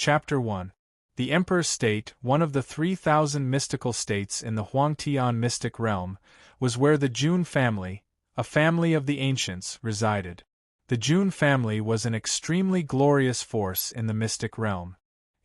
Chapter 1. The Emperor State, one of the 3,000 mystical states in the Huangtian mystic realm, was where the Jun family, a family of the ancients, resided. The Jun family was an extremely glorious force in the mystic realm.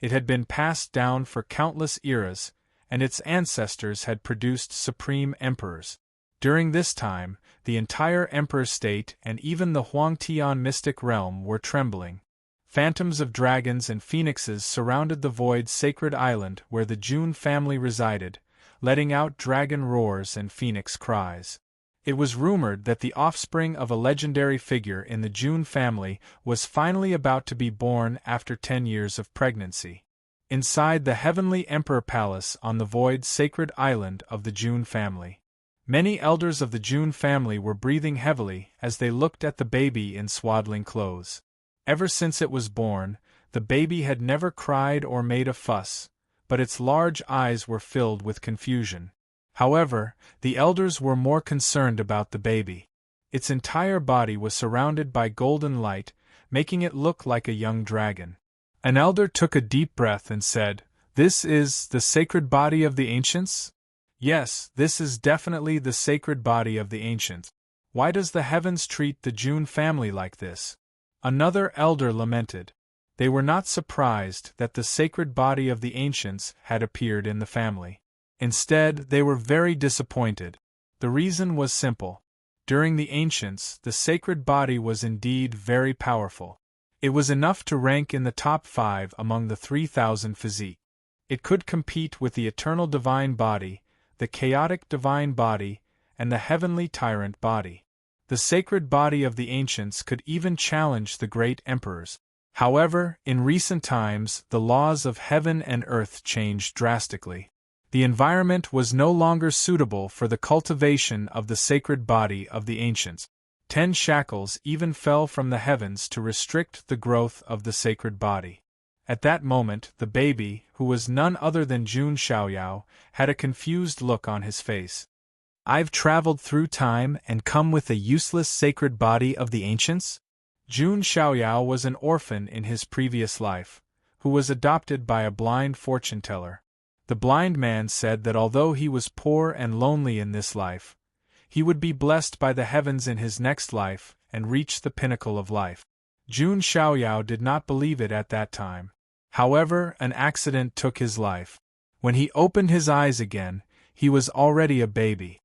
It had been passed down for countless eras, and its ancestors had produced supreme emperors. During this time, the entire Emperor State and even the Huangtian mystic realm were trembling. Phantoms of dragons and phoenixes surrounded the void sacred island where the Jun family resided, letting out dragon roars and phoenix cries. It was rumored that the offspring of a legendary figure in the Jun family was finally about to be born after 10 years of pregnancy. Inside the heavenly Emperor Palace on the void sacred island of the Jun family, many elders of the Jun family were breathing heavily as they looked at the baby in swaddling clothes. Ever since it was born, the baby had never cried or made a fuss, but its large eyes were filled with confusion. However, the elders were more concerned about the baby. Its entire body was surrounded by golden light, making it look like a young dragon. An elder took a deep breath and said, "This is the sacred body of the ancients?" "Yes, this is definitely the sacred body of the ancients. Why does the heavens treat the Jun family like this?" Another elder lamented. They were not surprised that the sacred body of the ancients had appeared in the family. Instead, they were very disappointed. The reason was simple. During the ancients, the sacred body was indeed very powerful. It was enough to rank in the top 5 among the 3,000 physique. It could compete with the eternal divine body, the chaotic divine body, and the heavenly tyrant body. The sacred body of the ancients could even challenge the great emperors. However, in recent times, the laws of heaven and earth changed drastically. The environment was no longer suitable for the cultivation of the sacred body of the ancients. 10 shackles even fell from the heavens to restrict the growth of the sacred body. At that moment, the baby, who was none other than Jun Xiaoyao, had a confused look on his face. "I've traveled through time and come with a useless sacred body of the ancients?" Jun Xiaoyao was an orphan in his previous life, who was adopted by a blind fortune-teller. The blind man said that although he was poor and lonely in this life, he would be blessed by the heavens in his next life and reach the pinnacle of life. Jun Xiaoyao did not believe it at that time. However, an accident took his life. When he opened his eyes again, he was already a baby.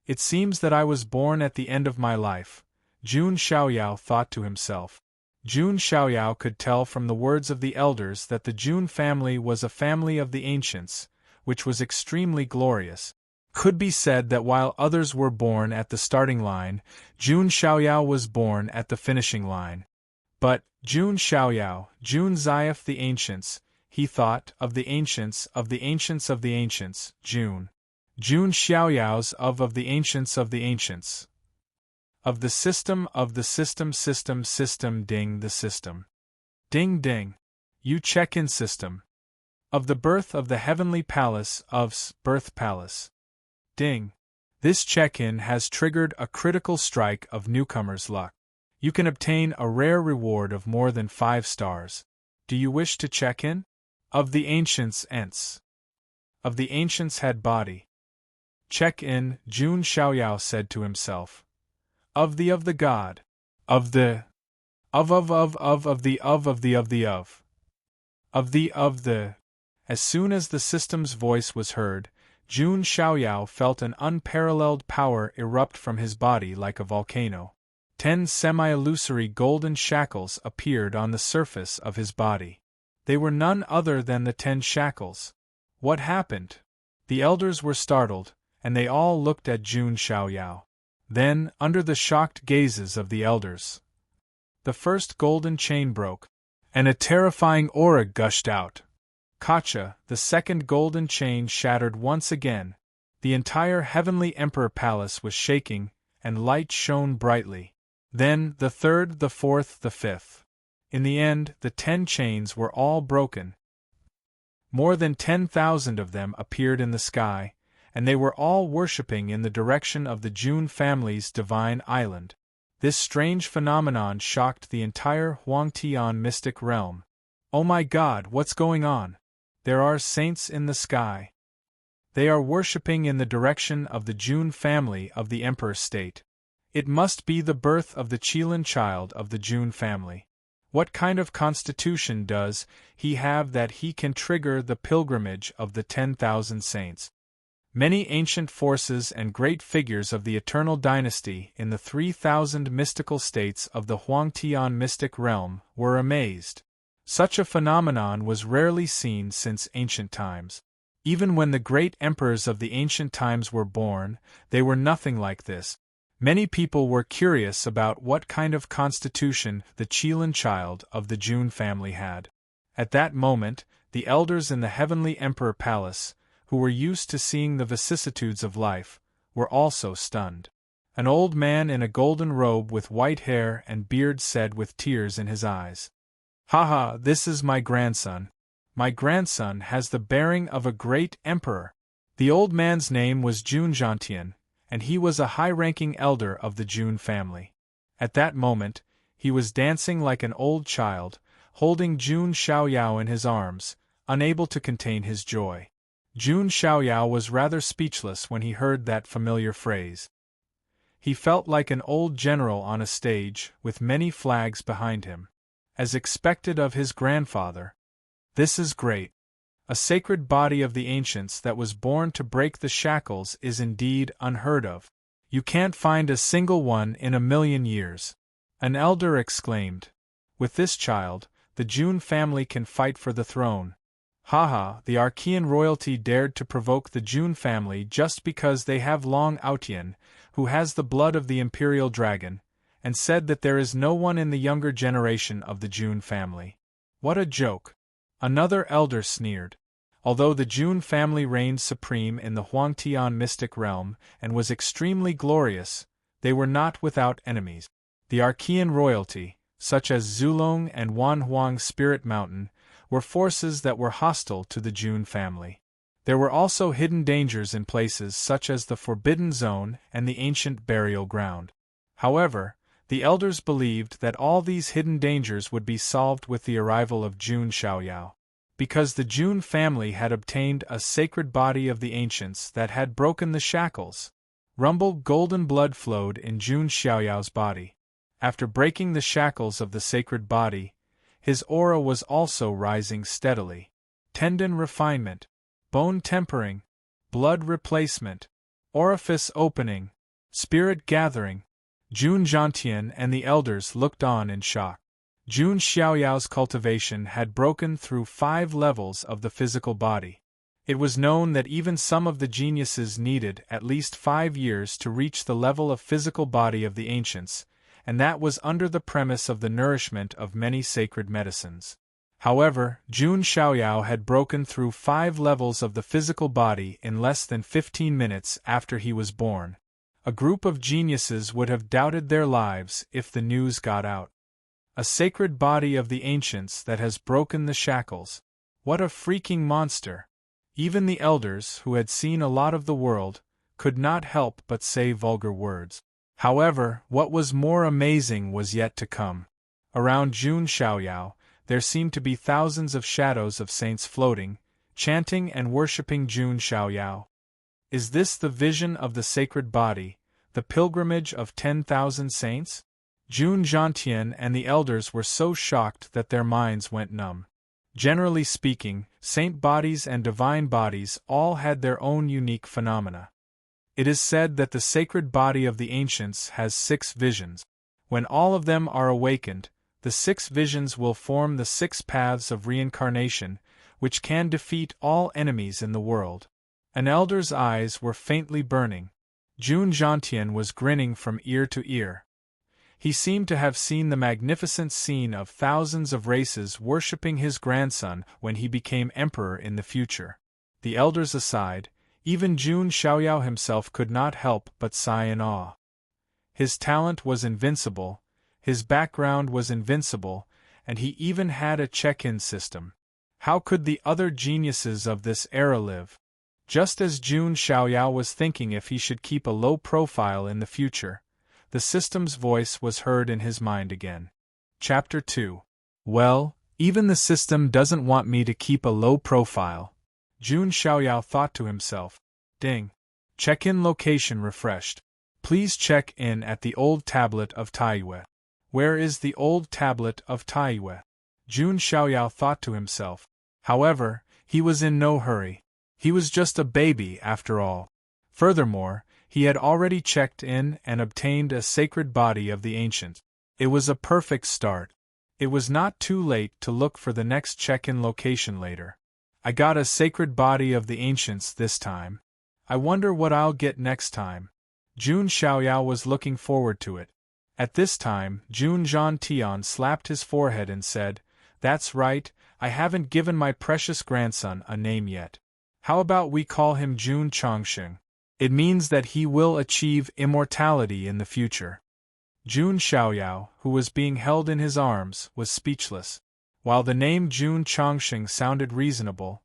"It seems that I was born at the end of my life," Jun Xiaoyao thought to himself. Jun Xiaoyao could tell from the words of the elders that the Jun family was a family of the ancients, which was extremely glorious. Could be said that while others were born at the starting line, Jun Xiaoyao was born at the finishing line. But, Jun Xiaoyao, Jun Zayaf the ancients, he thought, of the ancients, of the ancients of the ancients, Jun Xiaoyao's of the ancients of the ancients. Of the system system ding the system. Ding ding. You check-in system. Of the birth of the heavenly palace of's birth palace. Ding. This check-in has triggered a critical strike of newcomer's luck. You can obtain a rare reward of more than 5 stars. Do you wish to check in? Of the ancients ents. Of the ancients had body. Check in, Jun Xiaoyao said to himself. Of the god. Of the. Of the. As soon as the system's voice was heard, Jun Xiaoyao felt an unparalleled power erupt from his body like a volcano. 10 semi-illusory golden shackles appeared on the surface of his body. They were none other than the 10 shackles. What happened? The elders were startled, and they all looked at Jun Xiaoyao. Then, under the shocked gazes of the elders, the first golden chain broke, and a terrifying aura gushed out. Kacha, the second golden chain shattered once again. The entire heavenly emperor palace was shaking, and light shone brightly. Then, the third, the fourth, the fifth. In the end, the 10 chains were all broken. More than 10,000 of them appeared in the sky, and they were all worshipping in the direction of the Jun family's divine island. This strange phenomenon shocked the entire Huangtian mystic realm. "Oh my God, what's going on? There are saints in the sky. They are worshipping in the direction of the June family of the Emperor State. It must be the birth of the Qilin child of the June family. What kind of constitution does he have that he can trigger the pilgrimage of the 10,000 saints?" Many ancient forces and great figures of the eternal dynasty in the 3,000 mystical states of the Huangtian mystic realm were amazed. Such a phenomenon was rarely seen since ancient times. Even when the great emperors of the ancient times were born, they were nothing like this. Many people were curious about what kind of constitution the Qilin child of the June family had. At that moment, the elders in the heavenly emperor palace, who were used to seeing the vicissitudes of life, were also stunned. An old man in a golden robe with white hair and beard said with tears in his eyes, "Ha ha, this is my grandson. My grandson has the bearing of a great emperor." The old man's name was Jun Zhantian, and he was a high-ranking elder of the Jun family. At that moment, he was dancing like an old child, holding Jun Xiaoyao in his arms, unable to contain his joy. Jun Xiaoyao was rather speechless when he heard that familiar phrase. He felt like an old general on a stage, with many flags behind him. As expected of his grandfather. This is great. A sacred body of the ancients that was born to break the shackles is indeed unheard of. You can't find a single one in a million years. An elder exclaimed. With this child, the Jun family can fight for the throne. Haha, the Archean royalty dared to provoke the Jun family just because they have Long Outian, who has the blood of the imperial dragon, and said that there is no one in the younger generation of the Jun family. What a joke! Another elder sneered. Although the Jun family reigned supreme in the Huangtian mystic realm and was extremely glorious, they were not without enemies. The Archean royalty, such as Zulong and Wanhuang Spirit Mountain, were forces that were hostile to the Jun family. There were also hidden dangers in places such as the Forbidden Zone and the ancient burial ground. However, the elders believed that all these hidden dangers would be solved with the arrival of Jun Xiaoyao. Because the Jun family had obtained a sacred body of the ancients that had broken the shackles, rumbled golden blood flowed in Jun Xiaoyao's body. After breaking the shackles of the sacred body, his aura was also rising steadily. Tendon refinement, bone tempering, blood replacement, orifice opening, spirit gathering. Jun Zhantian and the elders looked on in shock. Jun Xiaoyao's cultivation had broken through 5 levels of the physical body. It was known that even some of the geniuses needed at least 5 years to reach the level of physical body of the ancients, and that was under the premise of the nourishment of many sacred medicines. However, Jun Xiaoyao had broken through 5 levels of the physical body in less than 15 minutes after he was born. A group of geniuses would have doubted their lives if the news got out. A sacred body of the ancients that has broken the shackles. What a freaking monster! Even the elders, who had seen a lot of the world, could not help but say vulgar words. However, what was more amazing was yet to come. Around Jun Xiaoyao, there seemed to be thousands of shadows of saints floating, chanting and worshipping Jun Xiaoyao. Is this the vision of the sacred body, the pilgrimage of 10,000 saints? Jun Zhantian and the elders were so shocked that their minds went numb. Generally speaking, saint bodies and divine bodies all had their own unique phenomena. It is said that the sacred body of the ancients has 6 visions. When all of them are awakened, the 6 visions will form the 6 paths of reincarnation, which can defeat all enemies in the world. An elder's eyes were faintly burning. Jun Zhantian was grinning from ear to ear. He seemed to have seen the magnificent scene of thousands of races worshipping his grandson when he became emperor in the future. The elders aside, even Jun Xiaoyao himself could not help but sigh in awe. His talent was invincible, his background was invincible, and he even had a check-in system. How could the other geniuses of this era live? Just as Jun Xiaoyao was thinking if he should keep a low profile in the future, the system's voice was heard in his mind again. Chapter 2. Well, Even the system doesn't want me to keep a low profile. Jun Xiaoyao thought to himself. Ding. Check-in location refreshed. Please check in at the old tablet of Taiyue. Where is the old tablet of Taiyue? Jun Xiaoyao thought to himself. However, he was in no hurry. He was just a baby after all. Furthermore, he had already checked in and obtained a sacred body of the ancient. It was a perfect start. It was not too late to look for the next check-in location later. I got a sacred body of the ancients this time. I wonder what I'll get next time. Jun Xiaoyao was looking forward to it. At this time, Jun Zhantian slapped his forehead and said, "That's right, I haven't given my precious grandson a name yet. How about we call him Jun Chongsheng? It means that he will achieve immortality in the future." Jun Xiaoyao, who was being held in his arms, was speechless. While the name Jun Chongsheng sounded reasonable,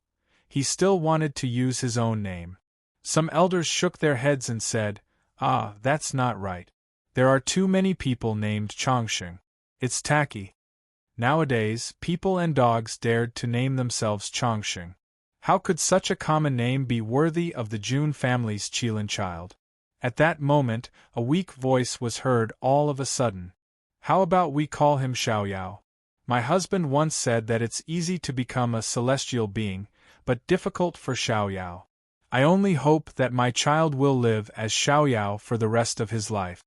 he still wanted to use his own name. Some elders shook their heads and said, "Ah, that's not right. There are too many people named Chongsheng. It's tacky." Nowadays, people and dogs dared to name themselves Chongsheng. How could such a common name be worthy of the Jun family's Qilin child? At that moment, a weak voice was heard all of a sudden. "How about we call him Xiaoyao? My husband once said that it's easy to become a celestial being, but difficult for Xiaoyao. I only hope that my child will live as Xiaoyao for the rest of his life."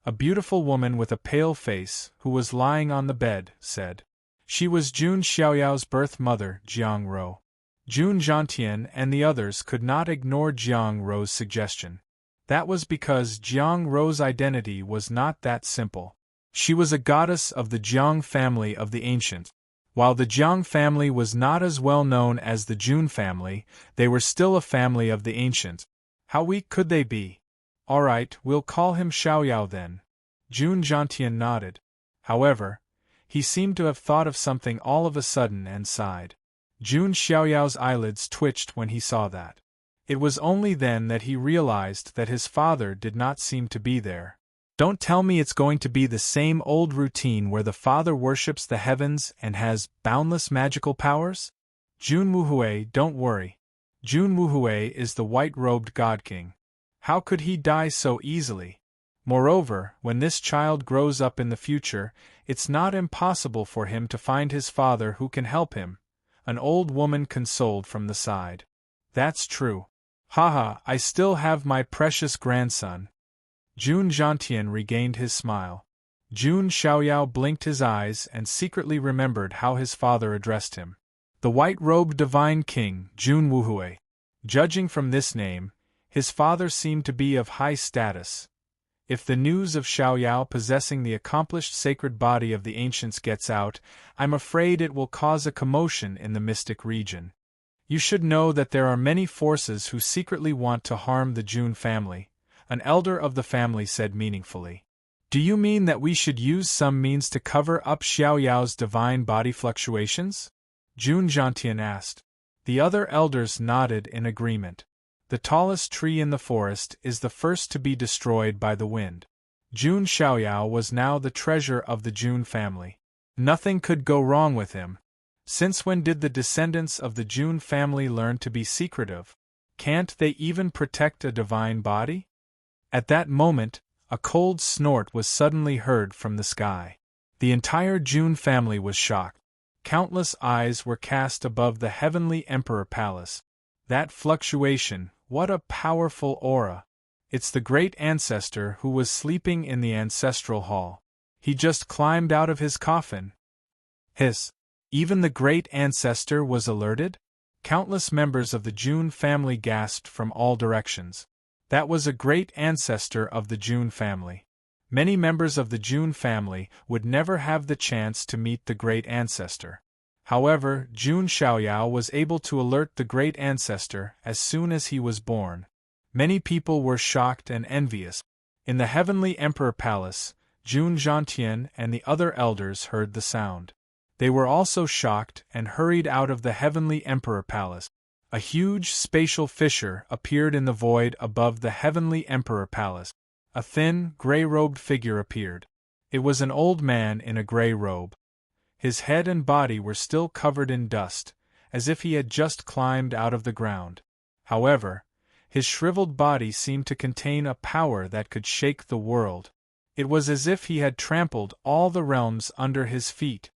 A beautiful woman with a pale face, who was lying on the bed, said. She was Jun Xiaoyao's birth mother, Jiang Ro. Jun Zhantian and the others could not ignore Jiang Ro's suggestion. That was because Jiang Ro's identity was not that simple. She was a goddess of the Jiang family of the ancient. While the Jiang family was not as well known as the Jun family, they were still a family of the ancient. How weak could they be? "All right, we'll call him Xiaoyao then." Jun Zhantian nodded. However, he seemed to have thought of something all of a sudden and sighed. Jun Xiaoyao's eyelids twitched when he saw that. It was only then that he realized that his father did not seem to be there. Don't tell me it's going to be the same old routine where the father worships the heavens and has boundless magical powers? Jun Wuhui, don't worry. Jun Wuhui is the white-robed god king. How could he die so easily? Moreover, when this child grows up in the future, it's not impossible for him to find his father who can help him. An old woman consoled from the side. That's true. Haha, I still have my precious grandson. Jun Zhantian regained his smile. Jun Xiaoyao blinked his eyes and secretly remembered how his father addressed him. The white-robed divine king, Jun Wuhui. Judging from this name, his father seemed to be of high status. If the news of Xiaoyao possessing the accomplished sacred body of the ancients gets out, I'm afraid it will cause a commotion in the mystic region. You should know that there are many forces who secretly want to harm the Jun family, an elder of the family said meaningfully. Do you mean that we should use some means to cover up Xiaoyao's divine body fluctuations? Jun Zhantian asked. The other elders nodded in agreement. The tallest tree in the forest is the first to be destroyed by the wind. Jun Xiaoyao was now the treasure of the Jun family. Nothing could go wrong with him. Since when did the descendants of the Jun family learn to be secretive? Can't they even protect a divine body? At that moment, a cold snort was suddenly heard from the sky. The entire Jun family was shocked. Countless eyes were cast above the heavenly emperor palace. That fluctuation, what a powerful aura! It's the great ancestor who was sleeping in the ancestral hall. He just climbed out of his coffin. Hiss! Even the great ancestor was alerted? Countless members of the Jun family gasped from all directions. That was a great ancestor of the Jun family. Many members of the Jun family would never have the chance to meet the great ancestor. However, Jun Xiaoyao was able to alert the great ancestor as soon as he was born. Many people were shocked and envious. In the heavenly emperor palace, Jun Zhantian and the other elders heard the sound. They were also shocked and hurried out of the heavenly emperor palace. A huge spatial fissure appeared in the void above the heavenly emperor palace. A thin, gray-robed figure appeared. It was an old man in a gray robe. His head and body were still covered in dust, as if he had just climbed out of the ground. However, his shriveled body seemed to contain a power that could shake the world. It was as if he had trampled all the realms under his feet.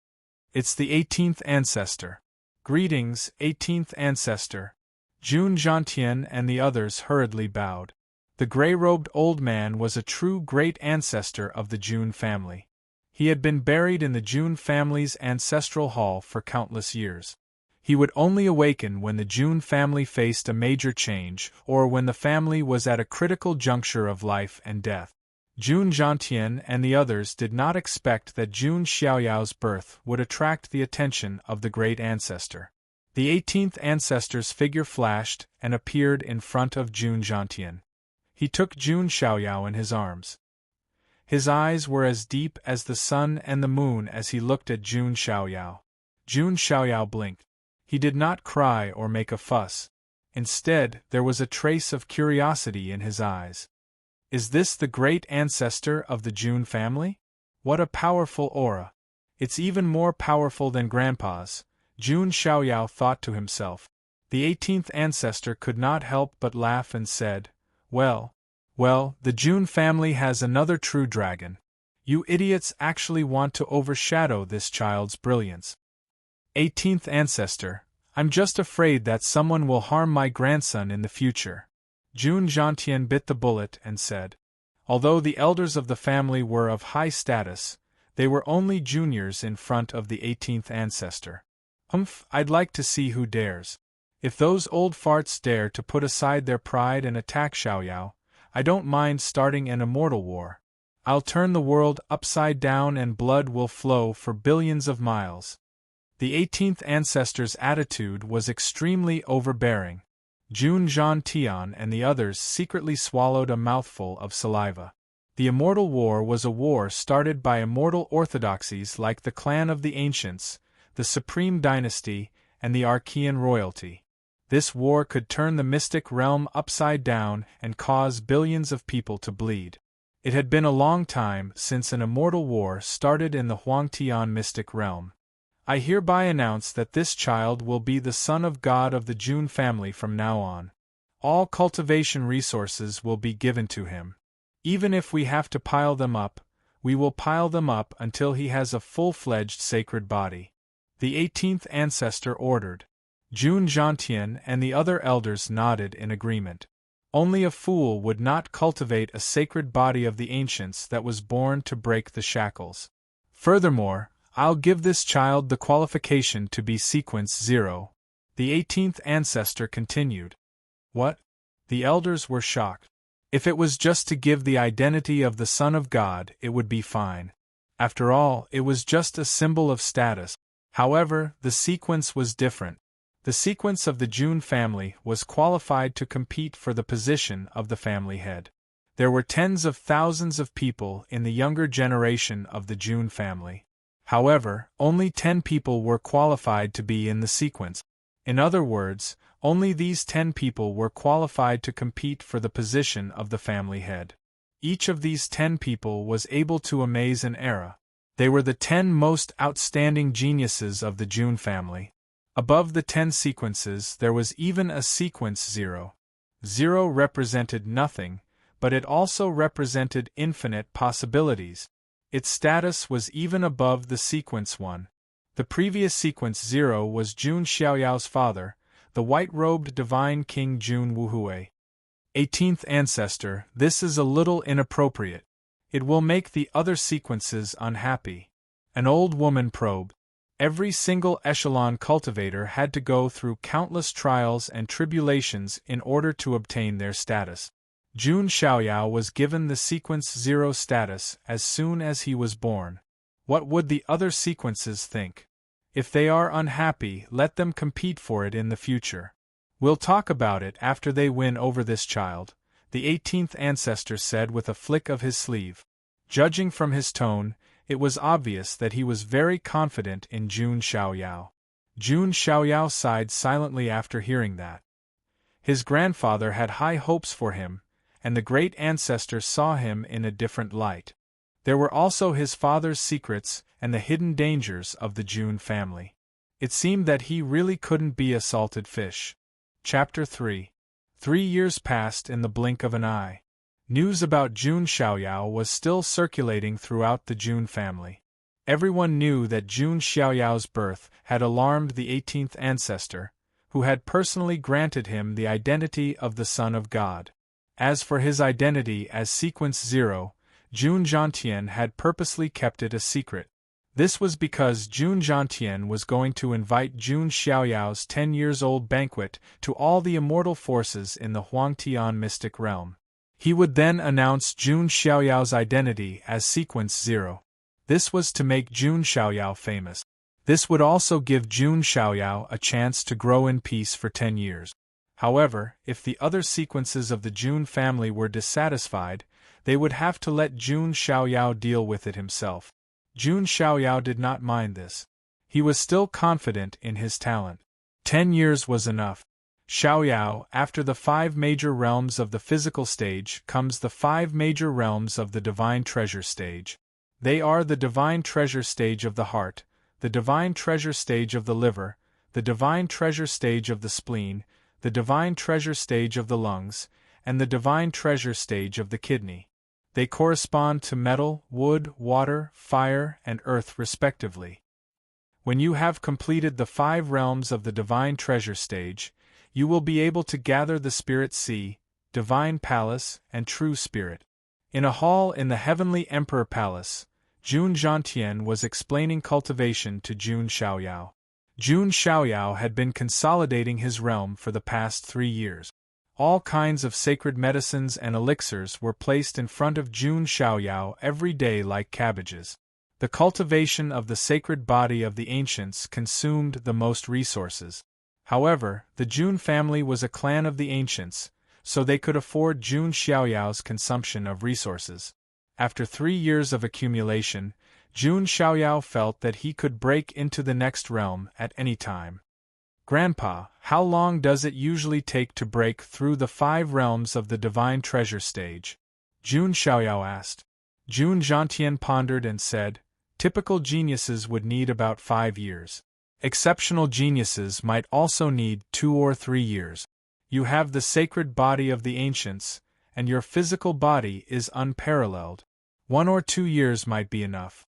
It's the 18th ancestor. Greetings, 18th ancestor. Jun Zhantian and the others hurriedly bowed. The gray-robed old man was a true great ancestor of the Jun family. He had been buried in the Jun family's ancestral hall for countless years. He would only awaken when the Jun family faced a major change or when the family was at a critical juncture of life and death. Jun Zhantian and the others did not expect that Jun Xiaoyao's birth would attract the attention of the great ancestor. The 18th ancestor's figure flashed and appeared in front of Jun Zhantian. He took Jun Xiaoyao in his arms. His eyes were as deep as the sun and the moon as he looked at Jun Xiaoyao. Jun Xiaoyao blinked. He did not cry or make a fuss. Instead, there was a trace of curiosity in his eyes. Is this the great ancestor of the Jun family? What a powerful aura! It's even more powerful than Grandpa's, Jun Xiaoyao thought to himself. The 18th ancestor could not help but laugh and said, Well, the Jun family has another true dragon. You idiots actually want to overshadow this child's brilliance. 18th ancestor, I'm just afraid that someone will harm my grandson in the future. Jun Zhantian bit the bullet and said. Although the elders of the family were of high status, they were only juniors in front of the 18th ancestor. I'd like to see who dares. If those old farts dare to put aside their pride and attack Xiaoyao, I don't mind starting an immortal war. I'll turn the world upside down and blood will flow for billions of miles. The 18th ancestor's attitude was extremely overbearing. Jun Zhantian and the others secretly swallowed a mouthful of saliva. The immortal war was a war started by immortal orthodoxies like the clan of the ancients, the supreme dynasty, and the Archean royalty. This war could turn the mystic realm upside down and cause billions of people to bleed. It had been a long time since an immortal war started in the Huangtian mystic realm. I hereby announce that this child will be the son of God of the Jun family from now on. All cultivation resources will be given to him. Even if we have to pile them up, we will pile them up until he has a full-fledged sacred body. The 18th ancestor ordered. Jun Zhantian and the other elders nodded in agreement. Only a fool would not cultivate a sacred body of the ancients that was born to break the shackles. Furthermore, I'll give this child the qualification to be sequence 0. The 18th ancestor continued. What? The elders were shocked. If it was just to give the identity of the Son of God, it would be fine. After all, it was just a symbol of status. However, the sequence was different. The sequence of the Jun family was qualified to compete for the position of the family head. There were tens of thousands of people in the younger generation of the Jun family. However, only 10 people were qualified to be in the sequence. In other words, only these 10 people were qualified to compete for the position of the family head. Each of these 10 people was able to amaze an era. They were the 10 most outstanding geniuses of the Jun family. Above the 10 sequences there was even a sequence 0. 0 represented nothing, but it also represented infinite possibilities. Its status was even above the sequence 1. The previous sequence 0 was Jun Xiaoyao's father, the white-robed divine king Jun Wuhui. 18th ancestor, this is a little inappropriate. It will make the other sequences unhappy. An old woman probed. Every single echelon cultivator had to go through countless trials and tribulations in order to obtain their status. Jun Xiaoyao was given the sequence 0 status as soon as he was born. What would the other sequences think? If they are unhappy, let them compete for it in the future. We'll talk about it after they win over this child, the 18th ancestor said with a flick of his sleeve. Judging from his tone, it was obvious that he was very confident in Jun Xiaoyao. Jun Xiaoyao sighed silently after hearing that. His grandfather had high hopes for him, and the great ancestor saw him in a different light. There were also his father's secrets and the hidden dangers of the Jun family. It seemed that he really couldn't be a salted fish. Chapter 3. 3 years passed in the blink of an eye. News about Jun Xiaoyao was still circulating throughout the Jun family. Everyone knew that Jun Xiaoyao's birth had alarmed the 18th ancestor, who had personally granted him the identity of the Son of God. As for his identity as Sequence 0, Jun Zhantian had purposely kept it a secret. This was because Jun Zhantian was going to invite Jun Xiaoyao's 10-years-old banquet to all the immortal forces in the Huangtian mystic realm. He would then announce Jun Xiaoyao's identity as Sequence 0. This was to make Jun Xiaoyao famous. This would also give Jun Xiaoyao a chance to grow in peace for 10 years. However, if the other sequences of the Jun family were dissatisfied, they would have to let Jun Xiaoyao deal with it himself. Jun Xiaoyao did not mind this. He was still confident in his talent. 10 years was enough. Xiaoyao, after the 5 major realms of the physical stage comes the 5 major realms of the divine treasure stage. They are the divine treasure stage of the heart, the divine treasure stage of the liver, the divine treasure stage of the spleen, the divine treasure stage of the lungs, and the divine treasure stage of the kidney. They correspond to metal, wood, water, fire, and earth respectively. When you have completed the 5 realms of the divine treasure stage, you will be able to gather the spirit sea, divine palace, and true spirit. In a hall in the heavenly emperor palace, Jun Zhantian was explaining cultivation to Jun Xiaoyao. Jun Xiaoyao had been consolidating his realm for the past 3 years. All kinds of sacred medicines and elixirs were placed in front of Jun Xiaoyao every day like cabbages. The cultivation of the sacred body of the ancients consumed the most resources. However, the Jun family was a clan of the ancients, so they could afford Jun Xiaoyao's consumption of resources. After 3 years of accumulation, Jun Xiaoyao felt that he could break into the next realm at any time. Grandpa, how long does it usually take to break through the 5 realms of the divine treasure stage? Jun Xiaoyao asked. Jun Zhantian pondered and said, typical geniuses would need about 5 years. Exceptional geniuses might also need 2 or 3 years. You have the sacred body of the ancients, and your physical body is unparalleled. 1 or 2 years might be enough.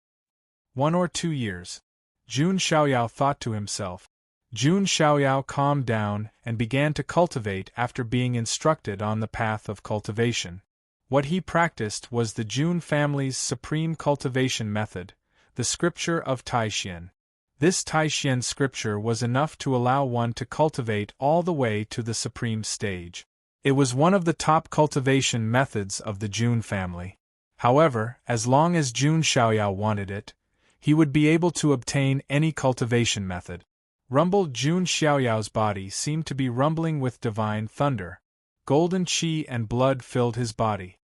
1 or 2 years. Jun Xiaoyao thought to himself. Jun Xiaoyao calmed down and began to cultivate after being instructed on the path of cultivation. What he practiced was the Jun family's supreme cultivation method, the scripture of Taixuan. This Taixuan scripture was enough to allow one to cultivate all the way to the supreme stage. It was one of the top cultivation methods of the Jun family. However, as long as Jun Xiaoyao wanted it, he would be able to obtain any cultivation method. Rumbled Jun Xiaoyao's body seemed to be rumbling with divine thunder. Golden qi and blood filled his body.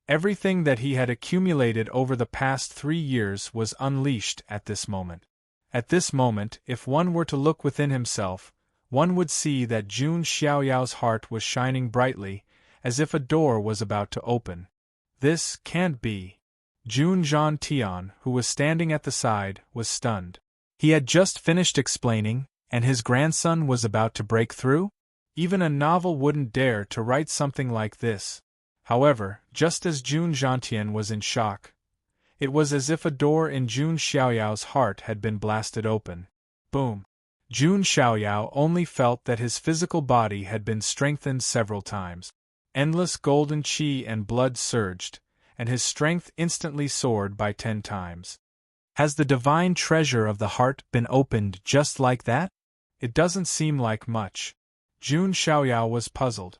Everything that he had accumulated over the past 3 years was unleashed at this moment. At this moment, if one were to look within himself, one would see that Jun Xiaoyao's heart was shining brightly, as if a door was about to open. This can't be. Jun Zhantian, who was standing at the side, was stunned. He had just finished explaining, and his grandson was about to break through? Even a novel wouldn't dare to write something like this. However, just as Jun Zhantian was in shock, it was as if a door in Jun Xiaoyao's heart had been blasted open. Boom! Jun Xiaoyao only felt that his physical body had been strengthened several times. Endless golden qi and blood surged, and his strength instantly soared by 10 times. Has the divine treasure of the heart been opened just like that? It doesn't seem like much. Jun Xiaoyao was puzzled.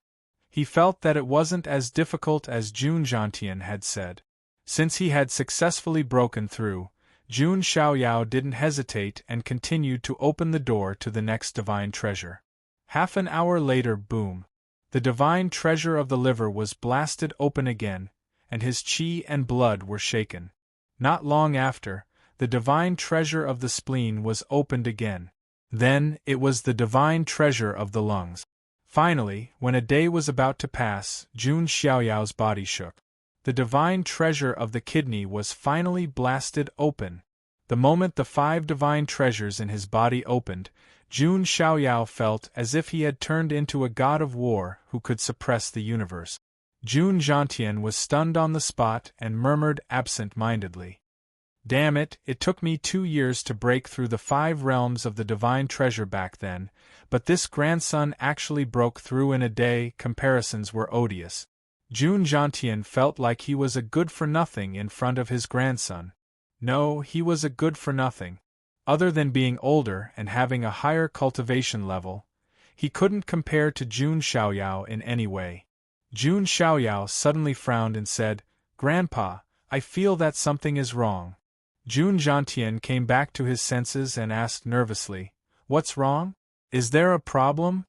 He felt that it wasn't as difficult as Jun Zhantian had said. Since he had successfully broken through, Jun Xiaoyao didn't hesitate and continued to open the door to the next divine treasure. Half an hour later, boom! The divine treasure of the liver was blasted open again, and his qi and blood were shaken. Not long after, the divine treasure of the spleen was opened again. Then, it was the divine treasure of the lungs. Finally, when a day was about to pass, Jun Xiaoyao's body shook. The divine treasure of the kidney was finally blasted open. The moment the 5 divine treasures in his body opened, Jun Xiaoyao felt as if he had turned into a god of war who could suppress the universe. Jun Zhantian was stunned on the spot and murmured absent-mindedly, "Damn it, it took me 2 years to break through the 5 realms of the divine treasure back then, but this grandson actually broke through in a day." Comparisons were odious. Jun Zhantian felt like he was a good-for-nothing in front of his grandson. No, he was a good-for-nothing. Other than being older and having a higher cultivation level, he couldn't compare to Jun Xiaoyao in any way. Jun Xiaoyao suddenly frowned and said, "Grandpa, I feel that something is wrong." Jun Zhantian came back to his senses and asked nervously, "What's wrong? Is there a problem?"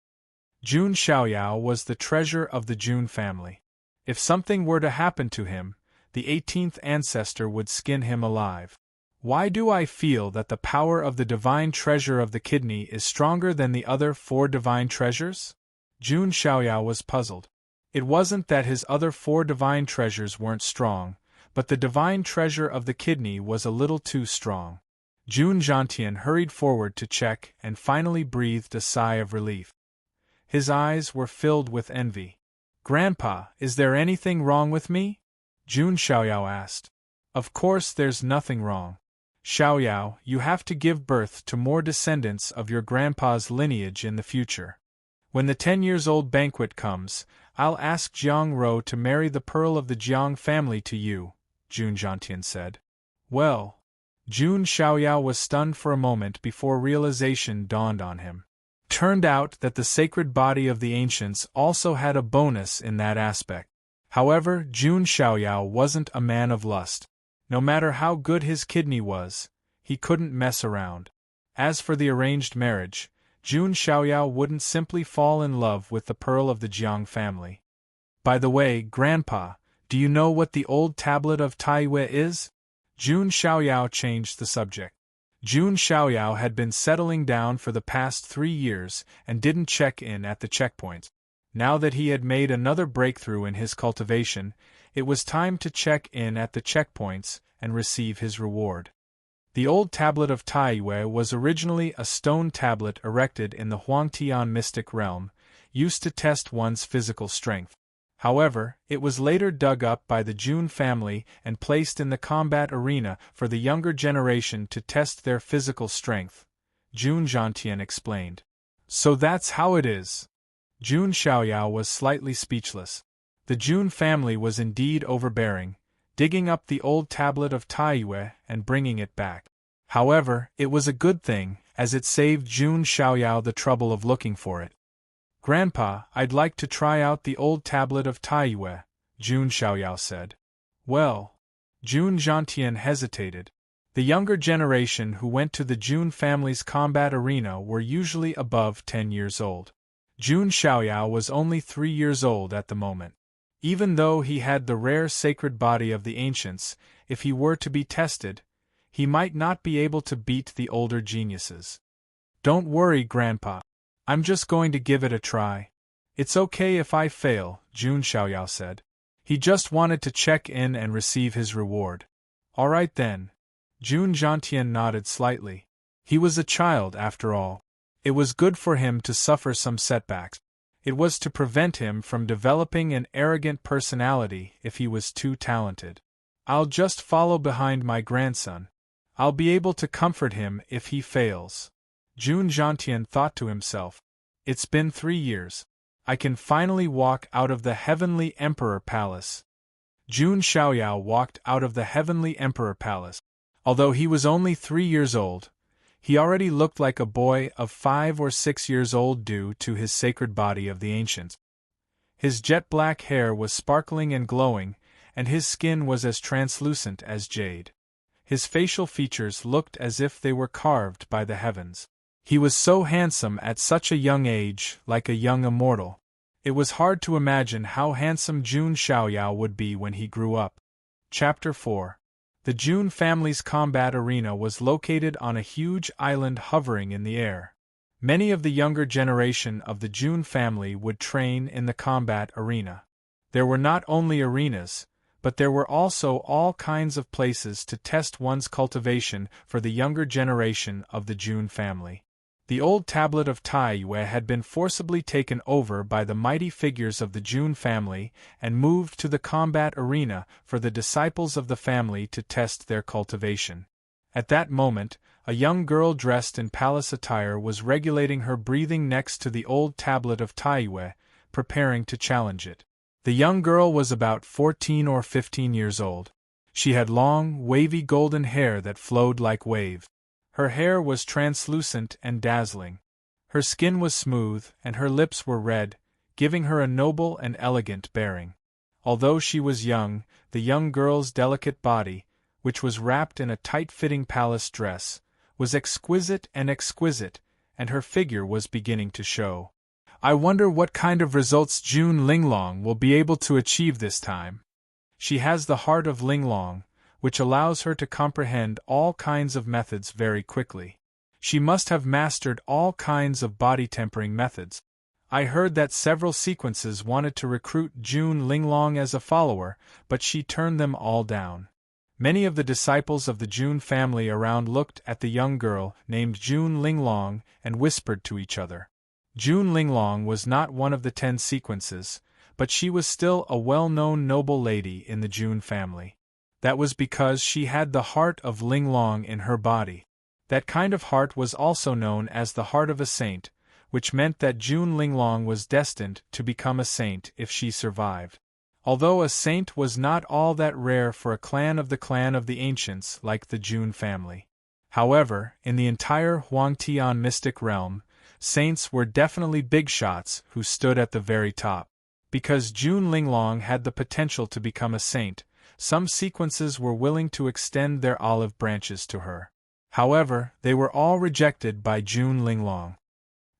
Jun Xiaoyao was the treasure of the Jun family. If something were to happen to him, the 18th ancestor would skin him alive. "Why do I feel that the power of the divine treasure of the kidney is stronger than the other 4 divine treasures?" Jun Xiaoyao was puzzled. It wasn't that his other 4 divine treasures weren't strong, but the divine treasure of the kidney was a little too strong. Jun Zhantian hurried forward to check and finally breathed a sigh of relief. His eyes were filled with envy. "Grandpa, is there anything wrong with me?" Jun Xiaoyao asked. "Of course there's nothing wrong. Xiaoyao, you have to give birth to more descendants of your grandpa's lineage in the future. When the 10-years-old banquet comes, I'll ask Jiang Ro to marry the pearl of the Jiang family to you," Jun Zhantian said. "Well..." Jun Xiaoyao was stunned for a moment before realization dawned on him. Turned out that the sacred body of the ancients also had a bonus in that aspect. However, Jun Xiaoyao wasn't a man of lust. No matter how good his kidney was, he couldn't mess around. As for the arranged marriage, Jun Xiaoyao wouldn't simply fall in love with the pearl of the Jiang family. "By the way, Grandpa, do you know what the old tablet of Taiyue is?" Jun Xiaoyao changed the subject. Jun Xiaoyao had been settling down for the past 3 years and didn't check in at the checkpoints. Now that he had made another breakthrough in his cultivation, it was time to check in at the checkpoints and receive his reward. The old tablet of Taiyue was originally a stone tablet erected in the Huangtian mystic realm, used to test one's physical strength. However, it was later dug up by the Jun family and placed in the combat arena for the younger generation to test their physical strength, Jun Zhantian explained. "So that's how it is." Jun Xiaoyao was slightly speechless. The Jun family was indeed overbearing, digging up the old tablet of Taiyue and bringing it back. However, it was a good thing, as it saved Jun Xiaoyao the trouble of looking for it. "Grandpa, I'd like to try out the old tablet of Taiyue," Jun Xiaoyao said. "Well..." Jun Zhantian hesitated. The younger generation who went to the Jun family's combat arena were usually above 10 years old. Jun Xiaoyao was only 3 years old at the moment. Even though he had the rare sacred body of the ancients, if he were to be tested, he might not be able to beat the older geniuses. "Don't worry, Grandpa. I'm just going to give it a try. It's okay if I fail," Jun Xiaoyao said. He just wanted to check in and receive his reward. "All right then." Jun Zhantian nodded slightly. He was a child, after all. It was good for him to suffer some setbacks. It was to prevent him from developing an arrogant personality if he was too talented. "I'll just follow behind my grandson. I'll be able to comfort him if he fails." Jun Zhantian thought to himself, "It's been 3 years. I can finally walk out of the Heavenly Emperor Palace." Jun Xiaoyao walked out of the Heavenly Emperor Palace. Although he was only 3 years old, he already looked like a boy of 5 or 6 years old due to his sacred body of the ancients. His jet-black hair was sparkling and glowing, and his skin was as translucent as jade. His facial features looked as if they were carved by the heavens. He was so handsome at such a young age, like a young immortal. It was hard to imagine how handsome Jun Xiaoyao would be when he grew up. Chapter 4. The Jun family's combat arena was located on a huge island hovering in the air. Many of the younger generation of the Jun family would train in the combat arena. There were not only arenas, but there were also all kinds of places to test one's cultivation for the younger generation of the Jun family. The old tablet of Taiyue had been forcibly taken over by the mighty figures of the Jun family and moved to the combat arena for the disciples of the family to test their cultivation. At that moment, a young girl dressed in palace attire was regulating her breathing next to the old tablet of Taiyue, preparing to challenge it. The young girl was about 14 or 15 years old. She had long, wavy golden hair that flowed like waves. Her hair was translucent and dazzling. Her skin was smooth, and her lips were red, giving her a noble and elegant bearing. Although she was young, the young girl's delicate body, which was wrapped in a tight-fitting palace dress, was exquisite, and her figure was beginning to show. I wonder what kind of results Jun Linglong will be able to achieve this time. She has the heart of Linglong, which allows her to comprehend all kinds of methods very quickly. She must have mastered all kinds of body-tempering methods. I heard that several sequences wanted to recruit Jun Linglong as a follower, but she turned them all down. Many of the disciples of the Jun family around looked at the young girl named Jun Linglong and whispered to each other. Jun Linglong was not one of the 10 sequences, but she was still a well-known noble lady in the Jun family. That was because she had the heart of Linglong in her body. That kind of heart was also known as the heart of a saint, which meant that Jun Linglong was destined to become a saint if she survived. Although a saint was not all that rare for a clan of the ancients like the Jun family. However, in the entire Huangtian mystic realm, saints were definitely big shots who stood at the very top. Because Jun Linglong had the potential to become a saint, some sequences were willing to extend their olive branches to her. However, they were all rejected by Jun Linglong.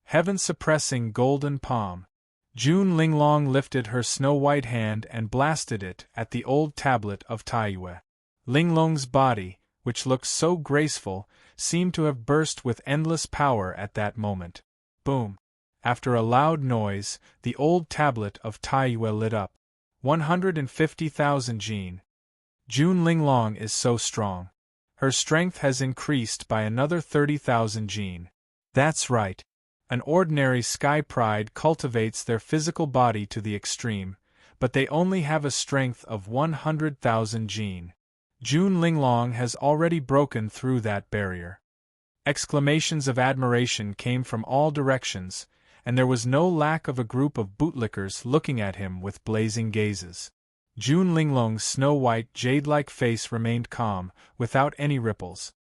Heaven-suppressing golden palm. Jun Linglong lifted her snow-white hand and blasted it at the old tablet of Taiyue. Linglong's body, which looked so graceful, seemed to have burst with endless power at that moment. Boom! After a loud noise, the old tablet of Taiyue lit up. 150,000 Jin. Jun Linglong is so strong. Her strength has increased by another 30,000 Jin. That's right. An ordinary sky pride cultivates their physical body to the extreme, but they only have a strength of 100,000 Jin. Jun Linglong has already broken through that barrier. Exclamations of admiration came from all directions, and there was no lack of a group of bootlickers looking at him with blazing gazes. Jun Linglong's snow-white jade-like face remained calm, without any ripples.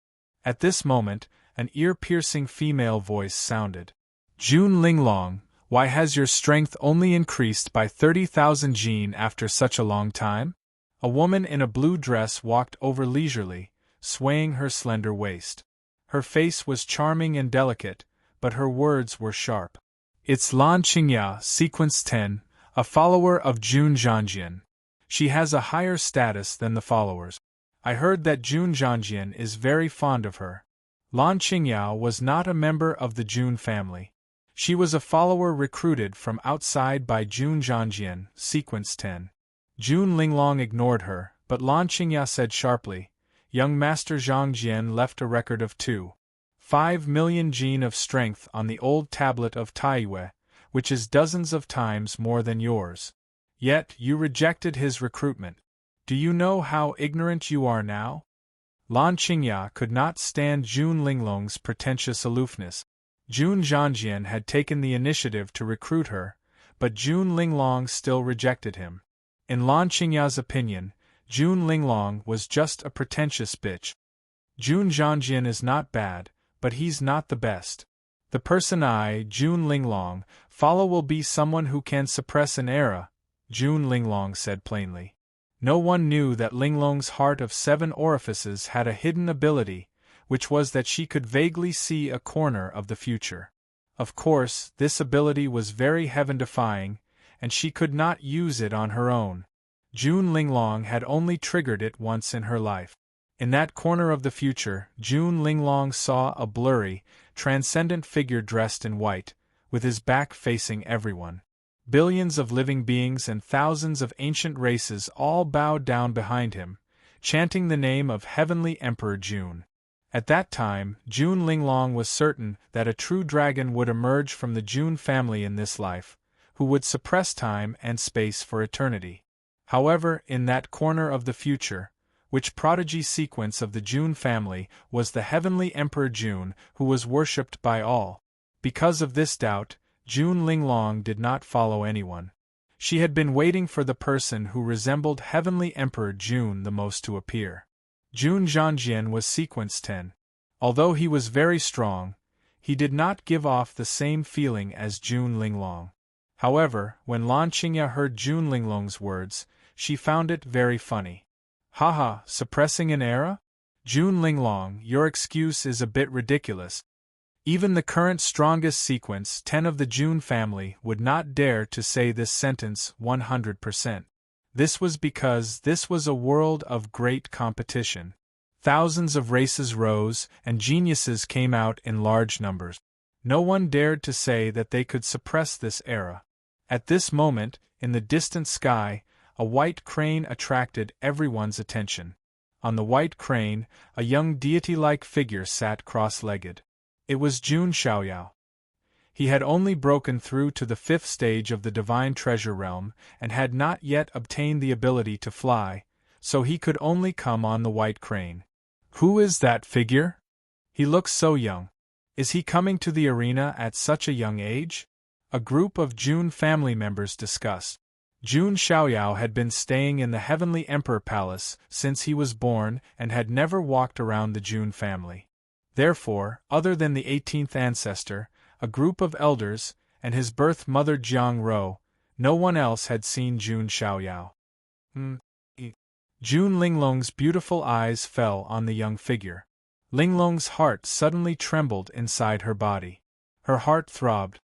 At this moment, an ear-piercing female voice sounded. Jun Linglong, why has your strength only increased by 30,000 Jin after such a long time? A woman in a blue dress walked over leisurely, swaying her slender waist. Her face was charming and delicate, but her words were sharp. It's Lan Qingya, Sequence 10, a follower of Jun Zhangjian. She has a higher status than the followers. I heard that Jun Zhangjian is very fond of her. Lan Qingya was not a member of the Jun family. She was a follower recruited from outside by Jun Zhangjian, Sequence 10. Jun Linglong ignored her, but Lan Qingya said sharply, Young Master Zhangjian left a record of 5 million Jin of strength on the old tablet of Taiyue, which is dozens of times more than yours. Yet you rejected his recruitment. Do you know how ignorant you are now? Lan Qingya could not stand Jun Linglong's pretentious aloofness. Jun Zhangjian had taken the initiative to recruit her, but Jun Linglong still rejected him. In Lan Qingya's opinion, Jun Linglong was just a pretentious bitch. Jun Zhangjian is not bad, but he's not the best. The person I, Jun Linglong, follow will be someone who can suppress an era, Jun Linglong said plainly. No one knew that Linglong's heart of 7 orifices had a hidden ability, which was that she could vaguely see a corner of the future. Of course, this ability was very heaven-defying, and she could not use it on her own. Jun Linglong had only triggered it once in her life. In that corner of the future, Jun Linglong saw a blurry, transcendent figure dressed in white, with his back facing everyone. Billions of living beings and thousands of ancient races all bowed down behind him, chanting the name of Heavenly Emperor June. At that time, June Linglong was certain that a true dragon would emerge from the June family in this life, who would suppress time and space for eternity. However, in that corner of the future, which prodigy sequence of the June family was the Heavenly Emperor June, who was worshipped by all. Because of this doubt, June Linglong did not follow anyone. She had been waiting for the person who resembled Heavenly Emperor June the most to appear. June Zhangjian was sequence 10. Although he was very strong, he did not give off the same feeling as June Linglong. However, when Lan Qingya heard June Linglong's words, she found it very funny. Haha, suppressing an era? June Linglong, your excuse is a bit ridiculous. Even the current strongest sequence 10 of the June family would not dare to say this sentence 100%. This was because this was a world of great competition. Thousands of races rose, and geniuses came out in large numbers. No one dared to say that they could suppress this era. At this moment, in the distant sky, a white crane attracted everyone's attention. On the white crane, a young deity-like figure sat cross-legged. It was Jun Xiaoyao. He had only broken through to the 5th stage of the divine treasure realm, and had not yet obtained the ability to fly, so he could only come on the white crane. Who is that figure? He looks so young. Is he coming to the arena at such a young age? A group of June family members discussed. Jun Xiaoyao had been staying in the Heavenly Emperor Palace since he was born and had never walked around the Jun family. Therefore, other than the 18th ancestor, a group of elders, and his birth mother Jiang Ro, no one else had seen Jun Xiaoyao. June Linglong's beautiful eyes fell on the young figure. Linglong's heart suddenly trembled inside her body. Her heart throbbed.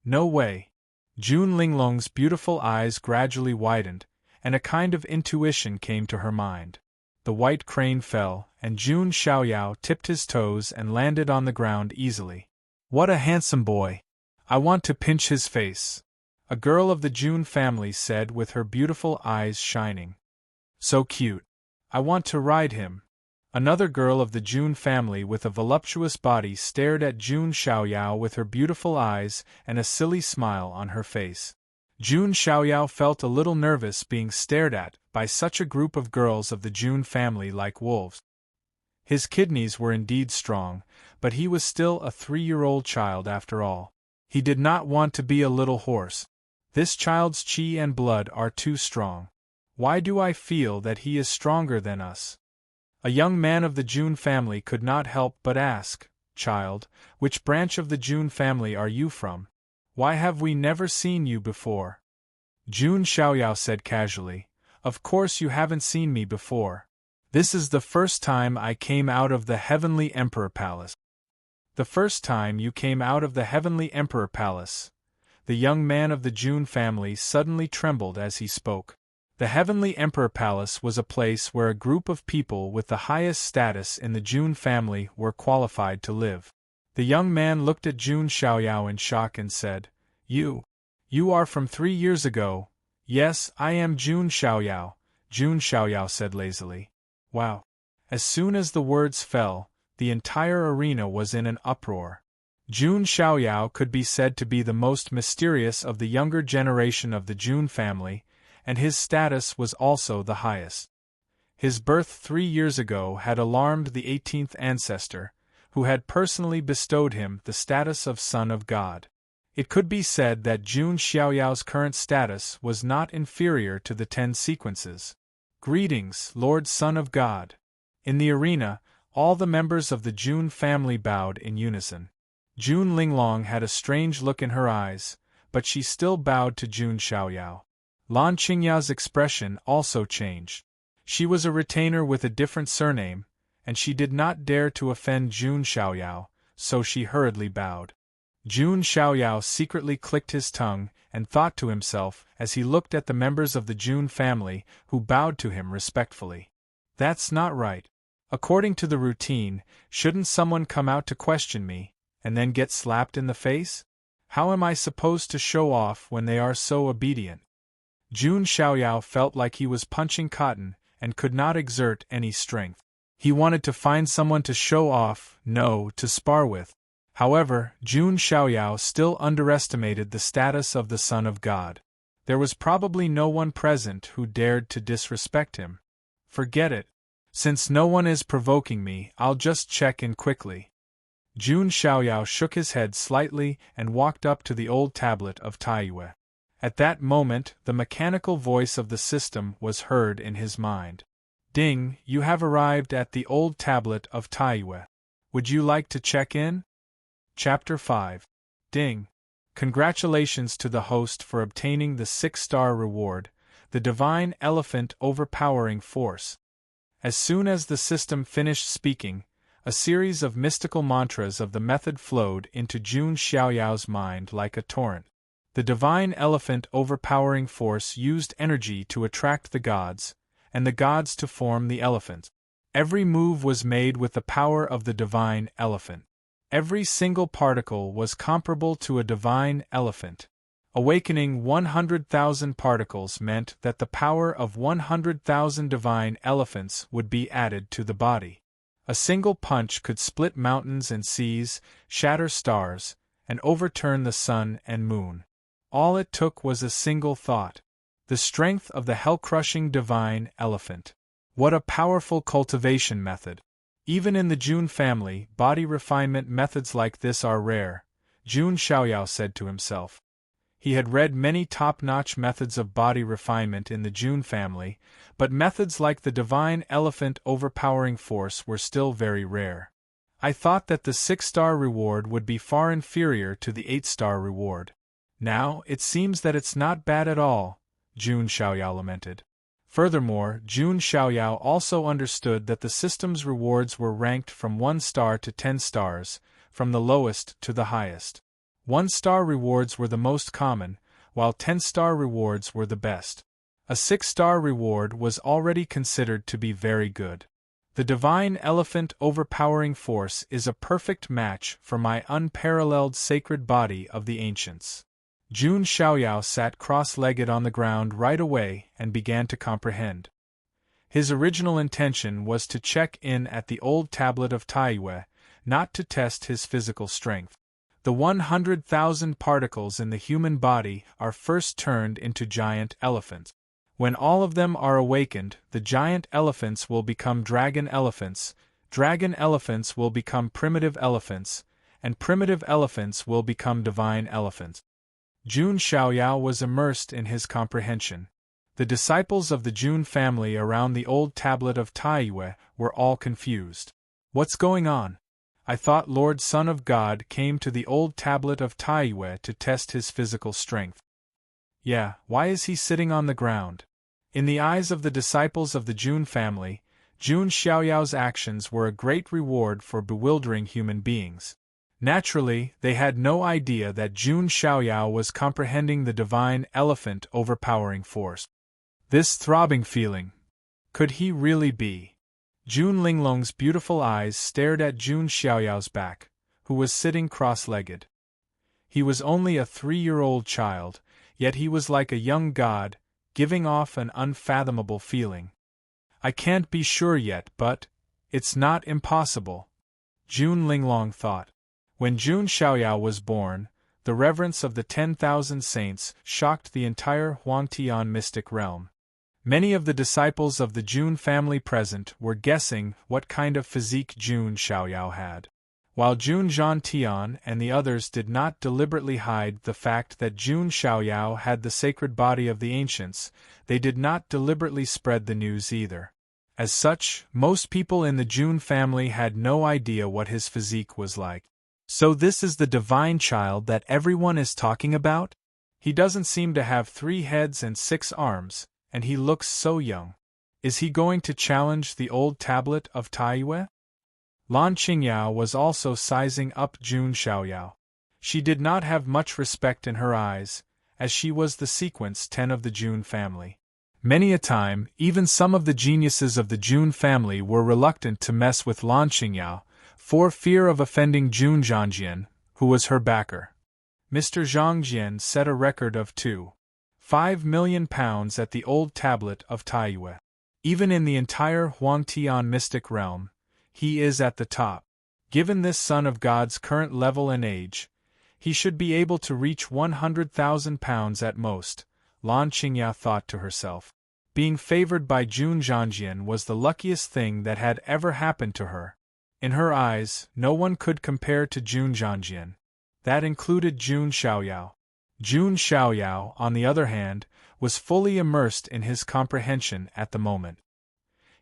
No way. June Linglong's beautiful eyes gradually widened, and a kind of intuition came to her mind. The white crane fell, and Jun Xiaoyao tipped his toes and landed on the ground easily. What a handsome boy! I want to pinch his face, a girl of the Jun family said with her beautiful eyes shining. So cute. I want to ride him. Another girl of the Jun family with a voluptuous body stared at Jun Xiaoyao with her beautiful eyes and a silly smile on her face. Jun Xiaoyao felt a little nervous being stared at by such a group of girls of the Jun family like wolves. His kidneys were indeed strong, but he was still a 3-year-old child after all. He did not want to be a little horse. This child's qi and blood are too strong. Why do I feel that he is stronger than us? A young man of the Jun family could not help but ask, Child, which branch of the Jun family are you from? Why have we never seen you before? Jun Xiaoyao said casually, Of course you haven't seen me before. This is the first time I came out of the Heavenly Emperor Palace. The first time you came out of the Heavenly Emperor Palace. The young man of the Jun family suddenly trembled as he spoke. The Heavenly Emperor Palace was a place where a group of people with the highest status in the Jun family were qualified to live. The young man looked at Jun Xiaoyao in shock and said, You are from 3 years ago. Yes, I am Jun Xiaoyao, Jun Xiaoyao said lazily. Wow. As soon as the words fell, the entire arena was in an uproar. Jun Xiaoyao could be said to be the most mysterious of the younger generation of the Jun family, and his status was also the highest. His birth 3 years ago had alarmed the 18th ancestor, who had personally bestowed him the status of Son of God. It could be said that Jun Xiaoyao's current status was not inferior to the 10 sequences. Greetings, Lord Son of God. In the arena, all the members of the Jun family bowed in unison. Jun Linglong had a strange look in her eyes, but she still bowed to Jun Xiaoyao. Lan Qingya's expression also changed. She was a retainer with a different surname, and she did not dare to offend Jun Xiaoyao, so she hurriedly bowed. Jun Xiaoyao secretly clicked his tongue and thought to himself as he looked at the members of the Jun family who bowed to him respectfully. That's not right. According to the routine, shouldn't someone come out to question me, and then get slapped in the face? How am I supposed to show off when they are so obedient? Jun Xiaoyao felt like he was punching cotton and could not exert any strength. He wanted to find someone to show off, no, to spar with. However, Jun Xiaoyao still underestimated the status of the Son of God. There was probably no one present who dared to disrespect him. Forget it. Since no one is provoking me, I'll just check in quickly. Jun Xiaoyao shook his head slightly and walked up to the old tablet of Taiyue. At that moment, the mechanical voice of the system was heard in his mind. Ding, you have arrived at the old tablet of Taiyue. Would you like to check in? Chapter 5. Ding. Congratulations to the host for obtaining the 6-star reward, the Divine Elephant Overpowering Force. As soon as the system finished speaking, a series of mystical mantras of the method flowed into Jun Xiaoyao's mind like a torrent. The Divine Elephant Overpowering Force used energy to attract the gods, and the gods to form the elephant. Every move was made with the power of the Divine Elephant. Every single particle was comparable to a divine elephant. Awakening 100,000 particles meant that the power of 100,000 divine elephants would be added to the body. A single punch could split mountains and seas, shatter stars, and overturn the sun and moon. All it took was a single thought. The strength of the hell-crushing divine elephant. What a powerful cultivation method! Even in the Jun family, body refinement methods like this are rare, Jun Xiaoyao said to himself. He had read many top-notch methods of body refinement in the Jun family, but methods like the Divine Elephant Overpowering Force were still very rare. I thought that the 6-star reward would be far inferior to the 8-star reward. Now, it seems that it's not bad at all, Jun Xiaoyao lamented. Furthermore, Jun Xiaoyao also understood that the system's rewards were ranked from 1 star to 10 stars, from the lowest to the highest. 1-star rewards were the most common, while 10-star rewards were the best. A 6-star reward was already considered to be very good. The Divine Elephant Overpowering Force is a perfect match for my unparalleled sacred body of the ancients. Jun Xiaoyao sat cross-legged on the ground right away and began to comprehend. His original intention was to check in at the old tablet of Taiyue, not to test his physical strength. The 100,000 particles in the human body are first turned into giant elephants. When all of them are awakened, the giant elephants will become dragon elephants will become primitive elephants, and primitive elephants will become divine elephants. Jun Xiaoyao was immersed in his comprehension. The disciples of the Jun family around the old tablet of Taiyue were all confused. What's going on? I thought Lord Son of God came to the old tablet of Taiyue to test his physical strength. Yeah, why is he sitting on the ground? In the eyes of the disciples of the Jun family, Jun Xiaoyao's actions were a great reward for bewildering human beings. Naturally, they had no idea that Jun Xiaoyao was comprehending the Divine Elephant Overpowering Force. This throbbing feeling. Could he really be? Jun Linglong's beautiful eyes stared at Jun Xiaoyao's back, who was sitting cross-legged. He was only a 3-year-old child, yet he was like a young god, giving off an unfathomable feeling. I can't be sure yet, but it's not impossible, Jun Linglong thought. When Jun Xiaoyao was born, the reverence of the 10,000 saints shocked the entire Huangtian mystic realm. Many of the disciples of the Jun family present were guessing what kind of physique Jun Xiaoyao had. While Jun Zhantian and the others did not deliberately hide the fact that Jun Xiaoyao had the sacred body of the ancients, they did not deliberately spread the news either. As such, most people in the Jun family had no idea what his physique was like. So this is the divine child that everyone is talking about? He doesn't seem to have 3 heads and 6 arms, and he looks so young. Is he going to challenge the old tablet of Taiyue? Lan Qingyao was also sizing up Jun Xiaoyao. She did not have much respect in her eyes, as she was the sequence 10 of the Jun family. Many a time, even some of the geniuses of the Jun family were reluctant to mess with Lan Qingyao, for fear of offending Jun Zhangjian, who was her backer. Mr. Zhangjian set a record of 2.5 million pounds at the old tablet of Taiyue. Even in the entire Huangtian mystic realm, he is at the top. Given this son of God's current level and age, he should be able to reach 100,000 pounds at most, Lan Qingya thought to herself. Being favored by Jun Zhangjian was the luckiest thing that had ever happened to her. In her eyes, no one could compare to Jun Zhangjian. That included Jun Xiaoyao. Jun Xiaoyao, on the other hand, was fully immersed in his comprehension at the moment.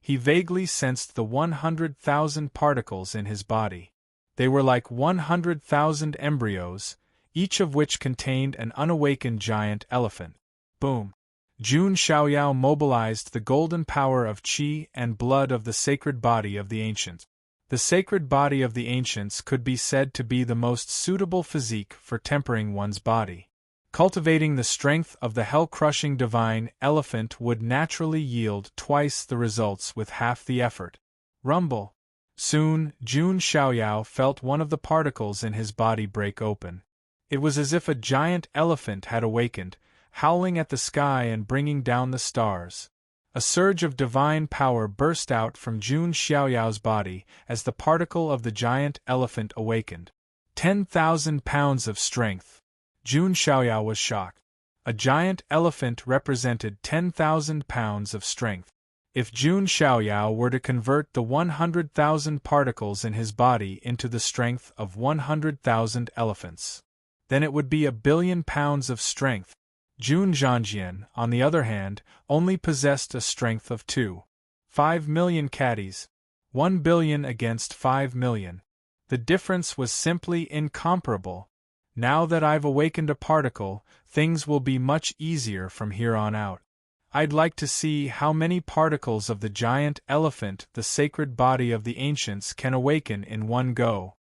He vaguely sensed the 100,000 particles in his body. They were like 100,000 embryos, each of which contained an unawakened giant elephant. Boom! Jun Xiaoyao mobilized the golden power of qi and blood of the sacred body of the ancients. The sacred body of the ancients could be said to be the most suitable physique for tempering one's body. Cultivating the strength of the hell-crushing divine elephant would naturally yield twice the results with half the effort. Rumble. Soon, Jun Xiaoyao felt one of the particles in his body break open. It was as if a giant elephant had awakened, howling at the sky and bringing down the stars. A surge of divine power burst out from Jun Xiaoyao's body as the particle of the giant elephant awakened. 10,000 pounds of strength. Jun Xiaoyao was shocked. A giant elephant represented 10,000 pounds of strength. If Jun Xiaoyao were to convert the 100,000 particles in his body into the strength of 100,000 elephants, then it would be 1 billion pounds of strength. Jun Zhangjian, on the other hand, only possessed a strength of 2.5 million caddies. 1 billion against 5 million. The difference was simply incomparable. Now that I've awakened a particle, things will be much easier from here on out. I'd like to see how many particles of the giant elephant the sacred body of the ancients can awaken in one go.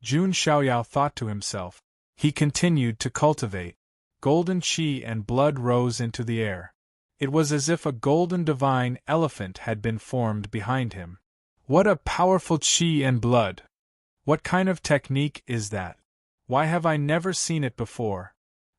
Jun Xiaoyao thought to himself. He continued to cultivate. Golden qi and blood rose into the air. It was as if a golden divine elephant had been formed behind him. What a powerful qi and blood! What kind of technique is that? Why have I never seen it before?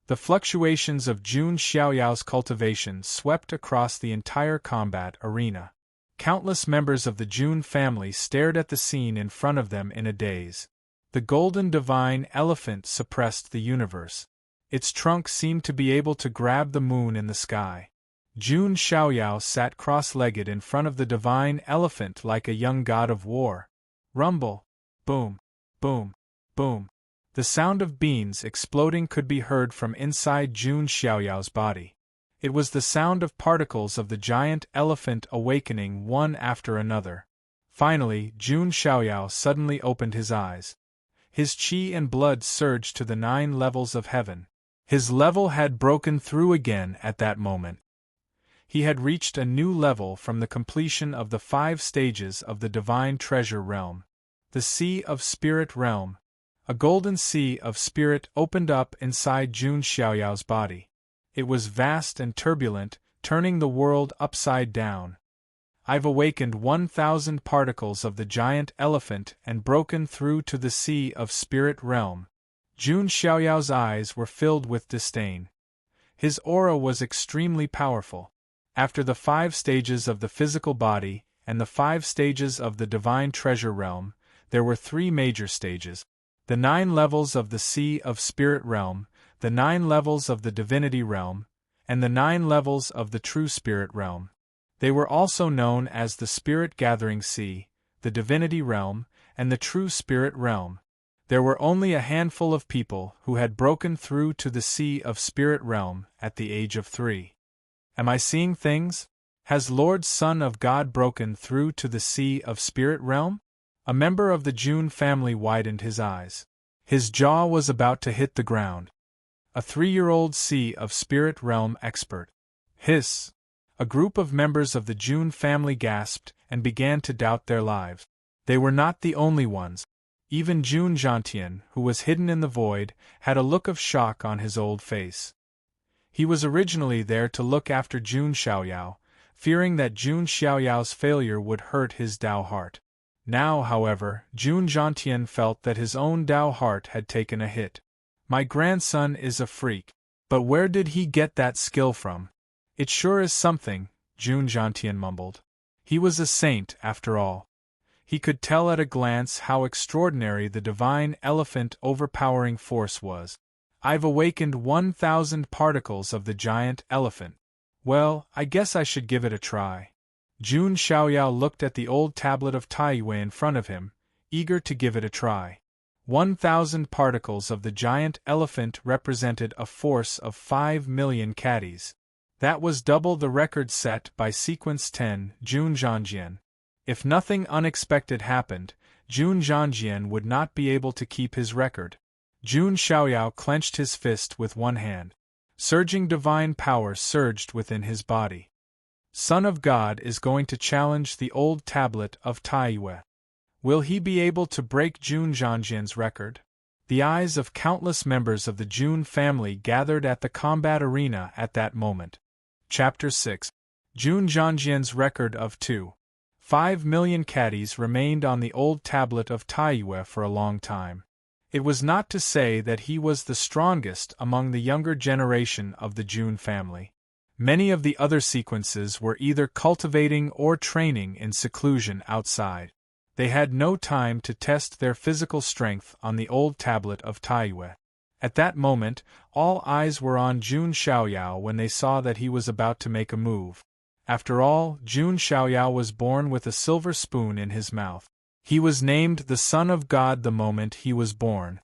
The fluctuations of Jun Xiaoyao's cultivation swept across the entire combat arena. Countless members of the Jun family stared at the scene in front of them in a daze. The golden divine elephant suppressed the universe. Its trunk seemed to be able to grab the moon in the sky. Jun Xiaoyao sat cross-legged in front of the divine elephant like a young god of war. Rumble. Boom. Boom. Boom. The sound of beans exploding could be heard from inside Jun Xiaoyao's body. It was the sound of particles of the giant elephant awakening one after another. Finally, Jun Xiaoyao suddenly opened his eyes. His qi and blood surged to the 9 levels of heaven. His level had broken through again at that moment. He had reached a new level from the completion of the 5 stages of the divine treasure realm. The Sea of Spirit realm. A golden sea of spirit opened up inside Jun Xiaoyao's body. It was vast and turbulent, turning the world upside down. I've awakened 1,000 particles of the giant elephant and broken through to the Sea of Spirit realm. Jun Xiaoyao's eyes were filled with disdain. His aura was extremely powerful. After the 5 stages of the physical body and the 5 stages of the divine treasure realm, there were 3 major stages. The 9 levels of the Sea of Spirit realm, the 9 levels of the Divinity realm, and the 9 levels of the True Spirit realm. They were also known as the Spirit Gathering Sea, the Divinity realm, and the True Spirit realm. There were only a handful of people who had broken through to the Sea of Spirit realm at the age of 3. Am I seeing things? Has Lord Son of God broken through to the Sea of Spirit realm? A member of the Jun family widened his eyes. His jaw was about to hit the ground. A 3-year-old Sea of Spirit realm expert. Hiss! A group of members of the Jun family gasped and began to doubt their lives. They were not the only ones. Even Jun Zhangtian, who was hidden in the void, had a look of shock on his old face. He was originally there to look after Jun Xiaoyao, fearing that Jun Xiaoyao's failure would hurt his Dao heart. Now, however, Jun Zhangtian felt that his own Dao heart had taken a hit. My grandson is a freak. But where did he get that skill from? It sure is something, June Jantian mumbled. He was a saint, after all. He could tell at a glance how extraordinary the divine elephant overpowering force was. I've awakened 1,000 particles of the giant elephant. Well, I guess I should give it a try. Jun Xiaoyao looked at the old tablet of Taiyue in front of him, eager to give it a try. 1,000 particles of the giant elephant represented a force of 5 million caddies. That was double the record set by Sequence 10, Jun Zhangjian. If nothing unexpected happened, Jun Zhangjian would not be able to keep his record. Jun Xiaoyao clenched his fist with one hand. Surging divine power surged within his body. Son of God is going to challenge the old tablet of Taiyue. Will he be able to break Jun Zhangjian's record? The eyes of countless members of the Jun family gathered at the combat arena at that moment. Chapter 6. Jun Zhangjian's record of 2.5 million caddies remained on the old tablet of Taiyue for a long time. It was not to say that he was the strongest among the younger generation of the Jun family. Many of the other sequences were either cultivating or training in seclusion outside. They had no time to test their physical strength on the old tablet of Taiyue. At that moment, all eyes were on Jun Xiaoyao when they saw that he was about to make a move. After all, Jun Xiaoyao was born with a silver spoon in his mouth. He was named the Son of God the moment he was born.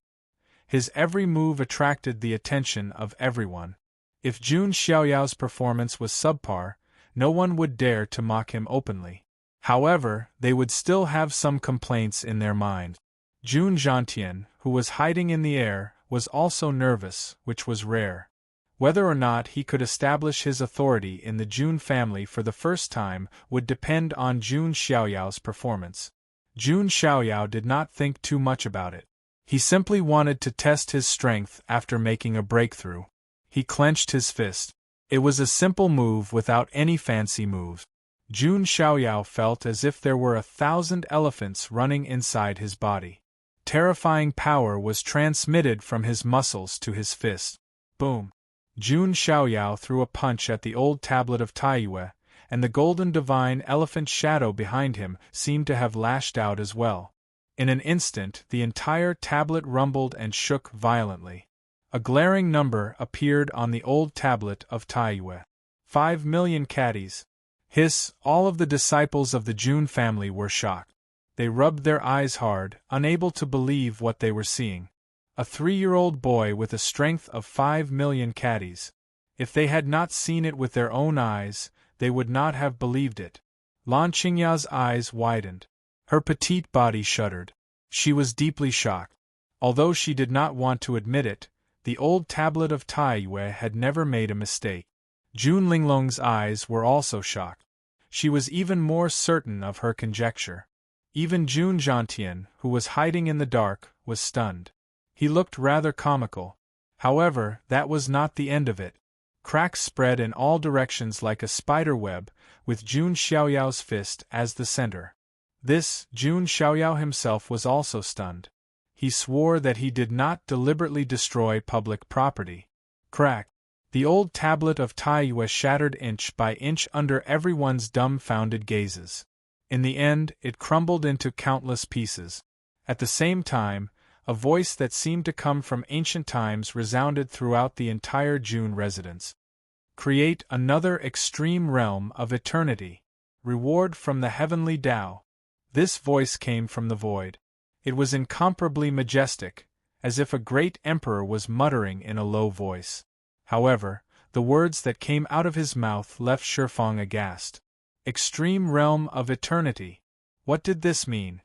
His every move attracted the attention of everyone. If Jun Xiaoyao's performance was subpar, no one would dare to mock him openly. However, they would still have some complaints in their mind. Jun Zhantian, who was hiding in the air, was also nervous, which was rare. Whether or not he could establish his authority in the Jun family for the first time would depend on Jun Xiaoyao's performance. Jun Xiaoyao did not think too much about it. He simply wanted to test his strength after making a breakthrough. He clenched his fist. It was a simple move without any fancy moves. Jun Xiaoyao felt as if there were 1,000 elephants running inside his body. Terrifying power was transmitted from his muscles to his fist. Boom! Jun Xiaoyao threw a punch at the old tablet of Taiyue, and the golden divine elephant shadow behind him seemed to have lashed out as well. In an instant, the entire tablet rumbled and shook violently. A glaring number appeared on the old tablet of Taiyue. 5 million caddies. Hiss! All of the disciples of the Jun family were shocked. They rubbed their eyes hard, unable to believe what they were seeing. A 3-year-old boy with a strength of 5 million caddies. If they had not seen it with their own eyes, they would not have believed it. Lan Qingya's eyes widened. Her petite body shuddered. She was deeply shocked. Although she did not want to admit it, the old tablet of Taiyue had never made a mistake. Jun Linglong's eyes were also shocked. She was even more certain of her conjecture. Even Jun Zhantian, who was hiding in the dark, was stunned. He looked rather comical. However, that was not the end of it. Cracks spread in all directions like a spider web, with Jun Xiaoyao's fist as the center. This, Jun Xiaoyao himself was also stunned. He swore that he did not deliberately destroy public property. Crack! The old tablet of Taiyue shattered inch by inch under everyone's dumbfounded gazes. In the end, it crumbled into countless pieces. At the same time, a voice that seemed to come from ancient times resounded throughout the entire Jun residence. Create another extreme realm of eternity. Reward from the heavenly Tao. This voice came from the void. It was incomparably majestic, as if a great emperor was muttering in a low voice. However, the words that came out of his mouth left Shifeng aghast. Extreme realm of eternity. What did this mean?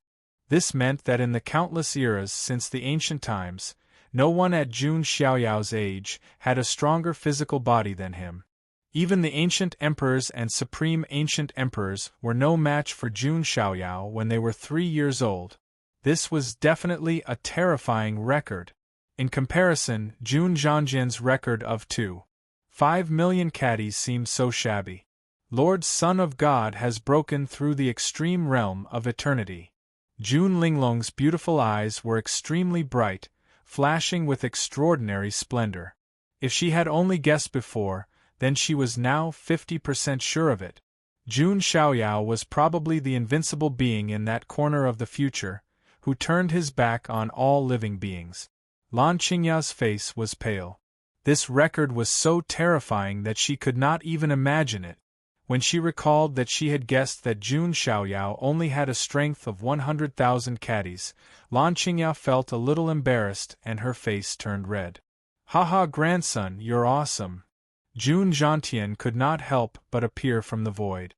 This meant that in the countless eras since the ancient times, no one at Jun Xiaoyao's age had a stronger physical body than him. Even the ancient emperors and supreme ancient emperors were no match for Jun Xiaoyao when they were 3 years old. This was definitely a terrifying record. In comparison, Jun Zhangjian's record of 2.5 million caddies seemed so shabby. Lord Son of God has broken through the extreme realm of eternity. Jun Linglong's beautiful eyes were extremely bright, flashing with extraordinary splendor. If she had only guessed before, then she was now 50% sure of it. Jun Xiaoyao was probably the invincible being in that corner of the future, who turned his back on all living beings. Lan Qingya's face was pale. This record was so terrifying that she could not even imagine it. When she recalled that she had guessed that Jun Xiaoyao only had a strength of 100,000 caddies, Lan Qingya felt a little embarrassed and her face turned red. "Haha, grandson, you're awesome." Jun Zhantian could not help but appear from the void.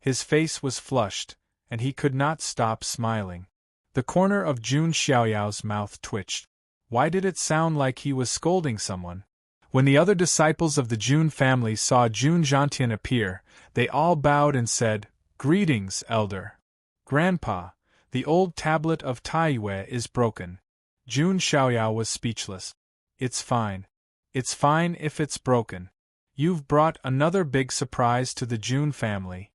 His face was flushed, and he could not stop smiling. The corner of Jun Xiaoyao's mouth twitched. Why did it sound like he was scolding someone? When the other disciples of the Jun family saw Jun Zhantian appear, they all bowed and said, "Greetings, elder." "Grandpa, the old tablet of Taiyue is broken." Jun Xiaoyao was speechless. "It's fine. It's fine if it's broken. You've brought another big surprise to the Jun family."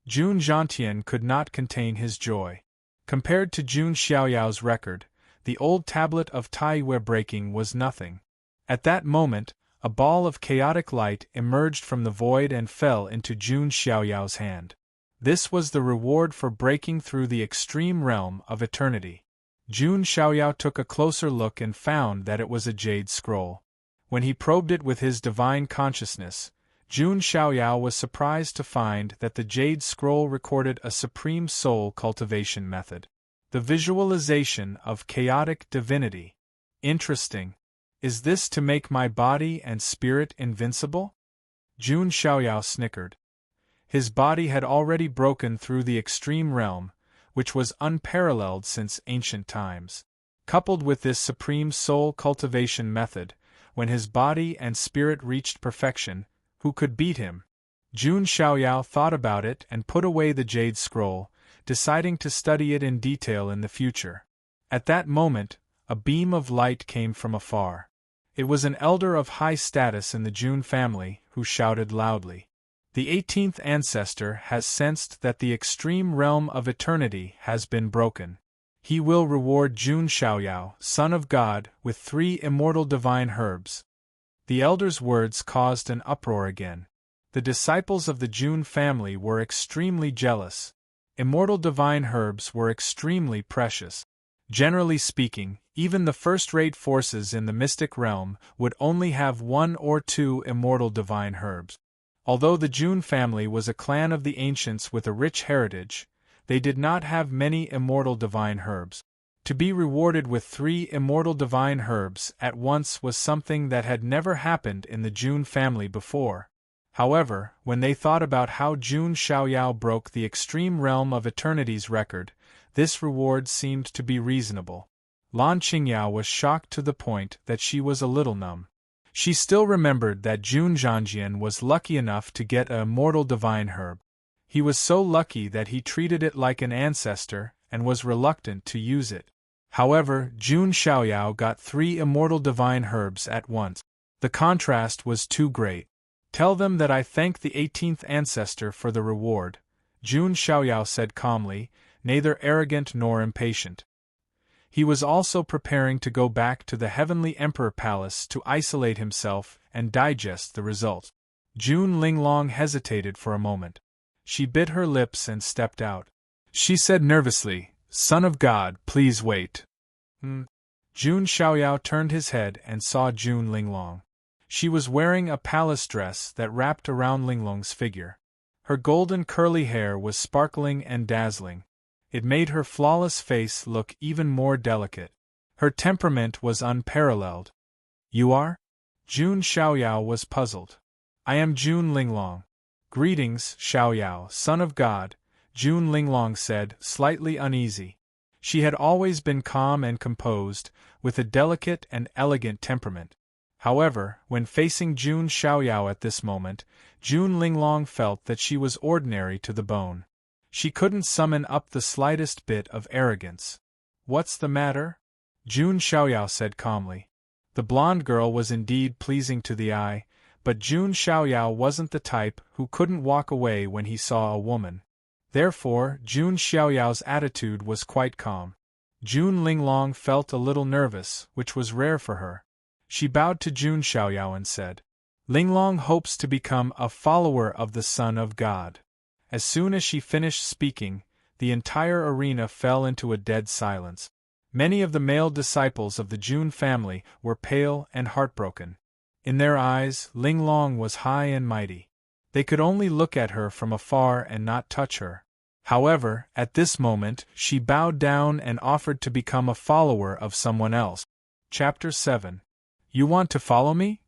Jun Zhantian could not contain his joy. Compared to Jun Xiaoyao's record, the old tablet of Taiyue breaking was nothing. At that moment, a ball of chaotic light emerged from the void and fell into Jun Xiaoyao's hand. This was the reward for breaking through the extreme realm of eternity. Jun Xiaoyao took a closer look and found that it was a jade scroll. When he probed it with his divine consciousness, Jun Xiaoyao was surprised to find that the jade scroll recorded a supreme soul cultivation method. The visualization of chaotic divinity. Interesting. Is this to make my body and spirit invincible? Jun Xiaoyao snickered. His body had already broken through the extreme realm, which was unparalleled since ancient times. Coupled with this supreme soul cultivation method, when his body and spirit reached perfection, who could beat him? Jun Xiaoyao thought about it and put away the jade scroll, deciding to study it in detail in the future. At that moment, a beam of light came from afar. It was an elder of high status in the Jun family, who shouted loudly. "The 18th ancestor has sensed that the extreme realm of eternity has been broken. He will reward Jun Xiaoyao, son of God, with 3 immortal divine herbs." The elder's words caused an uproar again. The disciples of the Jun family were extremely jealous. Immortal divine herbs were extremely precious. Generally speaking, even the first-rate forces in the mystic realm would only have 1 or 2 immortal divine herbs. Although the Jun family was a clan of the ancients with a rich heritage, they did not have many immortal divine herbs. To be rewarded with 3 immortal divine herbs at once was something that had never happened in the Jun family before. However, when they thought about how Jun Xiaoyao broke the extreme realm of eternity's record, this reward seemed to be reasonable. Lan Qingya was shocked to the point that she was a little numb. She still remembered that Jun Zhanjian was lucky enough to get an immortal divine herb. He was so lucky that he treated it like an ancestor and was reluctant to use it. However, Jun Xiaoyao got 3 immortal divine herbs at once. The contrast was too great. "Tell them that I thank the 18th ancestor for the reward," Jun Xiaoyao said calmly, neither arrogant nor impatient. He was also preparing to go back to the Heavenly Emperor Palace to isolate himself and digest the result. Jun Linglong hesitated for a moment. She bit her lips and stepped out. She said nervously, "Son of God, please wait." Jun Xiaoyao turned his head and saw Jun Linglong. She was wearing a palace dress that wrapped around Linglong's figure. Her golden curly hair was sparkling and dazzling. It made her flawless face look even more delicate. Her temperament was unparalleled. "You are?" Jun Xiaoyao was puzzled. "I am Jun Linglong." "Greetings, Xiaoyao, son of God," Jun Linglong said, slightly uneasy. She had always been calm and composed, with a delicate and elegant temperament. However, when facing Jun Xiaoyao at this moment, Jun Linglong felt that she was ordinary to the bone. She couldn't summon up the slightest bit of arrogance. "What's the matter?" Jun Xiaoyao said calmly. The blonde girl was indeed pleasing to the eye, but Jun Xiaoyao wasn't the type who couldn't walk away when he saw a woman. Therefore, Jun Xiaoyao's attitude was quite calm. June Linglong felt a little nervous, which was rare for her. She bowed to June Xiaoyao and said, "Linglong hopes to become a follower of the Son of God." As soon as she finished speaking, the entire arena fell into a dead silence. Many of the male disciples of the June family were pale and heartbroken. In their eyes, Linglong was high and mighty. They could only look at her from afar and not touch her. However, at this moment, she bowed down and offered to become a follower of someone else. Chapter 7. You want to follow me?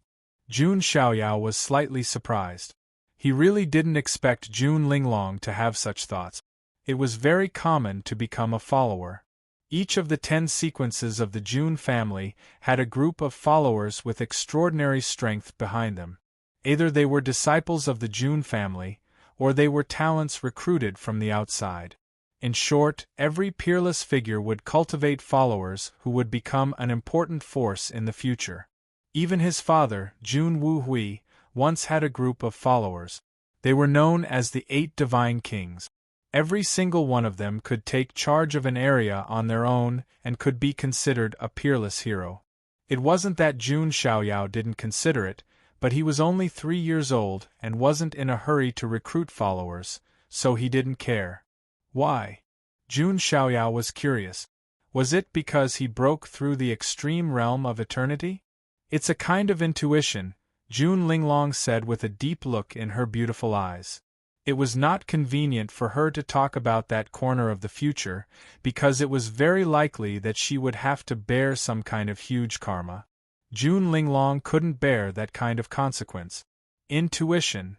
June Xiaoyao was slightly surprised. He really didn't expect June Linglong to have such thoughts. It was very common to become a follower. Each of the 10 sequences of the June family had a group of followers with extraordinary strength behind them. Either they were disciples of the June family, or they were talents recruited from the outside. In short, every peerless figure would cultivate followers who would become an important force in the future. Even his father, Jun Wu Hui, once had a group of followers. They were known as the 8 Divine Kings. Every single one of them could take charge of an area on their own and could be considered a peerless hero. It wasn't that June Xiaoyao didn't consider it, but he was only 3 years old and wasn't in a hurry to recruit followers, so he didn't care. Why? June Xiaoyao was curious. Was it because he broke through the extreme realm of eternity? It's a kind of intuition, June Linglong said with a deep look in her beautiful eyes. It was not convenient for her to talk about that corner of the future, because it was very likely that she would have to bear some kind of huge karma. June Linglong couldn't bear that kind of consequence. Intuition.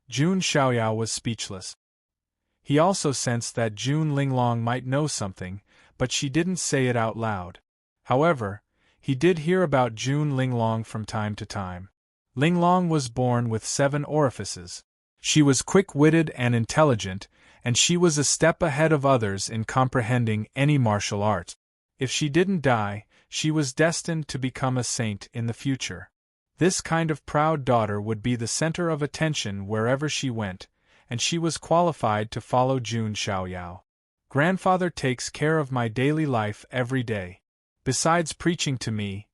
June Xiaoyao was speechless. He also sensed that June Linglong might know something, but she didn't say it out loud. However, he did hear about June Linglong from time to time. Linglong was born with 7 orifices. She was quick-witted and intelligent, and she was a step ahead of others in comprehending any martial art. If she didn't die, she was destined to become a saint in the future. This kind of proud daughter would be the center of attention wherever she went, and she was qualified to follow June Xiaoyao. Grandfather takes care of my daily life every day. Besides preaching to me,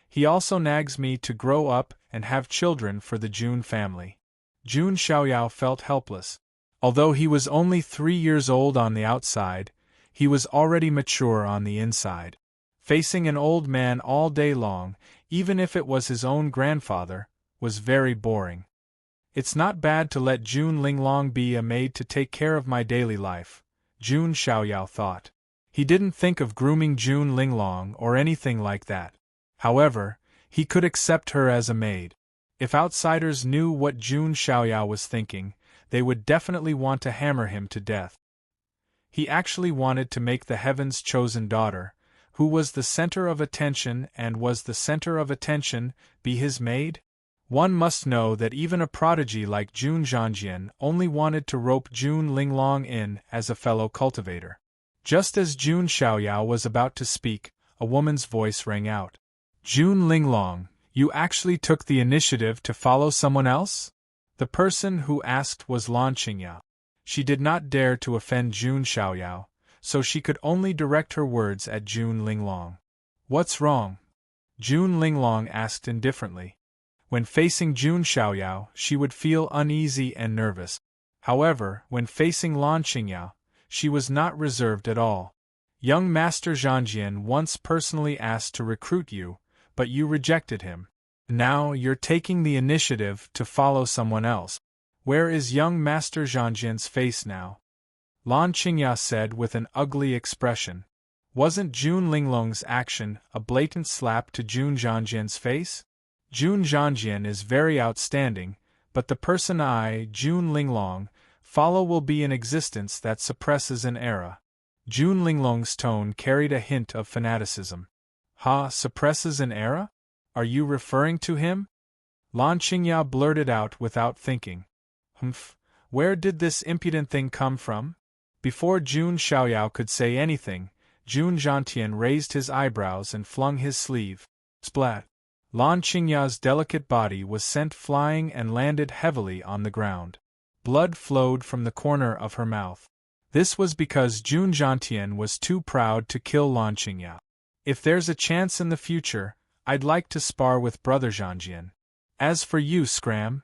he also nags me to grow up and have children for the June family. June Xiaoyao felt helpless. Although he was only 3 years old on the outside, he was already mature on the inside. Facing an old man all day long, even if it was his own grandfather, was very boring. It's not bad to let June Linglong be a maid to take care of my daily life, June Xiaoyao thought. He didn't think of grooming June Linglong or anything like that. However, he could accept her as a maid. If outsiders knew what June Xiaoyao was thinking, they would definitely want to hammer him to death. He actually wanted to make the heaven's chosen daughter, who was the center of attention and was the center of attention, be his maid? One must know that even a prodigy like June Zhangjian only wanted to rope June Linglong in as a fellow cultivator. Just as June Xiaoyao was about to speak, a woman's voice rang out. June Linglong, you actually took the initiative to follow someone else? The person who asked was Lan Qingya. She did not dare to offend June Xiaoyao, so she could only direct her words at June Linglong. What's wrong? June Linglong asked indifferently. When facing June Xiaoyao, she would feel uneasy and nervous. However, when facing Lan Qingya, she was not reserved at all. Young Master Zhangjian once personally asked to recruit you, but you rejected him. Now you're taking the initiative to follow someone else. Where is young Master Zhangjian's face now? Lan Qingya said with an ugly expression. Wasn't June Linglong's action a blatant slap to June Zhangjian's face? June Zhangjian is very outstanding, but the person I, June Linglong, follow will be an existence that suppresses an era. June Linglong's tone carried a hint of fanaticism. Suppresses an era? Are you referring to him? Lan Qingya blurted out without thinking. Where did this impudent thing come from? Before June Xiaoyao could say anything, June Zhantian raised his eyebrows and flung his sleeve. Splat! Lan Qingya's delicate body was sent flying and landed heavily on the ground. Blood flowed from the corner of her mouth. This was because Jun Jiantian was too proud to kill Lan Qingya. If there's a chance in the future, I'd like to spar with Brother Zhangjian. As for you, Scram,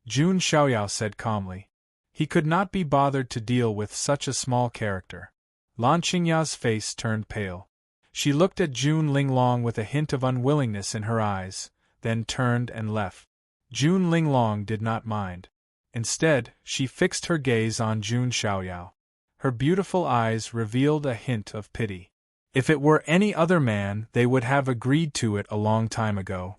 Jun Xiaoyao said calmly. He could not be bothered to deal with such a small character. Lan Qingya's face turned pale. She looked at Jun Linglong with a hint of unwillingness in her eyes, then turned and left. Jun Linglong did not mind. Instead, she fixed her gaze on Jun Xiaoyao. Her beautiful eyes revealed a hint of pity. If it were any other man, they would have agreed to it a long time ago.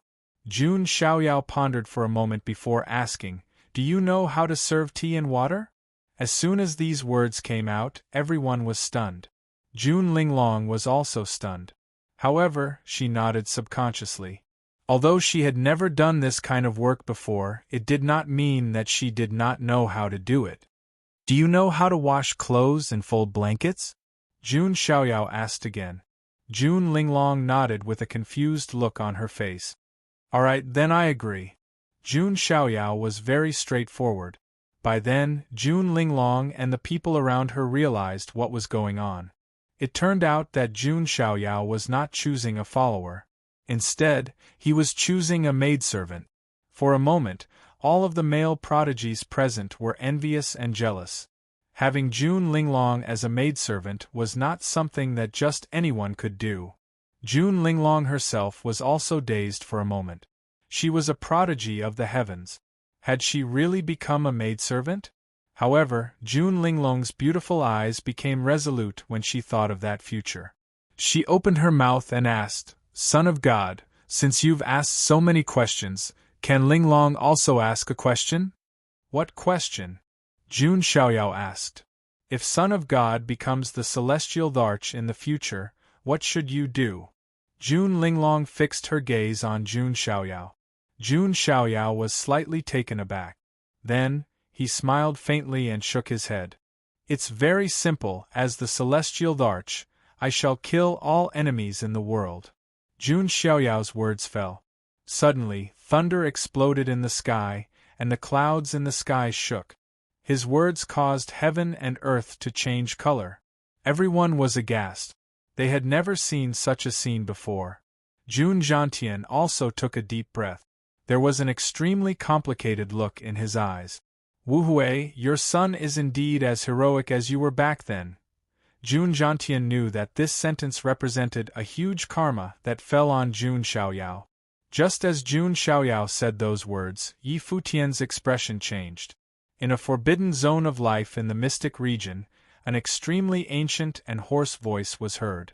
Jun Xiaoyao pondered for a moment before asking, "Do you know how to serve tea and water?" As soon as these words came out, everyone was stunned. Jun Linglong was also stunned. However, she nodded subconsciously. Although she had never done this kind of work before, it did not mean that she did not know how to do it. "Do you know how to wash clothes and fold blankets?" Jun Xiaoyao asked again. Jun Linglong nodded with a confused look on her face. "All right, then I agree." Jun Xiaoyao was very straightforward. By then, Jun Linglong and the people around her realized what was going on. It turned out that Jun Xiaoyao was not choosing a follower. Instead, he was choosing a maidservant. For a moment, all of the male prodigies present were envious and jealous. Having Jun Linglong as a maidservant was not something that just anyone could do. Jun Linglong herself was also dazed for a moment. She was a prodigy of the heavens. Had she really become a maidservant? However, Jun Linglong's beautiful eyes became resolute when she thought of that future. She opened her mouth and asked, "Son of God, since you've asked so many questions, can Linglong also ask a question?" "What question?" Jun Xiaoyao asked. "If Son of God becomes the celestial Dharch in the future, what should you do?" Jun Linglong fixed her gaze on Jun Xiaoyao. Jun Xiaoyao was slightly taken aback. Then, he smiled faintly and shook his head. "It's very simple. As the celestial Dharch, I shall kill all enemies in the world." Jun Xiaoyao's words fell. Suddenly, thunder exploded in the sky, and the clouds in the sky shook. His words caused heaven and earth to change color. Everyone was aghast. They had never seen such a scene before. Jun Jiantian also took a deep breath. There was an extremely complicated look in his eyes. "Wu Hui, your son is indeed as heroic as you were back then." Jun Jiantian knew that this sentence represented a huge karma that fell on Jun Xiaoyao. Just as Jun Xiaoyao said those words, Yi Futian's expression changed. In a forbidden zone of life in the mystic region, an extremely ancient and hoarse voice was heard.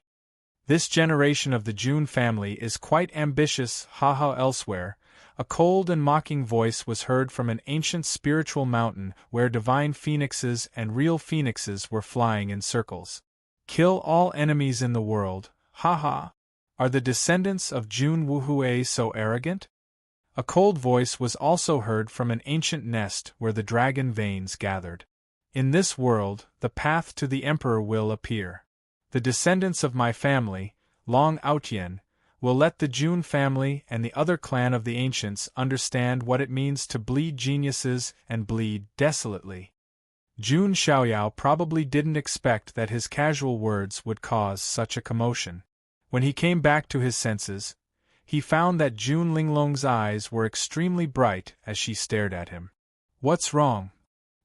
"This generation of the Jun family is quite ambitious, haha." Elsewhere, a cold and mocking voice was heard from an ancient spiritual mountain where divine phoenixes and real phoenixes were flying in circles. "Kill all enemies in the world, haha. Are the descendants of Jun Wuhui so arrogant?" A cold voice was also heard from an ancient nest where the dragon veins gathered. "In this world, the path to the emperor will appear. The descendants of my family, Long Outian, will let the Jun family and the other clan of the ancients understand what it means to bleed geniuses and bleed desolately." Jun Xiaoyao probably didn't expect that his casual words would cause such a commotion. When he came back to his senses, he found that Jun Linglong's eyes were extremely bright as she stared at him. "What's wrong?"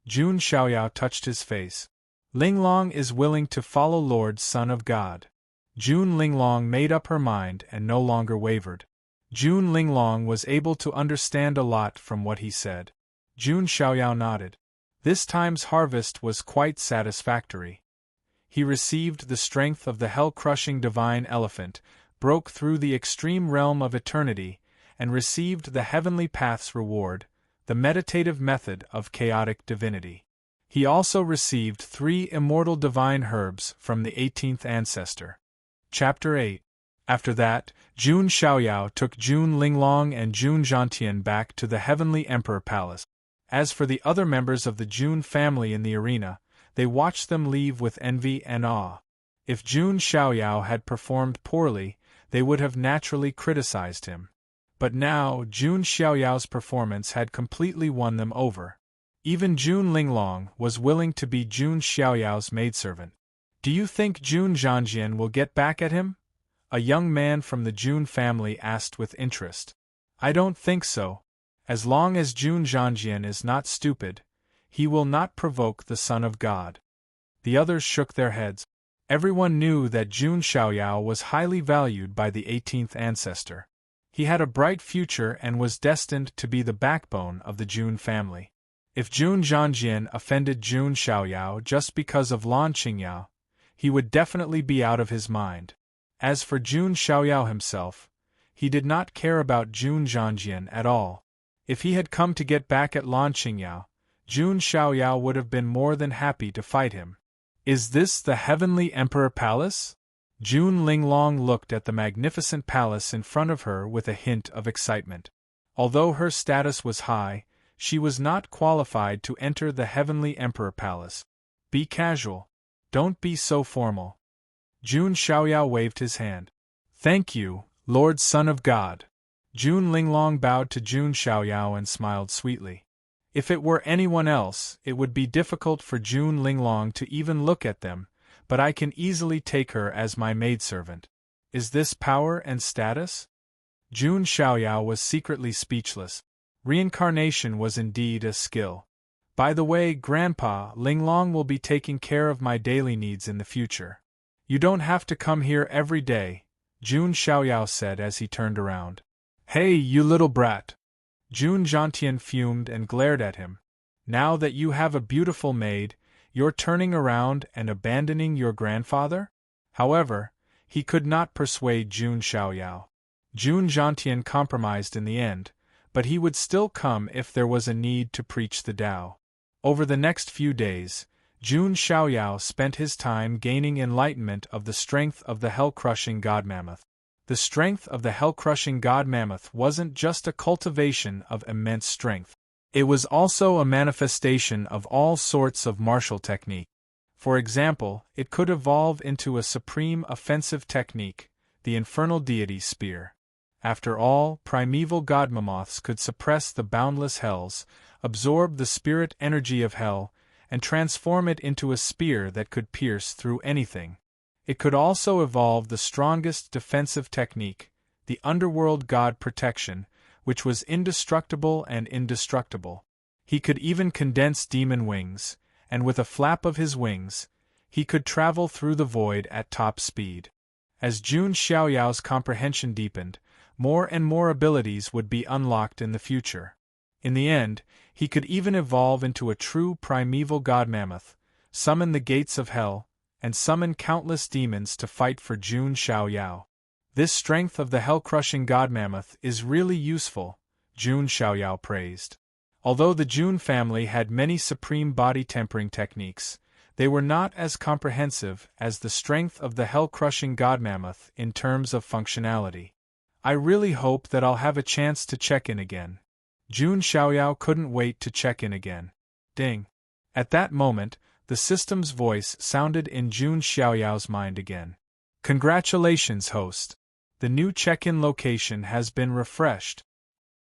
Jun Xiaoyao touched his face. "Linglong is willing to follow Lord Son of God." Jun Linglong made up her mind and no longer wavered. Jun Linglong was able to understand a lot from what he said. Jun Xiaoyao nodded. This time's harvest was quite satisfactory. He received the strength of the hell-crushing divine elephant, broke through the extreme realm of eternity, and received the heavenly path's reward, the meditative method of chaotic divinity. He also received 3 immortal divine herbs from the 18th ancestor. Chapter 8. After that, Jun Xiaoyao took Jun Linglong and Jun Jiantian back to the Heavenly Emperor Palace. As for the other members of the Jun family in the arena, they watched them leave with envy and awe. If Jun Xiaoyao had performed poorly, they would have naturally criticized him. But now, Jun Xiaoyao's performance had completely won them over. Even Jun Linglong was willing to be Jun Xiaoyao's maidservant. Do you think Jun Zhangjian will get back at him? A young man from the Jun family asked with interest. I don't think so. As long as Jun Zhangjian is not stupid, he will not provoke the Son of God. The others shook their heads. Everyone knew that Jun Xiaoyao was highly valued by the 18th ancestor. He had a bright future and was destined to be the backbone of the Jun family. If Jun Zhangjian offended Jun Xiaoyao just because of Lan Qingyao, he would definitely be out of his mind. As for Jun Xiaoyao himself, he did not care about Jun Zhangjian at all. If he had come to get back at Lan Qingyao, Jun Xiaoyao would have been more than happy to fight him. Is this the Heavenly Emperor Palace? Jun Linglong looked at the magnificent palace in front of her with a hint of excitement. Although her status was high, she was not qualified to enter the Heavenly Emperor Palace. Be casual. Don't be so formal. Jun Xiaoyao waved his hand. Thank you, Lord Son of God. Jun Linglong bowed to Jun Xiaoyao and smiled sweetly. If it were anyone else, it would be difficult for Jun Linglong to even look at them, but I can easily take her as my maidservant. Is this power and status? Jun Xiaoyao was secretly speechless. Reincarnation was indeed a skill. By the way, Grandpa, Linglong will be taking care of my daily needs in the future. You don't have to come here every day, Jun Xiaoyao said as he turned around. Hey, you little brat! Jun Zhangjian fumed and glared at him. Now that you have a beautiful maid, you're turning around and abandoning your grandfather? However, he could not persuade Jun Xiaoyao. Jun Zhangjian compromised in the end, but he would still come if there was a need to preach the Tao. Over the next few days, Jun Xiaoyao spent his time gaining enlightenment of the strength of the hell-crushing god mammoth. The strength of the hell-crushing god mammoth wasn't just a cultivation of immense strength. It was also a manifestation of all sorts of martial technique. For example, it could evolve into a supreme offensive technique, the infernal deity spear. After all, primeval god mammoths could suppress the boundless hells, absorb the spirit energy of hell, and transform it into a spear that could pierce through anything. It could also evolve the strongest defensive technique, the underworld god protection, which was indestructible and indestructible. He could even condense demon wings, and with a flap of his wings, he could travel through the void at top speed. As Jun Xiaoyao's comprehension deepened, more and more abilities would be unlocked in the future. In the end, he could even evolve into a true primeval god mammoth, summon the gates of hell, and summon countless demons to fight for Jun Xiaoyao. This strength of the hell-crushing god mammoth is really useful, Jun Xiaoyao praised. Although the Jun family had many supreme body tempering techniques, they were not as comprehensive as the strength of the hell-crushing god mammoth in terms of functionality. I really hope that I'll have a chance to check in again. Jun Xiaoyao couldn't wait to check in again. Ding! At that moment, the system's voice sounded in Jun Xiaoyao's mind again. Congratulations, host. The new check-in location has been refreshed.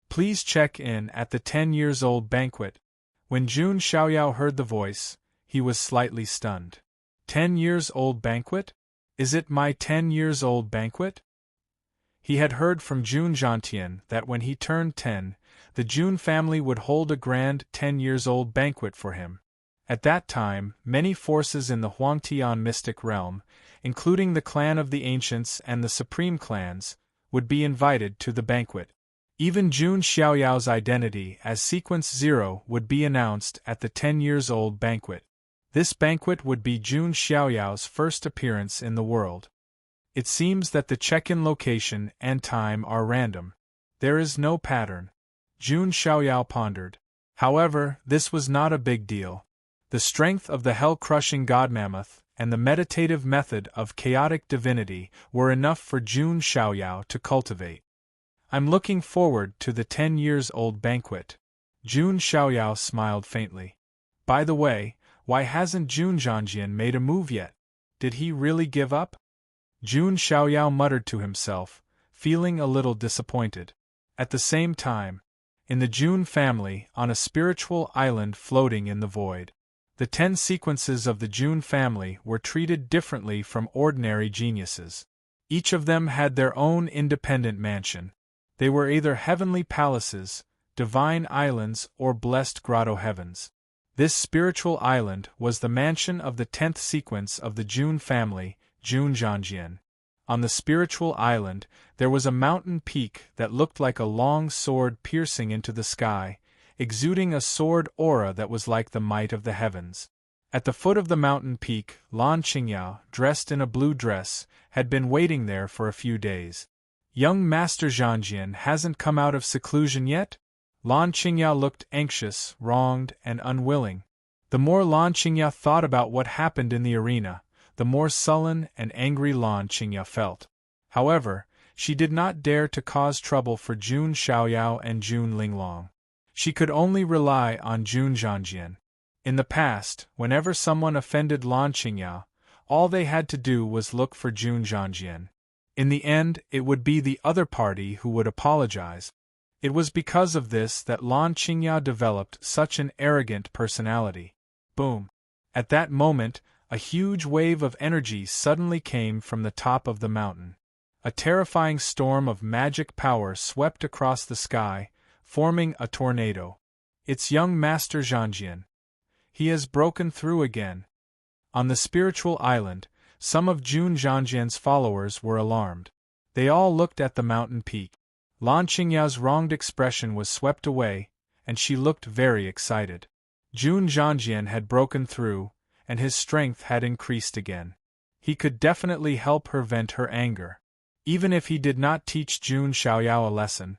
Please check in at the 10-years-old banquet. When Jun Xiaoyao heard the voice, he was slightly stunned. 10-years-old banquet? Is it my 10-years-old banquet? He had heard from Jun Zhangjian that when he turned 10, the Jun family would hold a grand 10-years-old banquet for him. At that time, many forces in the Huangtian mystic realm, including the clan of the ancients and the supreme clans, would be invited to the banquet. Even Jun Xiaoyao's identity as Sequence 0 would be announced at the 10-years-old banquet. This banquet would be Jun Xiaoyao's first appearance in the world. It seems that the check-in location and time are random. There is no pattern. Jun Xiaoyao pondered. However, this was not a big deal. The strength of the hell-crushing god mammoth and the meditative method of chaotic divinity were enough for Jun Xiaoyao to cultivate. I'm looking forward to the 10-years-old banquet. Jun Xiaoyao smiled faintly. By the way, why hasn't Jun Zhangjian made a move yet? Did he really give up? Jun Xiaoyao muttered to himself, feeling a little disappointed. At the same time, in the June family, on a spiritual island floating in the void. The 10 sequences of the June family were treated differently from ordinary geniuses. Each of them had their own independent mansion. They were either heavenly palaces, divine islands, or blessed grotto heavens. This spiritual island was the mansion of the 10th sequence of the June family, June Zhangjian. On the spiritual island, there was a mountain peak that looked like a long sword piercing into the sky, exuding a sword aura that was like the might of the heavens. At the foot of the mountain peak, Lan Qingyao, dressed in a blue dress, had been waiting there for a few days. "Young Master Zhangjian hasn't come out of seclusion yet?" Lan Qingyao looked anxious, wronged, and unwilling. The more Lan Qingyao thought about what happened in the arena, the more sullen and angry Lan Qingyao felt. However, she did not dare to cause trouble for Jun Xiaoyao and Jun Linglong. She could only rely on Jun Zhangjian. In the past, whenever someone offended Lan Qingyao, all they had to do was look for Jun Zhangjian. In the end, it would be the other party who would apologize. It was because of this that Lan Qingyao developed such an arrogant personality. Boom! At that moment, a huge wave of energy suddenly came from the top of the mountain. A terrifying storm of magic power swept across the sky, forming a tornado. "It's young Master Zhangjian. He has broken through again." On the spiritual island, some of Jun Zhangjian's followers were alarmed. They all looked at the mountain peak. Lan Qingyao's wronged expression was swept away, and she looked very excited. Jun Zhangjian had broken through, and his strength had increased again. He could definitely help her vent her anger. Even if he did not teach Jun Xiaoyao a lesson,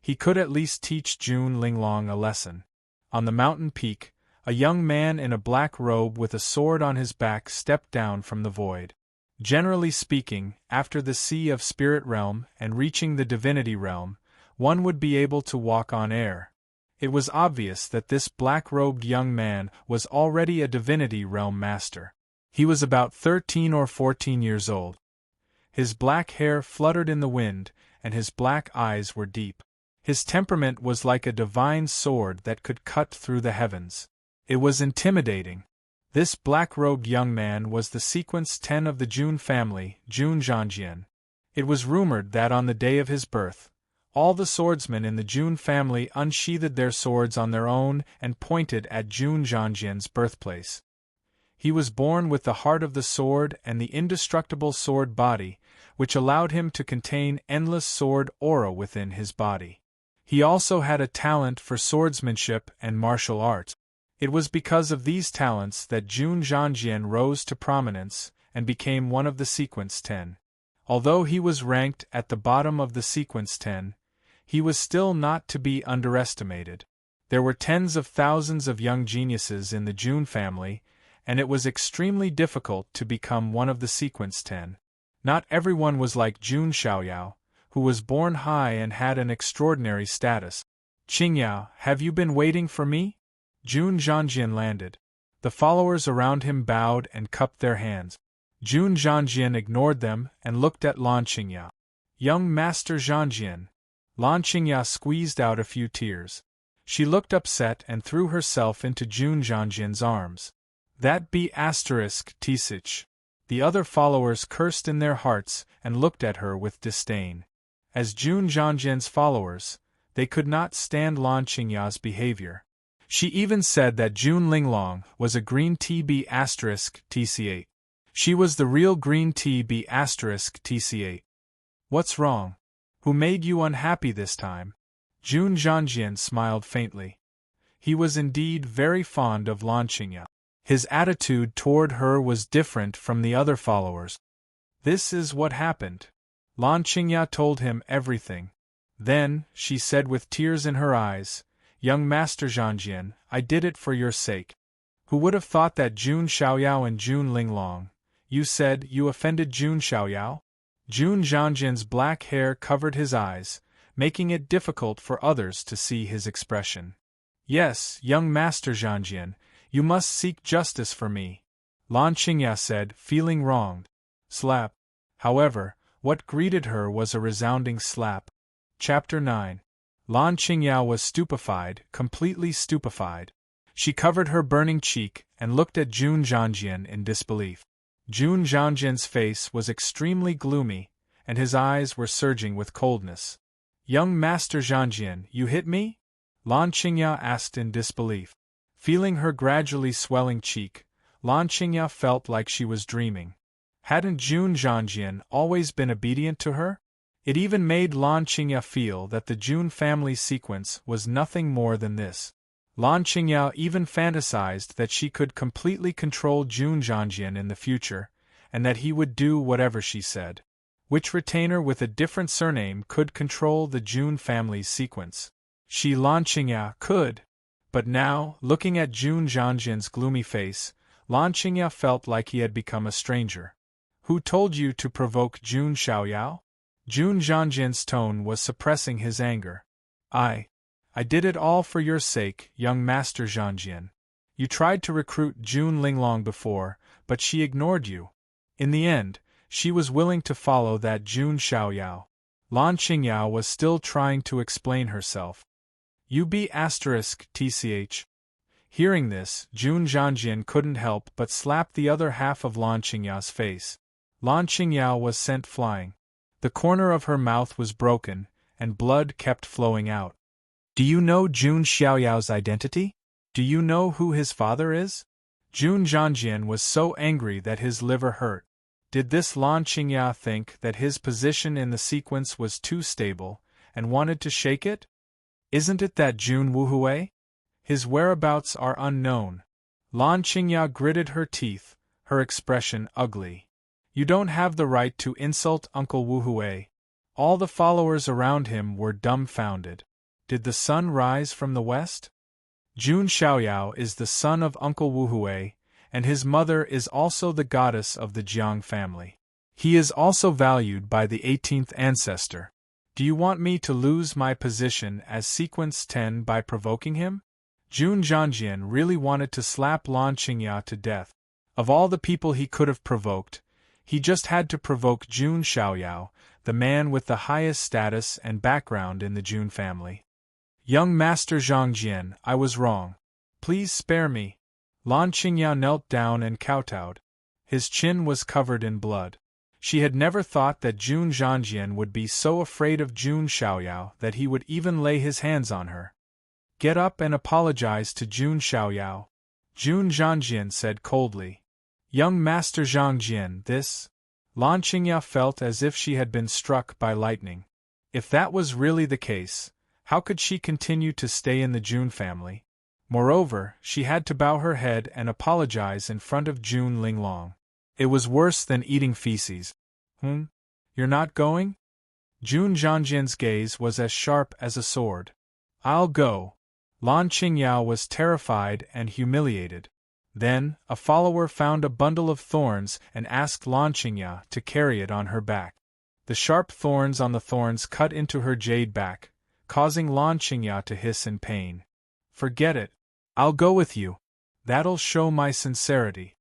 he could at least teach Jun Linglong a lesson. On the mountain peak, a young man in a black robe with a sword on his back stepped down from the void. Generally speaking, after the Sea of Spirit Realm and reaching the Divinity Realm, one would be able to walk on air. It was obvious that this black-robed young man was already a Divinity Realm master. He was about 13 or 14 years old. His black hair fluttered in the wind, and his black eyes were deep. His temperament was like a divine sword that could cut through the heavens. It was intimidating. This black-robed young man was the sequence 10 of the Jun family, Jun Zhangjian. It was rumored that on the day of his birth, all the swordsmen in the Jun family unsheathed their swords on their own and pointed at Jun Zhangjian's birthplace. He was born with the heart of the sword and the indestructible sword body, which allowed him to contain endless sword aura within his body. He also had a talent for swordsmanship and martial arts. It was because of these talents that Jun Zhangjian rose to prominence and became one of the sequence 10. Although he was ranked at the bottom of the sequence 10, he was still not to be underestimated. There were tens of thousands of young geniuses in the Jun family, and it was extremely difficult to become one of the sequence 10. Not everyone was like Jun Xiaoyao, who was born high and had an extraordinary status. "Qingyao, have you been waiting for me?" Jun Zhangjian landed. The followers around him bowed and cupped their hands. Jun Zhangjian ignored them and looked at Lan Qingyao. "Young Master Zhangjian." Lan Qingyao squeezed out a few tears. She looked upset and threw herself into Jun Zhangjian's arms. "That be asterisk Tsich." The other followers cursed in their hearts and looked at her with disdain. As Jun Zhangjian's followers, they could not stand Lan Qingyao's behavior. She even said that Jun Linglong was a green TB asterisk TC8. She was the real green TB asterisk TC8. "What's wrong? Who made you unhappy this time?" Jun Zhangjian smiled faintly. He was indeed very fond of Lan Qingyao. His attitude toward her was different from the other followers. "This is what happened." Lan Qingyao told him everything. Then, she said with tears in her eyes, "Young Master Zhangjian, I did it for your sake. Who would have thought that Jun Xiaoyao and Jun Linglong, you said you offended Jun Xiaoyao?" Jun Zhangjian's black hair covered his eyes, making it difficult for others to see his expression. "Yes, young Master Zhangjian, you must seek justice for me," Lan Qingyao said, feeling wronged. Slap. However, what greeted her was a resounding slap. Chapter 9. Lan Qingyao was stupefied, completely stupefied. She covered her burning cheek and looked at Jun Zhangjian in disbelief. Jun Zhangjian's face was extremely gloomy, and his eyes were surging with coldness. "Young Master Zhangjian, you hit me?" Lan Qingyao asked in disbelief. Feeling her gradually swelling cheek, Lan Qingyao felt like she was dreaming. Hadn't Jun Zhangjian always been obedient to her? It even made Lan Qingyao feel that the Jun family sequence was nothing more than this. Lan Qingyao even fantasized that she could completely control Jun Zhangjian in the future, and that he would do whatever she said. Which retainer with a different surname could control the Jun family's sequence? She, Lan Qingyao, could. But now, looking at Jun Zhangjian's gloomy face, Lan Qingyao felt like he had become a stranger. "Who told you to provoke Jun Xiaoyao?" Jun Zhangjian's tone was suppressing his anger. I did it all for your sake, young Master Zhangjian. You tried to recruit Jun Linglong before, but she ignored you. In the end, she was willing to follow that Jun Xiaoyao. Lan Qingyao was still trying to explain herself. You be *tch. Hearing this, Jun Zhangjian couldn't help but slap the other half of Lan Qingyao's face. Lan Qingyao was sent flying. The corner of her mouth was broken, and blood kept flowing out. Do you know Jun Xiaoyao's identity? Do you know who his father is? Jun Zhangjian was so angry that his liver hurt. Did this Lan Qingyao think that his position in the sequence was too stable, and wanted to shake it? Isn't it that Jun Wuhui? His whereabouts are unknown. Lan Qingyao gritted her teeth, her expression ugly. You don't have the right to insult Uncle Wuhui. All the followers around him were dumbfounded. Did the sun rise from the west? Jun Xiaoyao is the son of Uncle Wuhui, and his mother is also the goddess of the Jiang family. He is also valued by the 18th ancestor. Do you want me to lose my position as Sequence 10 by provoking him? Jun Zhangjian really wanted to slap Lan Qingyao to death. Of all the people he could have provoked, he just had to provoke Jun Xiaoyao, the man with the highest status and background in the Jun family. Young Master Zhangjian, I was wrong. Please spare me. Lan Qingyao knelt down and kowtowed. His chin was covered in blood. She had never thought that Jun Zhangjian would be so afraid of Jun Xiaoyao that he would even lay his hands on her. Get up and apologize to Jun Xiaoyao. Jun Zhangjian said coldly. Young Master Zhangjian, this? Lan Qingyao felt as if she had been struck by lightning. If that was really the case, how could she continue to stay in the Jun family? Moreover, she had to bow her head and apologize in front of Jun Linglong. It was worse than eating feces. You're not going? Jun Zhangjian's gaze was as sharp as a sword. I'll go. Lan Qingyao was terrified and humiliated. Then, a follower found a bundle of thorns and asked Lan Qingyao to carry it on her back. The sharp thorns on the thorns cut into her jade back, causing Lan Qingyao to hiss in pain. Forget it. I'll go with you. That'll show my sincerity.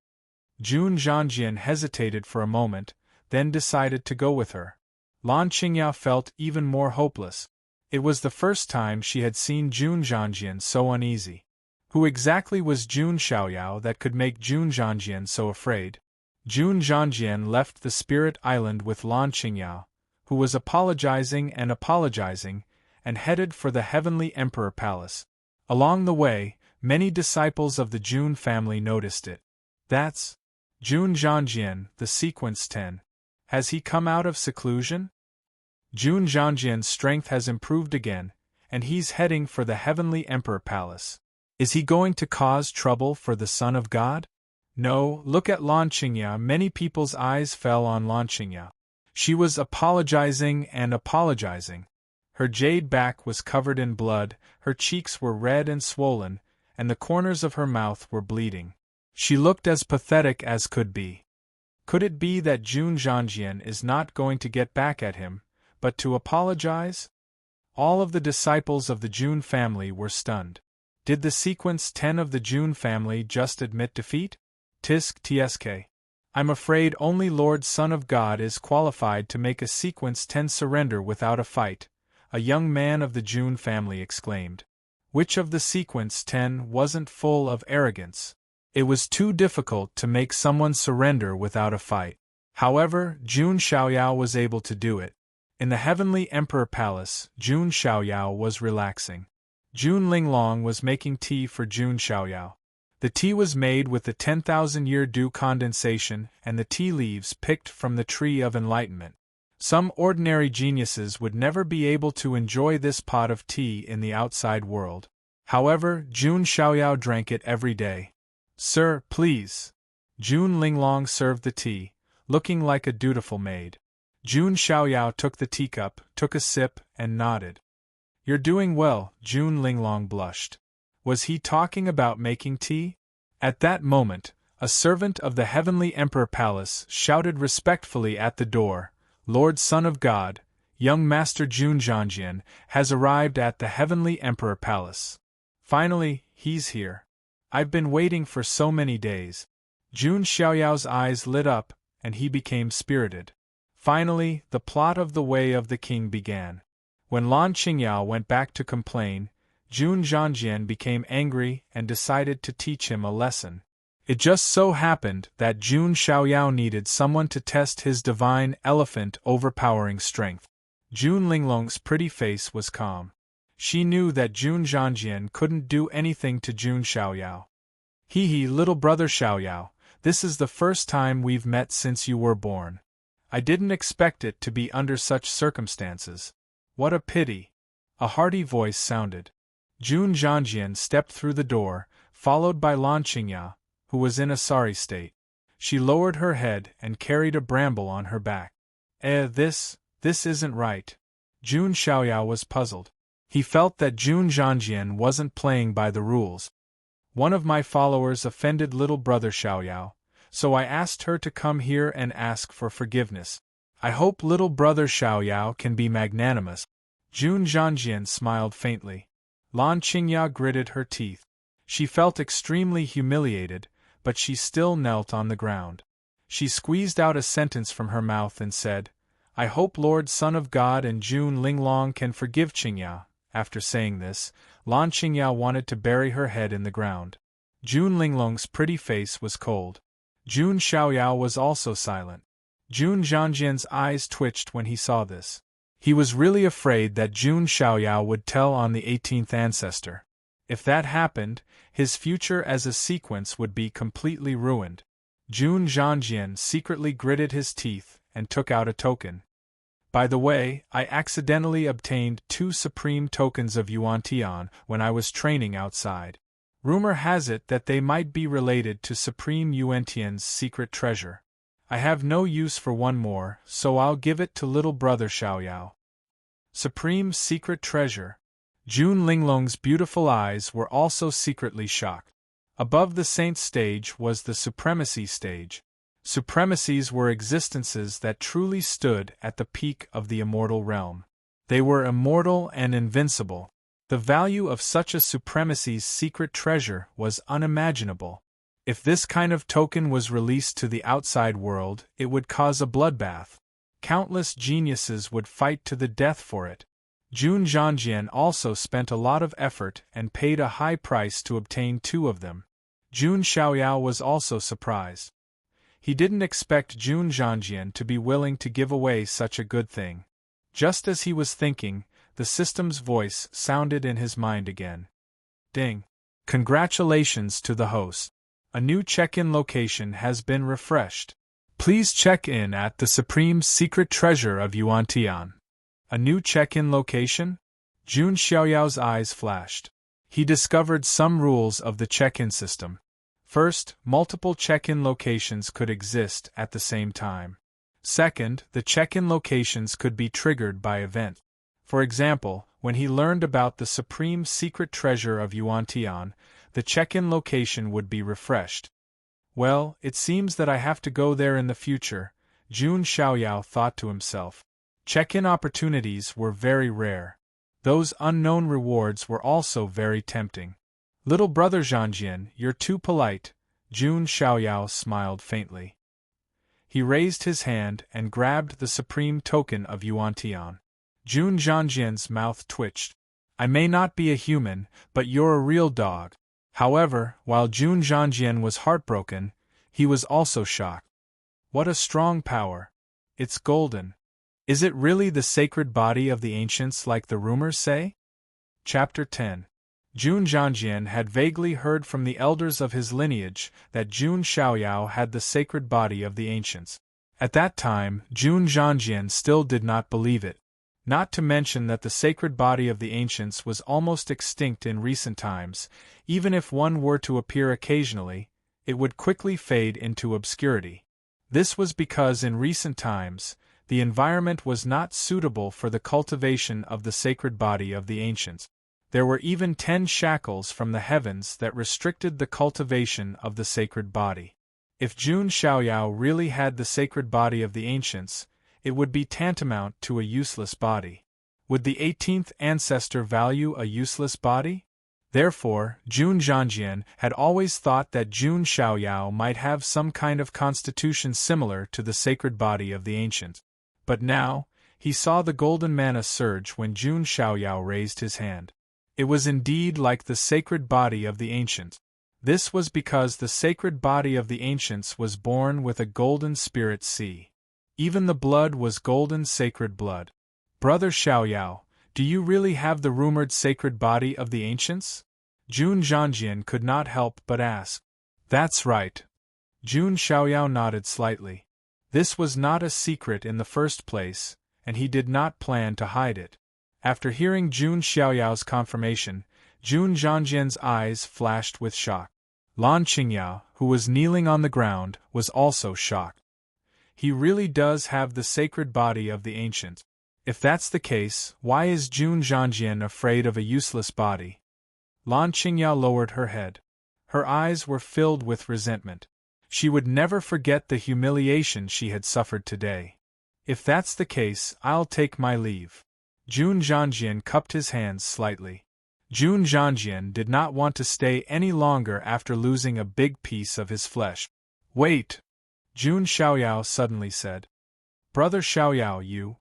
Jun Zhangjian hesitated for a moment, then decided to go with her. Lan Qingyao felt even more hopeless. It was the first time she had seen Jun Zhangjian so uneasy. Who exactly was Jun Xiaoyao that could make Jun Zhangjian so afraid? Jun Zhangjian left the Spirit Island with Lan Qingyao, who was apologizing, and headed for the Heavenly Emperor Palace. Along the way, many disciples of the Jun family noticed it. That's Jun Zhangjian, the Sequence 10. Has he come out of seclusion? Jun Zhangjian's strength has improved again, and he's heading for the Heavenly Emperor Palace. Is he going to cause trouble for the Son of God? No, look at Lan Qingyao. Many people's eyes fell on Lan Qingyao. She was apologizing. Her jade back was covered in blood, her cheeks were red and swollen, and the corners of her mouth were bleeding. She looked as pathetic as could be. Could it be that Jun Zhangjian is not going to get back at him, but to apologize? All of the disciples of the Jun family were stunned. Did the Sequence 10 of the Jun family just admit defeat? Tsk. I'm afraid only Lord Son of God is qualified to make a Sequence 10 surrender without a fight. a young man of the Jun family exclaimed. Which of the sequence 10 wasn't full of arrogance? It was too difficult to make someone surrender without a fight. However, Jun Xiaoyao was able to do it. In the Heavenly Emperor Palace, Jun Xiaoyao was relaxing. Jun Linglong was making tea for Jun Xiaoyao. The tea was made with the 10,000-year dew condensation and the tea leaves picked from the tree of enlightenment. Some ordinary geniuses would never be able to enjoy this pot of tea in the outside world. However, Jun Xiaoyao drank it every day. Sir, please. Jun Linglong served the tea, looking like a dutiful maid. Jun Xiaoyao took the teacup, took a sip, and nodded. You're doing well, Jun Linglong blushed. Was he talking about making tea? At that moment, a servant of the Heavenly Emperor Palace shouted respectfully at the door, Lord Son of God, young Master Jun Zhangjian, has arrived at the Heavenly Emperor Palace. Finally, he's here. I've been waiting for so many days. Jun Xiaoyao's eyes lit up, and he became spirited. Finally, the plot of the Way of the King began. When Lan Qingyao went back to complain, Jun Zhangjian became angry and decided to teach him a lesson. It just so happened that Jun Xiaoyao needed someone to test his divine elephant overpowering strength. Jun Linglong's pretty face was calm. She knew that Jun Zhangjian couldn't do anything to Jun Xiaoyao. Hee, little brother Xiaoyao, this is the first time we've met since you were born. I didn't expect it to be under such circumstances. What a pity. A hearty voice sounded. Jun Zhangjian stepped through the door, followed by Lan Qingyao, who was in a sorry state. She lowered her head and carried a bramble on her back. This isn't right. Jun Xiaoyao was puzzled. He felt that Jun Zhangjian wasn't playing by the rules. One of my followers offended little brother Xiaoyao, so I asked her to come here and ask for forgiveness. I hope little brother Xiaoyao can be magnanimous. Jun Zhangjian smiled faintly. Lan Qingyao gritted her teeth. She felt extremely humiliated, but she still knelt on the ground. She squeezed out a sentence from her mouth and said, I hope Lord Son of God and Jun Linglong can forgive Qingyao. After saying this, Lan Qingyao wanted to bury her head in the ground. Jun Linglong's pretty face was cold. Jun Xiaoyao was also silent. Jun Zhangjian's eyes twitched when he saw this. He was really afraid that Jun Xiaoyao would tell on the 18th ancestor. If that happened, his future as a sequence would be completely ruined. Jun Zhangjian secretly gritted his teeth and took out a token. By the way, I accidentally obtained 2 supreme tokens of Yuan-Tian when I was training outside. Rumor has it that they might be related to Supreme Yuan-Tian's secret treasure. I have no use for one more, so I'll give it to little brother Xiaoyao. Supreme secret treasure. Jun Linglong's beautiful eyes were also secretly shocked. Above the saint stage was the supremacy stage. Supremacies were existences that truly stood at the peak of the immortal realm. They were immortal and invincible. The value of such a supremacy's secret treasure was unimaginable. If this kind of token was released to the outside world, it would cause a bloodbath. Countless geniuses would fight to the death for it. Jun Zhangjian also spent a lot of effort and paid a high price to obtain 2 of them. Jun Xiaoyao was also surprised. He didn't expect Jun Zhangjian to be willing to give away such a good thing. Just as he was thinking, the system's voice sounded in his mind again. Ding! Congratulations to the host. A new check-in location has been refreshed. Please check in at the Supreme Secret Treasure of Yuan-Tian. A new check-in location? Jun Xiaoyao's eyes flashed. He discovered some rules of the check-in system. First, multiple check-in locations could exist at the same time. Second, the check-in locations could be triggered by event. For example, when he learned about the Supreme Secret Treasure of Yuan-Tian, the check-in location would be refreshed. Well, it seems that I have to go there in the future, Jun Xiaoyao thought to himself. Check-in opportunities were very rare. Those unknown rewards were also very tempting. Little brother Zhangjian, you're too polite, Jun Xiaoyao smiled faintly. He raised his hand and grabbed the supreme token of Yuan-Tian. Jun Zhangjian's mouth twitched. I may not be a human, but you're a real dog. However, while Jun Zhangjian was heartbroken, he was also shocked. What a strong power. It's golden. Is it really the sacred body of the ancients like the rumors say? Chapter 10. Jun Zhangjian had vaguely heard from the elders of his lineage that Jun Xiaoyao had the sacred body of the ancients. At that time, Jun Zhangjian still did not believe it. Not to mention that the sacred body of the ancients was almost extinct in recent times. Even if one were to appear occasionally, it would quickly fade into obscurity. This was because in recent times, the environment was not suitable for the cultivation of the sacred body of the ancients. There were even 10 shackles from the heavens that restricted the cultivation of the sacred body. If Jun Xiaoyao really had the sacred body of the ancients, it would be tantamount to a useless body. Would the 18th ancestor value a useless body? Therefore, Jun Zhangjian had always thought that Jun Xiaoyao might have some kind of constitution similar to the sacred body of the ancients. But now, he saw the golden mana surge when Jun Xiaoyao raised his hand. It was indeed like the sacred body of the ancients. This was because the sacred body of the ancients was born with a golden spirit sea. Even the blood was golden sacred blood. Brother Xiaoyao, do you really have the rumored sacred body of the ancients? Jun Zhangjian could not help but ask. That's right. Jun Xiaoyao nodded slightly. This was not a secret in the first place, and he did not plan to hide it. After hearing Jun Xiaoyao's confirmation, Jun Zhangjian's eyes flashed with shock. Lan Qingyao, who was kneeling on the ground, was also shocked. He really does have the sacred body of the ancients. If that's the case, why is Jun Zhangjian afraid of a useless body? Lan Qingyao lowered her head. Her eyes were filled with resentment. She would never forget the humiliation she had suffered today. If that's the case, I'll take my leave. Jun Zhangjian cupped his hands slightly. Jun Zhangjian did not want to stay any longer after losing a big piece of his flesh. Wait! Jun Xiaoyao suddenly said. Brother Xiaoyao, you?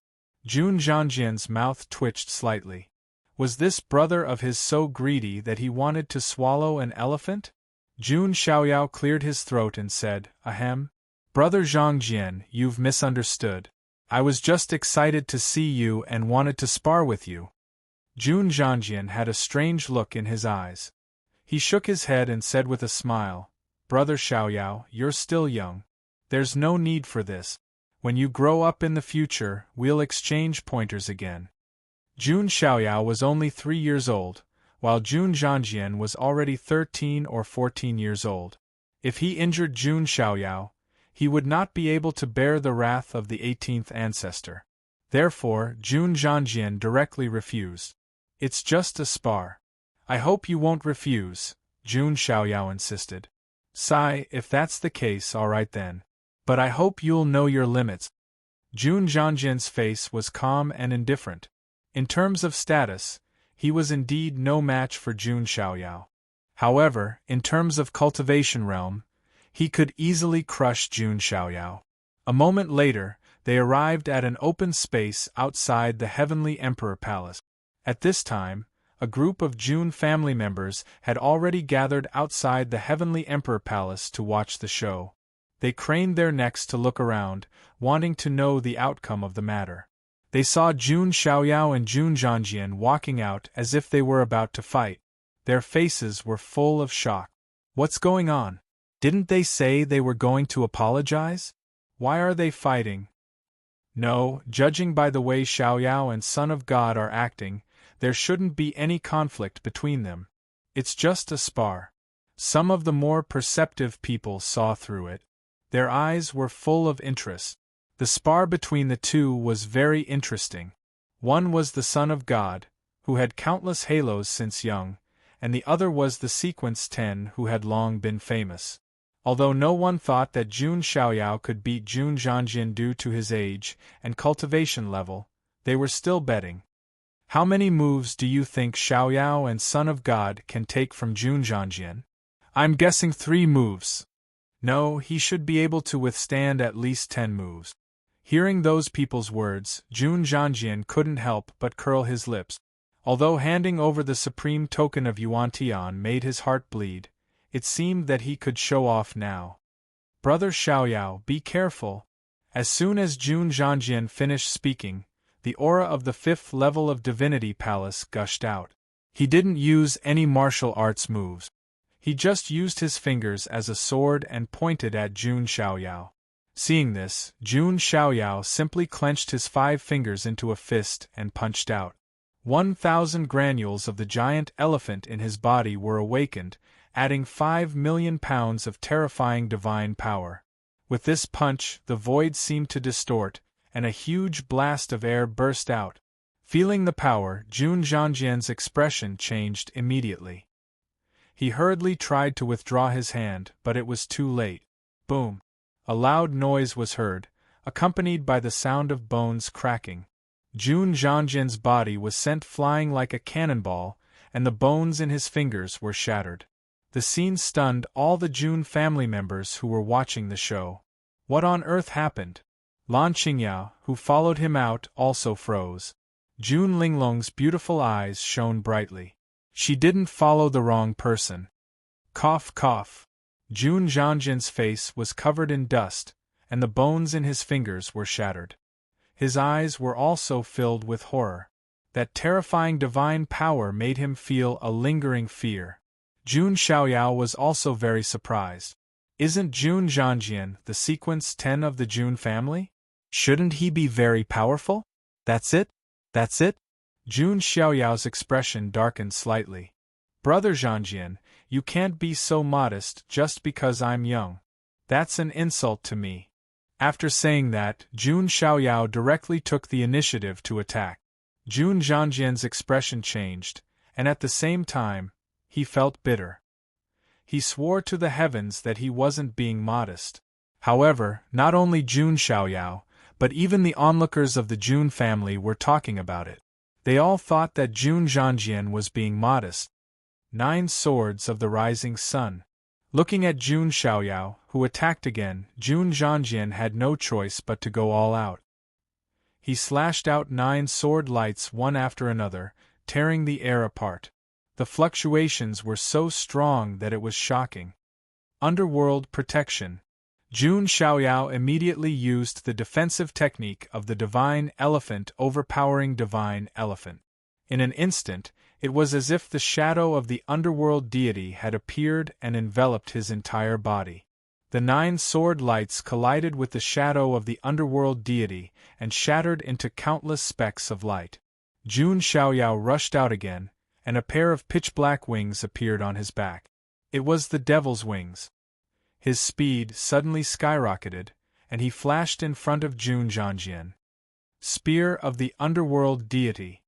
Jun Zhangjian's mouth twitched slightly. Was this brother of his so greedy that he wanted to swallow an elephant? Jun Xiaoyao cleared his throat and said, Ahem. Brother Zhangjian, you've misunderstood. I was just excited to see you and wanted to spar with you. Jun Zhangjian had a strange look in his eyes. He shook his head and said with a smile, Brother Xiaoyao, you're still young. There's no need for this. When you grow up in the future, we'll exchange pointers again. Jun Xiaoyao was only 3 years old, while Jun Zhangjian was already 13 or 14 years old. If he injured Jun Xiaoyao, he would not be able to bear the wrath of the 18th ancestor. Therefore, Jun Zhangjian directly refused. It's just a spar. I hope you won't refuse, Jun Xiaoyao insisted. Sigh, if that's the case, all right then. But I hope you'll know your limits. Jun Zhangjian's face was calm and indifferent. In terms of status, he was indeed no match for Jun Xiaoyao. However, in terms of cultivation realm, he could easily crush Jun Xiaoyao. A moment later, they arrived at an open space outside the Heavenly Emperor Palace. At this time, a group of Jun family members had already gathered outside the Heavenly Emperor Palace to watch the show. They craned their necks to look around, wanting to know the outcome of the matter. They saw Jun Xiaoyao and Jun Zhangjian walking out as if they were about to fight. Their faces were full of shock. What's going on? Didn't they say they were going to apologize? Why are they fighting? No, judging by the way Xiaoyao and Son of God are acting, there shouldn't be any conflict between them. It's just a spar. Some of the more perceptive people saw through it. Their eyes were full of interest. The spar between the two was very interesting. One was the Son of God, who had countless halos since young, and the other was the Sequence 10 who had long been famous. Although no one thought that Jun Xiaoyao could beat Jun Zhangjian due to his age and cultivation level, they were still betting. How many moves do you think Xiaoyao and Son of God can take from Jun Zhangjian? I'm guessing 3 moves. No, he should be able to withstand at least 10 moves. Hearing those people's words, Jun Zhangjian couldn't help but curl his lips. Although handing over the supreme token of Yuan Tian made his heart bleed, it seemed that he could show off now. Brother Xiaoyao, be careful. As soon as Jun Zhangjian finished speaking, the aura of the 5th level of Divinity Palace gushed out. He didn't use any martial arts moves. He just used his fingers as a sword and pointed at Jun Xiaoyao. Seeing this, Jun Xiaoyao simply clenched his 5 fingers into a fist and punched out. 1,000 granules of the giant elephant in his body were awakened, adding 5 million pounds of terrifying divine power. With this punch, the void seemed to distort, and a huge blast of air burst out. Feeling the power, Jun Zhangjian's expression changed immediately. He hurriedly tried to withdraw his hand, but it was too late. Boom! A loud noise was heard, accompanied by the sound of bones cracking. Jun Zhangjian's body was sent flying like a cannonball, and the bones in his fingers were shattered. The scene stunned all the Jun family members who were watching the show. What on earth happened? Lan Qingyao, who followed him out, also froze. Jun Linglong's beautiful eyes shone brightly. She didn't follow the wrong person. Cough, cough. Jun Zhangjian's face was covered in dust, and the bones in his fingers were shattered. His eyes were also filled with horror. That terrifying divine power made him feel a lingering fear. Jun Xiaoyao was also very surprised. Isn't Jun Zhangjian the sequence 10 of the Jun family? Shouldn't he be very powerful? That's it? That's it? Jun Xiaoyao's expression darkened slightly. Brother Zhangjian, you can't be so modest just because I'm young. That's an insult to me. After saying that, Jun Xiaoyao directly took the initiative to attack. Jun Zhangjian's expression changed, and at the same time, he felt bitter. He swore to the heavens that he wasn't being modest. However, not only Jun Xiaoyao, but even the onlookers of the Jun family were talking about it. They all thought that Jun Zhangjian was being modest. 9 Swords of the Rising Sun. Looking at Jun Xiaoyao, who attacked again, Jun Zhangjian had no choice but to go all out. He slashed out 9 sword lights one after another, tearing the air apart. The fluctuations were so strong that it was shocking. Underworld Protection. Jun Xiaoyao immediately used the defensive technique of the Divine Elephant overpowering Divine Elephant. In an instant, it was as if the shadow of the underworld deity had appeared and enveloped his entire body. The 9 sword lights collided with the shadow of the underworld deity and shattered into countless specks of light. Jun Xiaoyao rushed out again, and a pair of pitch-black wings appeared on his back. It was the devil's wings. His speed suddenly skyrocketed, and he flashed in front of Jun Zhangjian. Spear of the Underworld Deity.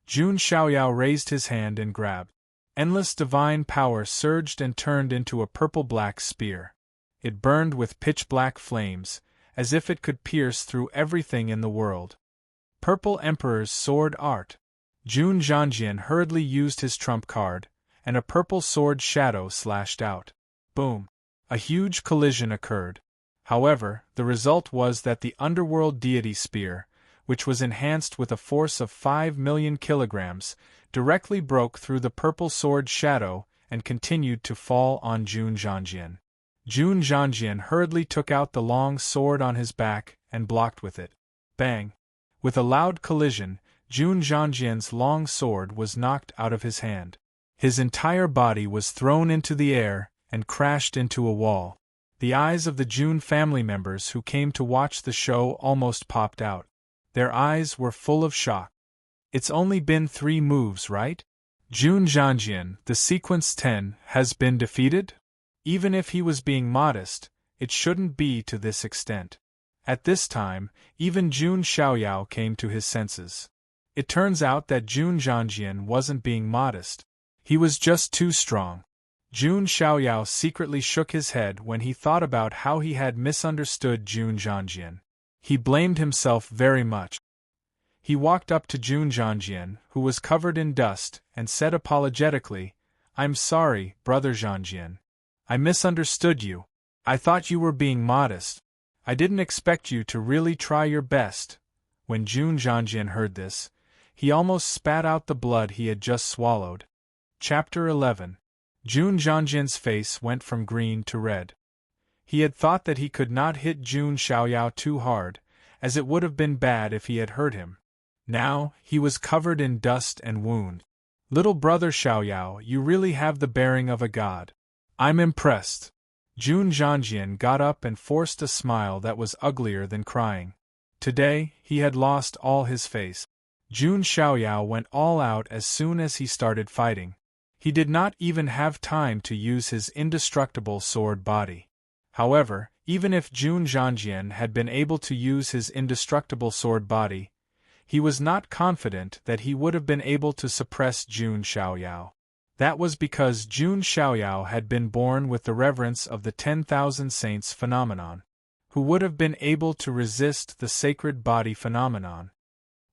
Jun Xiaoyao raised his hand and grabbed. Endless divine power surged and turned into a purple-black spear. It burned with pitch-black flames, as if it could pierce through everything in the world. Purple Emperor's Sword Art. Jun Zhangjian hurriedly used his trump card, and a purple sword shadow slashed out. Boom! A huge collision occurred. However, the result was that the underworld deity spear, which was enhanced with a force of 5 million kilograms, directly broke through the purple sword shadow and continued to fall on Jun Zhangjian. Jun Zhangjian hurriedly took out the long sword on his back and blocked with it. Bang! With a loud collision, Jun Zhangjian's long sword was knocked out of his hand. His entire body was thrown into the air and crashed into a wall. The eyes of the Jun family members who came to watch the show almost popped out. Their eyes were full of shock. It's only been 3 moves, right? Jun Zhangjian, the sequence 10, has been defeated? Even if he was being modest, it shouldn't be to this extent. At this time, even Jun Xiaoyao came to his senses. It turns out that Jun Zhangjian wasn't being modest. He was just too strong. Jun Xiaoyao secretly shook his head when he thought about how he had misunderstood Jun Zhangjian. He blamed himself very much. He walked up to Jun Zhangjian, who was covered in dust, and said apologetically, "I'm sorry, Brother Zhangjian. I misunderstood you. I thought you were being modest. I didn't expect you to really try your best." When Jun Zhangjian heard this, he almost spat out the blood he had just swallowed. Chapter 11. Jun Zhangjian's face went from green to red. He had thought that he could not hit Jun Xiaoyao too hard, as it would have been bad if he had hurt him. Now, he was covered in dust and wound. "Little brother Xiaoyao, you really have the bearing of a god. I'm impressed." Jun Zhangjian got up and forced a smile that was uglier than crying. Today, he had lost all his face. Jun Xiaoyao went all out as soon as he started fighting. He did not even have time to use his indestructible sword body. However, even if Jun Zhangjian had been able to use his indestructible sword body, he was not confident that he would have been able to suppress Jun Xiaoyao. That was because Jun Xiaoyao had been born with the reverence of the 10,000 saints phenomenon. Who would have been able to resist the sacred body phenomenon?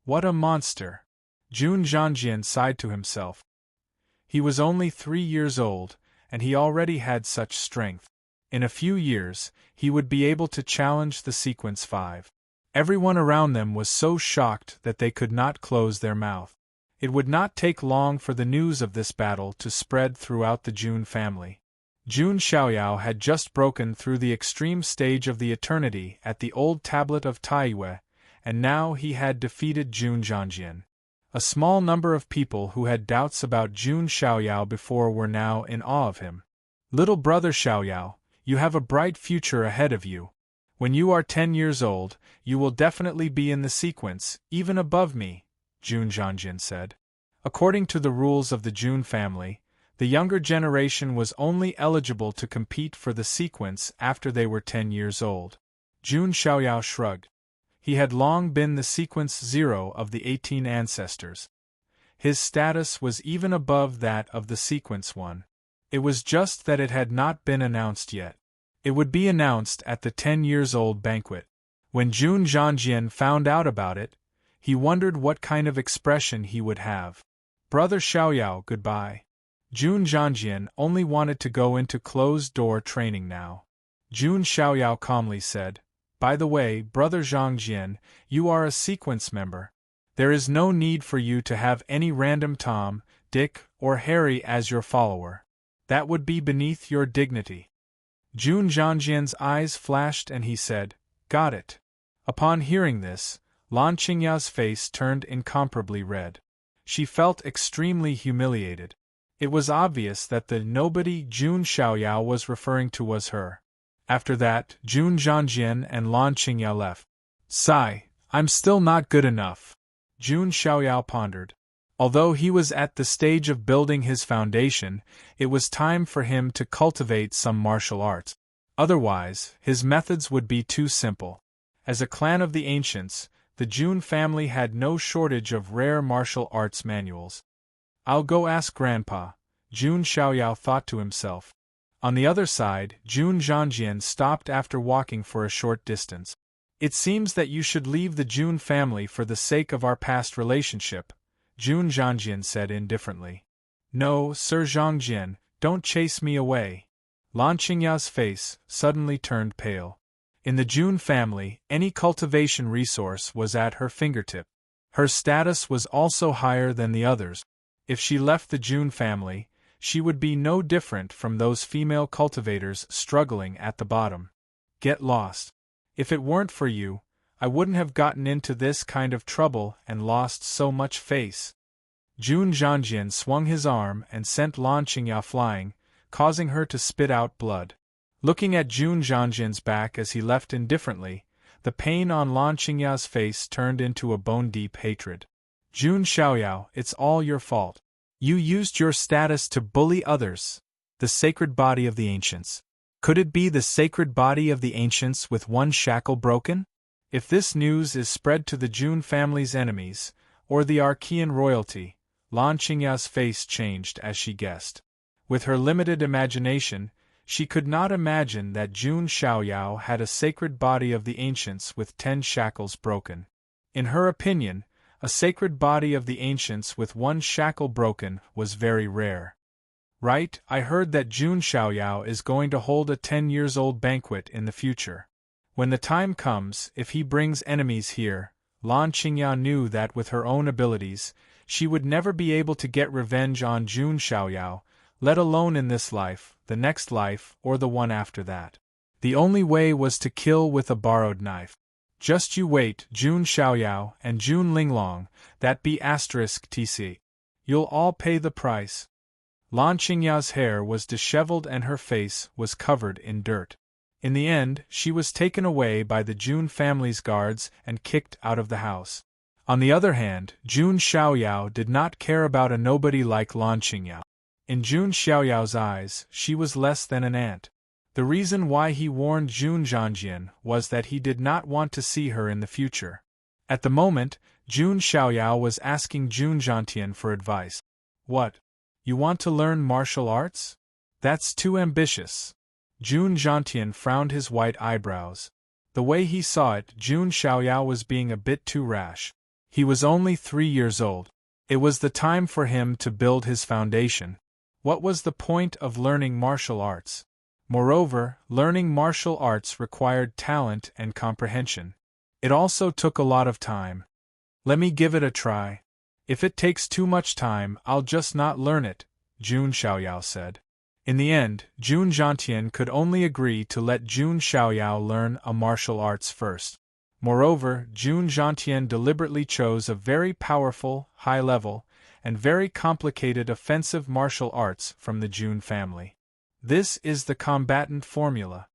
What a monster! Jun Zhangjian sighed to himself. He was only 3 years old, and he already had such strength. In a few years, he would be able to challenge the Sequence 5. Everyone around them was so shocked that they could not close their mouth. It would not take long for the news of this battle to spread throughout the Jun family. Jun Xiaoyao had just broken through the extreme stage of the eternity at the old tablet of Taiyue, and now he had defeated Jun Zhangjian. A small number of people who had doubts about Jun Xiaoyao before were now in awe of him. "Little brother Xiaoyao, you have a bright future ahead of you. When you are 10 years old, you will definitely be in the sequence, even above me," Jun Zhangjian said. According to the rules of the Jun family, the younger generation was only eligible to compete for the sequence after they were 10 years old. Jun Xiaoyao shrugged. He had long been the sequence 0 of the 18 ancestors. His status was even above that of the sequence 1. It was just that it had not been announced yet. It would be announced at the 10-years-old banquet. When Jun Zhangjian found out about it, he wondered what kind of expression he would have. "Brother Xiaoyao, goodbye." Jun Zhangjian only wanted to go into closed-door training now. Jun Xiaoyao calmly said, "By the way, Brother Zhangjian, you are a sequence member. There is no need for you to have any random Tom, Dick, or Harry as your follower. That would be beneath your dignity." Jun Zhangjian's eyes flashed and he said, "Got it." Upon hearing this, Lan Qingya's face turned incomparably red. She felt extremely humiliated. It was obvious that the nobody Jun Xiaoyao was referring to was her. After that, Jun Zhangjian and Lan Qingya left. "Sigh, I'm still not good enough," Jun Xiaoyao pondered. Although he was at the stage of building his foundation, it was time for him to cultivate some martial arts. Otherwise, his methods would be too simple. As a clan of the ancients, the Jun family had no shortage of rare martial arts manuals. "I'll go ask Grandpa," Jun Xiaoyao thought to himself. On the other side, Jun Zhangjian stopped after walking for a short distance. "It seems that you should leave the Jun family for the sake of our past relationship," Jun Zhangjian said indifferently. "No, Sir Zhangjian, don't chase me away." Lan Qingya's face suddenly turned pale. In the Jun family, any cultivation resource was at her fingertip. Her status was also higher than the others. If she left the Jun family, she would be no different from those female cultivators struggling at the bottom. "Get lost. If it weren't for you, I wouldn't have gotten into this kind of trouble and lost so much face." Jun Zhangjian swung his arm and sent Lan Qingya flying, causing her to spit out blood. Looking at Jun Zhangjian's back as he left indifferently, the pain on Lan Qingya's face turned into a bone-deep hatred. "Jun Xiaoyao, it's all your fault. You used your status to bully others." The sacred body of the ancients. Could it be the sacred body of the ancients with one shackle broken? If this news is spread to the Jun family's enemies, or the Archean royalty, Lan Qingya's face changed as she guessed. With her limited imagination, she could not imagine that Jun Xiaoyao had a sacred body of the ancients with 10 shackles broken. In her opinion, a sacred body of the ancients with one shackle broken was very rare. "Right, I heard that Jun Xiaoyao is going to hold a 10-years-old banquet in the future. When the time comes, if he brings enemies here, Lan Qingya knew that with her own abilities, she would never be able to get revenge on Jun Xiaoyao, let alone in this life, the next life, or the one after that. The only way was to kill with a borrowed knife. Just you wait, Jun Xiaoyao and Jun Linglong, that be *tc. You'll all pay the price. Lan Qingya's hair was disheveled and her face was covered in dirt. In the end, she was taken away by the Jun family's guards and kicked out of the house. On the other hand, Jun Xiaoyao did not care about a nobody like Lan Qingya. In Jun Xiaoyao's eyes, she was less than an ant. The reason why he warned Jun Zhangjian was that he did not want to see her in the future. At the moment, Jun Xiaoyao was asking Jun Zhantian for advice. What? You want to learn martial arts? That's too ambitious. Jun Zhantian frowned his white eyebrows. The way he saw it, Jun Xiaoyao was being a bit too rash. He was only 3 years old. It was the time for him to build his foundation. What was the point of learning martial arts? Moreover, learning martial arts required talent and comprehension. It also took a lot of time. Let me give it a try. If it takes too much time, I'll just not learn it, Jun Xiaoyao said. In the end, Jun Zhantian could only agree to let Jun Xiaoyao learn a martial arts first. Moreover, Jun Zhantian deliberately chose a very powerful, high-level, and very complicated offensive martial arts from the Jun family. This is the combatant formula.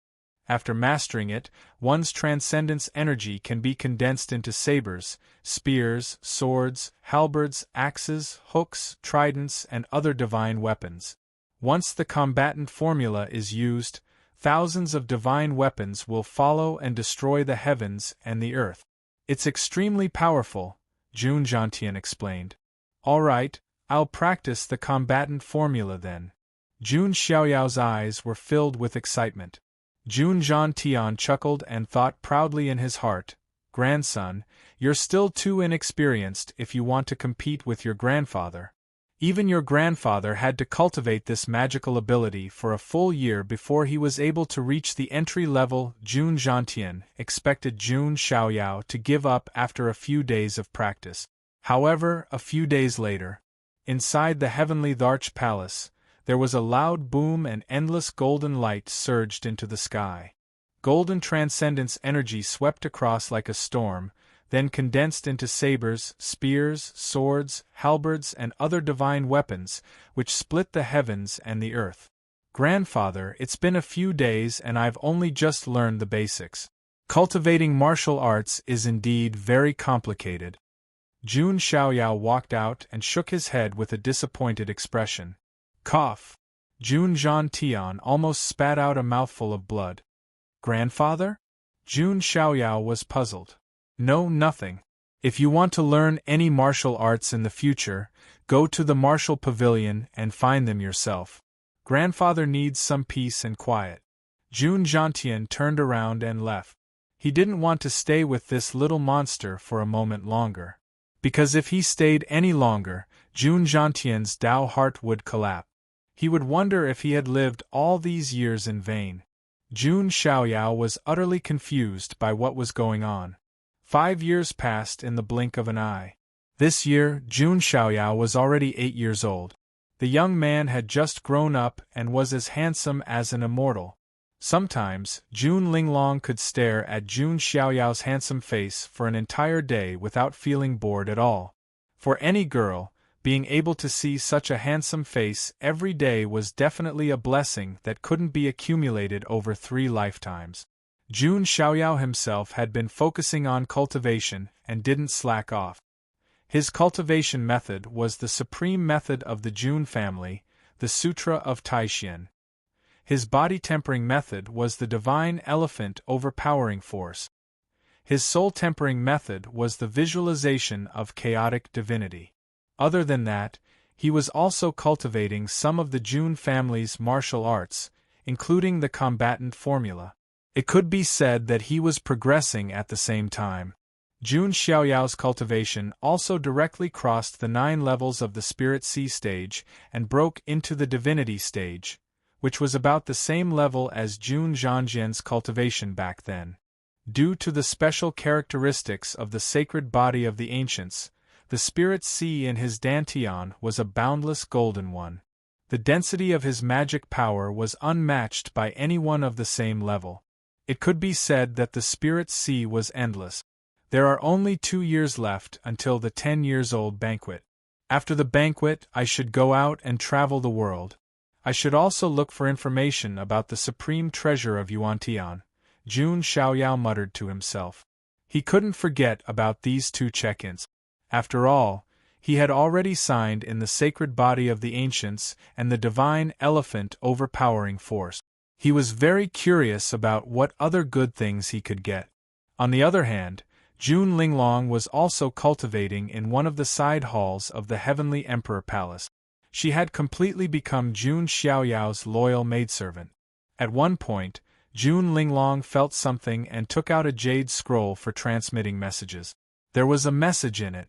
After mastering it, one's transcendence energy can be condensed into sabers, spears, swords, halberds, axes, hooks, tridents, and other divine weapons. Once the combatant formula is used, thousands of divine weapons will follow and destroy the heavens and the earth. It's extremely powerful, Jun Zhantian explained. All right, I'll practice the combatant formula then. Jun Xiaoyao's eyes were filled with excitement. Jun Zhantian chuckled and thought proudly in his heart, "Grandson, you're still too inexperienced if you want to compete with your grandfather. Even your grandfather had to cultivate this magical ability for a full year before he was able to reach the entry level." Jun Zhantian expected Jun Xiaoyao to give up after a few days of practice. However, a few days later, inside the heavenly Dharch palace, there was a loud boom and endless golden light surged into the sky. Golden transcendence energy swept across like a storm, then condensed into sabers, spears, swords, halberds, and other divine weapons, which split the heavens and the earth. "Grandfather, it's been a few days and I've only just learned the basics. Cultivating martial arts is indeed very complicated." Jun Xiaoyao walked out and shook his head with a disappointed expression. Cough. Jun Zhantian almost spat out a mouthful of blood. "Grandfather?" Jun Xiaoyao was puzzled. "No, nothing. If you want to learn any martial arts in the future, go to the martial pavilion and find them yourself. Grandfather needs some peace and quiet." Jun Zhantian turned around and left. He didn't want to stay with this little monster for a moment longer. Because if he stayed any longer, Jun Zhantian's Tao heart would collapse. He would wonder if he had lived all these years in vain. Jun Xiaoyao was utterly confused by what was going on. 5 years passed in the blink of an eye. This year, Jun Xiaoyao was already 8 years old. The young man had just grown up and was as handsome as an immortal. Sometimes, Jun Linglong could stare at Jun Xiaoyao's handsome face for an entire day without feeling bored at all. For any girl, being able to see such a handsome face every day was definitely a blessing that couldn't be accumulated over 3 lifetimes. Jun Xiaoyao himself had been focusing on cultivation and didn't slack off. His cultivation method was the supreme method of the Jun family, the Sutra of Taishan. His body-tempering method was the divine elephant overpowering force. His soul-tempering method was the visualization of chaotic divinity. Other than that, he was also cultivating some of the Jun family's martial arts, including the combatant formula. It could be said that he was progressing at the same time. Jun Xiaoyao's cultivation also directly crossed the 9 levels of the Spirit Sea stage and broke into the Divinity stage, which was about the same level as Jun Zhangjian's cultivation back then. Due to the special characteristics of the sacred body of the ancients, the spirit sea in his dantian was a boundless golden one. The density of his magic power was unmatched by anyone of the same level. It could be said that the spirit sea was endless. There are only 2 years left until the 10-years-old banquet. After the banquet, I should go out and travel the world. I should also look for information about the supreme treasure of Yuantian, Jun Xiaoyao muttered to himself. He couldn't forget about these 2 check-ins. After all, he had already signed in the sacred body of the ancients and the divine elephant overpowering force. He was very curious about what other good things he could get. On the other hand, Jun Linglong was also cultivating in one of the side halls of the Heavenly Emperor Palace. She had completely become Jun Xiaoyao's loyal maidservant. At one point, Jun Linglong felt something and took out a jade scroll for transmitting messages. There was a message in it.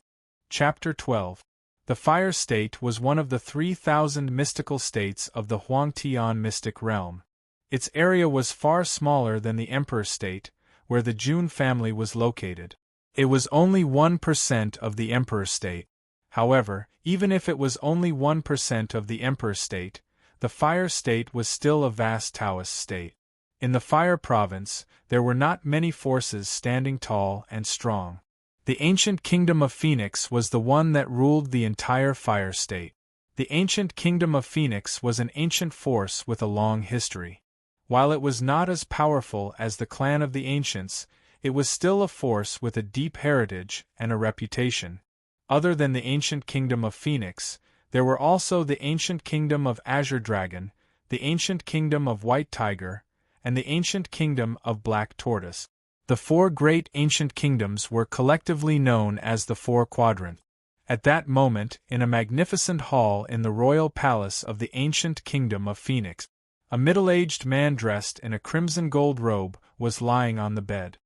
Chapter 12. The Fire State was one of the 3,000 mystical states of the Huangtian mystic realm. Its area was far smaller than the Emperor State, where the Jun family was located. It was only 1% of the Emperor State. However, even if it was only 1% of the Emperor State, the Fire State was still a vast Taoist state. In the Fire Province, there were not many forces standing tall and strong. The ancient kingdom of Phoenix was the one that ruled the entire Fire State. The ancient kingdom of Phoenix was an ancient force with a long history. While it was not as powerful as the clan of the ancients, it was still a force with a deep heritage and a reputation. Other than the ancient kingdom of Phoenix, there were also the ancient kingdom of Azure Dragon, the ancient kingdom of White Tiger, and the ancient kingdom of Black Tortoise. The 4 great ancient kingdoms were collectively known as the 4 Quadrants. At that moment, in a magnificent hall in the royal palace of the ancient kingdom of Phoenix, a middle-aged man dressed in a crimson gold robe was lying on the bed.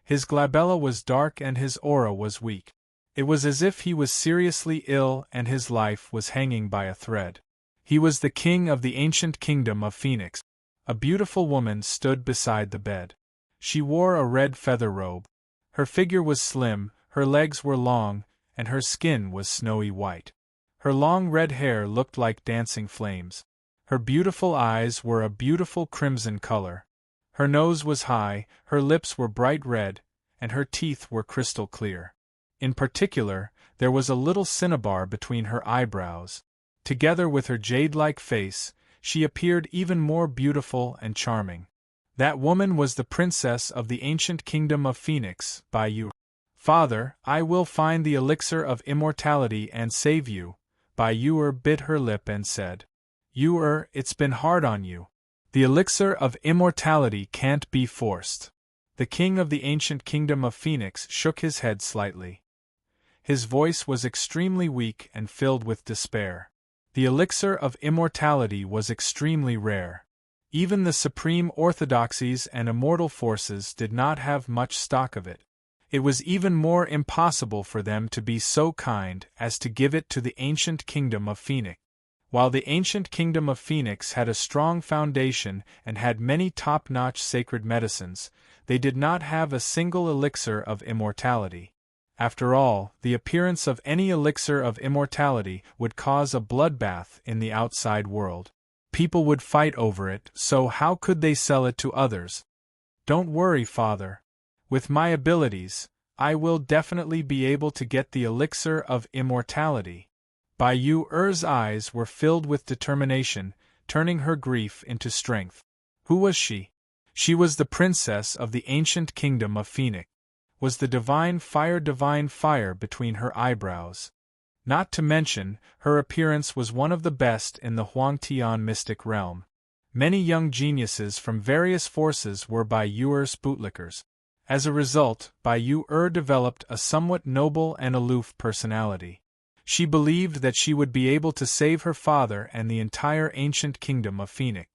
His glabella was dark and his aura was weak. It was as if he was seriously ill and his life was hanging by a thread. He was the king of the ancient kingdom of Phoenix. A beautiful woman stood beside the bed. She wore a red feather robe. Her figure was slim, her legs were long, and her skin was snowy white. Her long red hair looked like dancing flames. Her beautiful eyes were a beautiful crimson color. Her nose was high, her lips were bright red, and her teeth were crystal clear. In particular, there was a little cinnabar between her eyebrows. Together with her jade-like face, she appeared even more beautiful and charming. That woman was the princess of the ancient kingdom of Phoenix, Bai Yu. Father, I will find the elixir of immortality and save you. Bai Yu bit her lip and said, Yu, it's been hard on you. The elixir of immortality can't be forced. The king of the ancient kingdom of Phoenix shook his head slightly. His voice was extremely weak and filled with despair. The elixir of immortality was extremely rare. Even the supreme orthodoxies and immortal forces did not have much stock of it. It was even more impossible for them to be so kind as to give it to the ancient kingdom of Phoenix. While the ancient kingdom of Phoenix had a strong foundation and had many top-notch sacred medicines, they did not have a single elixir of immortality. After all, the appearance of any elixir of immortality would cause a bloodbath in the outside world. People would fight over it, so how could they sell it to others? Don't worry, Father. With my abilities, I will definitely be able to get the elixir of immortality. Bai Yu's eyes were filled with determination, turning her grief into strength. Who was she? She was the princess of the ancient kingdom of Phoenix. Was the divine fire between her eyebrows. Not to mention, her appearance was one of the best in the Huangtian mystic realm. Many young geniuses from various forces were Bai Yu's bootlickers. As a result, Bai Yu developed a somewhat noble and aloof personality. She believed that she would be able to save her father and the entire ancient kingdom of Phoenix.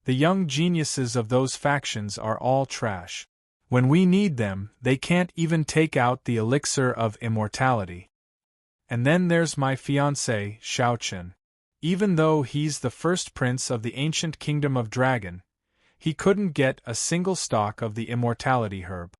The young geniuses of those factions are all trash. When we need them, they can't even take out the elixir of immortality. And then there's my fiancé, Xiaochen. Even though he's the first prince of the ancient kingdom of Dragon, he couldn't get a single stalk of the immortality herb.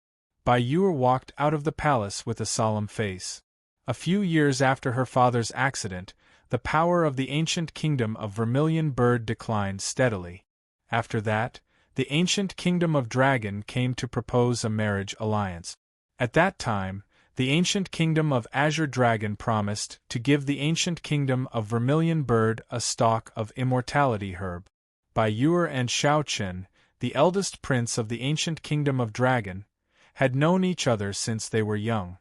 Bai Yuer walked out of the palace with a solemn face. A few years after her father's accident, the power of the ancient kingdom of Vermilion Bird declined steadily. After that, the ancient kingdom of Dragon came to propose a marriage alliance. At that time, the ancient kingdom of Azure Dragon promised to give the ancient kingdom of Vermilion Bird a stalk of immortality herb. Bai Yuer and Shao Chen, the eldest prince of the ancient kingdom of Dragon, had known each other since they were young.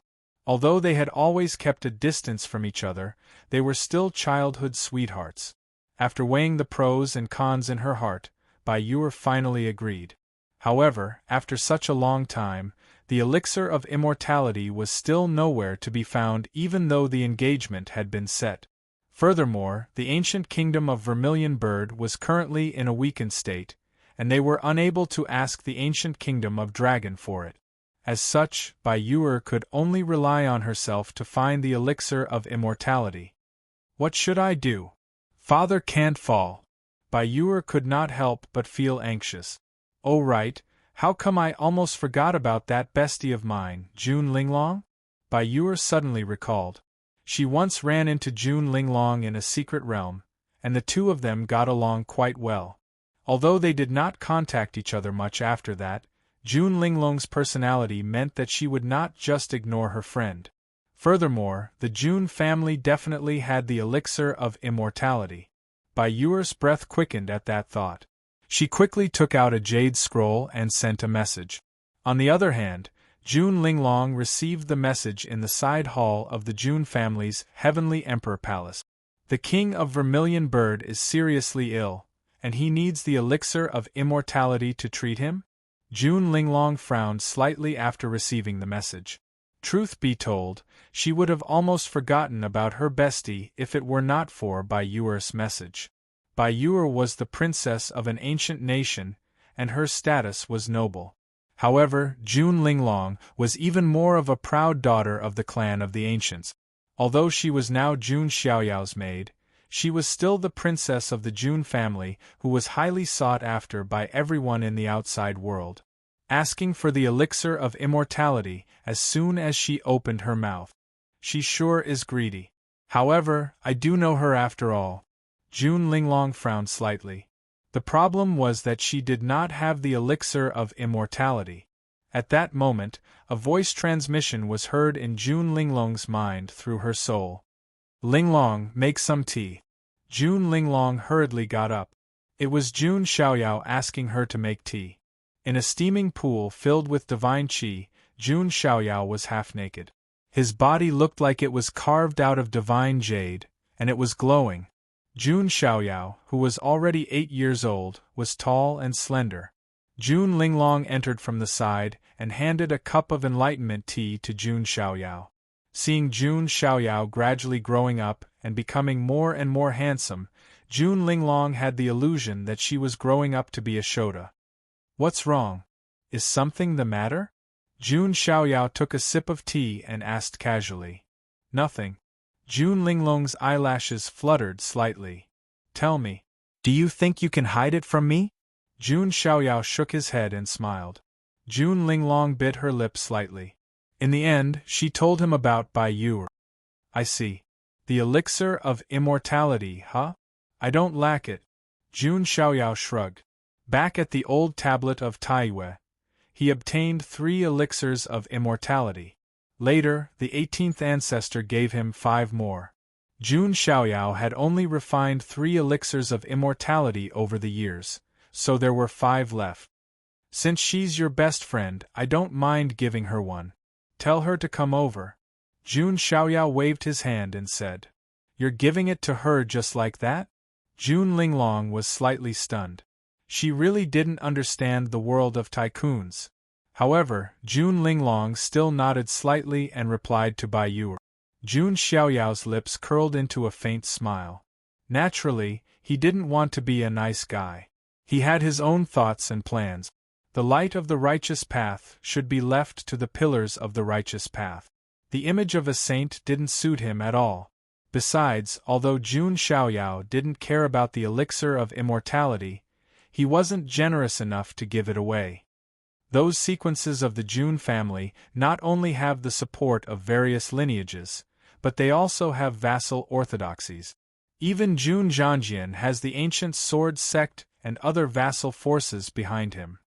Although they had always kept a distance from each other, they were still childhood sweethearts. After weighing the pros and cons in her heart, Bai Yuer finally agreed. However, after such a long time, the elixir of immortality was still nowhere to be found even though the engagement had been set. Furthermore, the ancient kingdom of Vermilion Bird was currently in a weakened state, and they were unable to ask the ancient kingdom of Dragon for it. As such, Bai Yuer could only rely on herself to find the elixir of immortality. What should I do? Father can't fall. Bai Yuer could not help but feel anxious. Oh right, how come I almost forgot about that bestie of mine, June Linglong? Bai Yuer suddenly recalled. She once ran into June Linglong in a secret realm, and the two of them got along quite well. Although they did not contact each other much after that, June Linglong's personality meant that she would not just ignore her friend. Furthermore, the June family definitely had the elixir of immortality. Bai Yuer's breath quickened at that thought. She quickly took out a jade scroll and sent a message. On the other hand, June Linglong received the message in the side hall of the June family's Heavenly Emperor Palace. The king of Vermilion Bird is seriously ill, and he needs the elixir of immortality to treat him? June Linglong frowned slightly after receiving the message. Truth be told, she would have almost forgotten about her bestie if it were not for Bai Yuer's message. Bai Yuer was the princess of an ancient nation, and her status was noble. However, June Linglong was even more of a proud daughter of the clan of the ancients. Although she was now June Xiaoyao's maid, she was still the princess of the June family who was highly sought after by everyone in the outside world. Asking for the elixir of immortality as soon as she opened her mouth. She sure is greedy. However, I do know her after all. June Linglong frowned slightly. The problem was that she did not have the elixir of immortality. At that moment, a voice transmission was heard in June Linglong's mind through her soul. Linglong, make some tea. June Linglong hurriedly got up. It was June Xiaoyao asking her to make tea. In a steaming pool filled with divine qi, June Xiaoyao was half naked. His body looked like it was carved out of divine jade, and it was glowing. June Xiaoyao, who was already 8 years old, was tall and slender. June Linglong entered from the side and handed a cup of enlightenment tea to June Xiaoyao. Seeing June Xiaoyao gradually growing up and becoming more and more handsome, June Linglong had the illusion that she was growing up to be a Shota. What's wrong? Is something the matter? June Xiaoyao took a sip of tea and asked casually. Nothing. June Linglong's eyelashes fluttered slightly. Tell me. Do you think you can hide it from me? June Xiaoyao shook his head and smiled. June Linglong bit her lip slightly. In the end, she told him about Bai Yuer. I see. The elixir of immortality, huh? I don't lack it. June Xiaoyao shrugged. Back at the old tablet of Taiyue, he obtained 3 elixirs of immortality. Later, the 18th ancestor gave him 5 more. June Xiaoyao had only refined 3 elixirs of immortality over the years, so there were 5 left. Since she's your best friend, I don't mind giving her one. Tell her to come over. June Xiaoyao waved his hand and said. You're giving it to her just like that? June Linglong was slightly stunned. She really didn't understand the world of tycoons. However, June Linglong still nodded slightly and replied to Bai Yuer. June Xiaoyao's lips curled into a faint smile. Naturally, he didn't want to be a nice guy. He had his own thoughts and plans. The light of the righteous path should be left to the pillars of the righteous path. The image of a saint didn't suit him at all. Besides, although June Xiaoyao didn't care about the elixir of immortality, he wasn't generous enough to give it away. Those sequences of the Jun family not only have the support of various lineages, but they also have vassal orthodoxies. Even Jun Zhangjian has the ancient sword sect and other vassal forces behind him.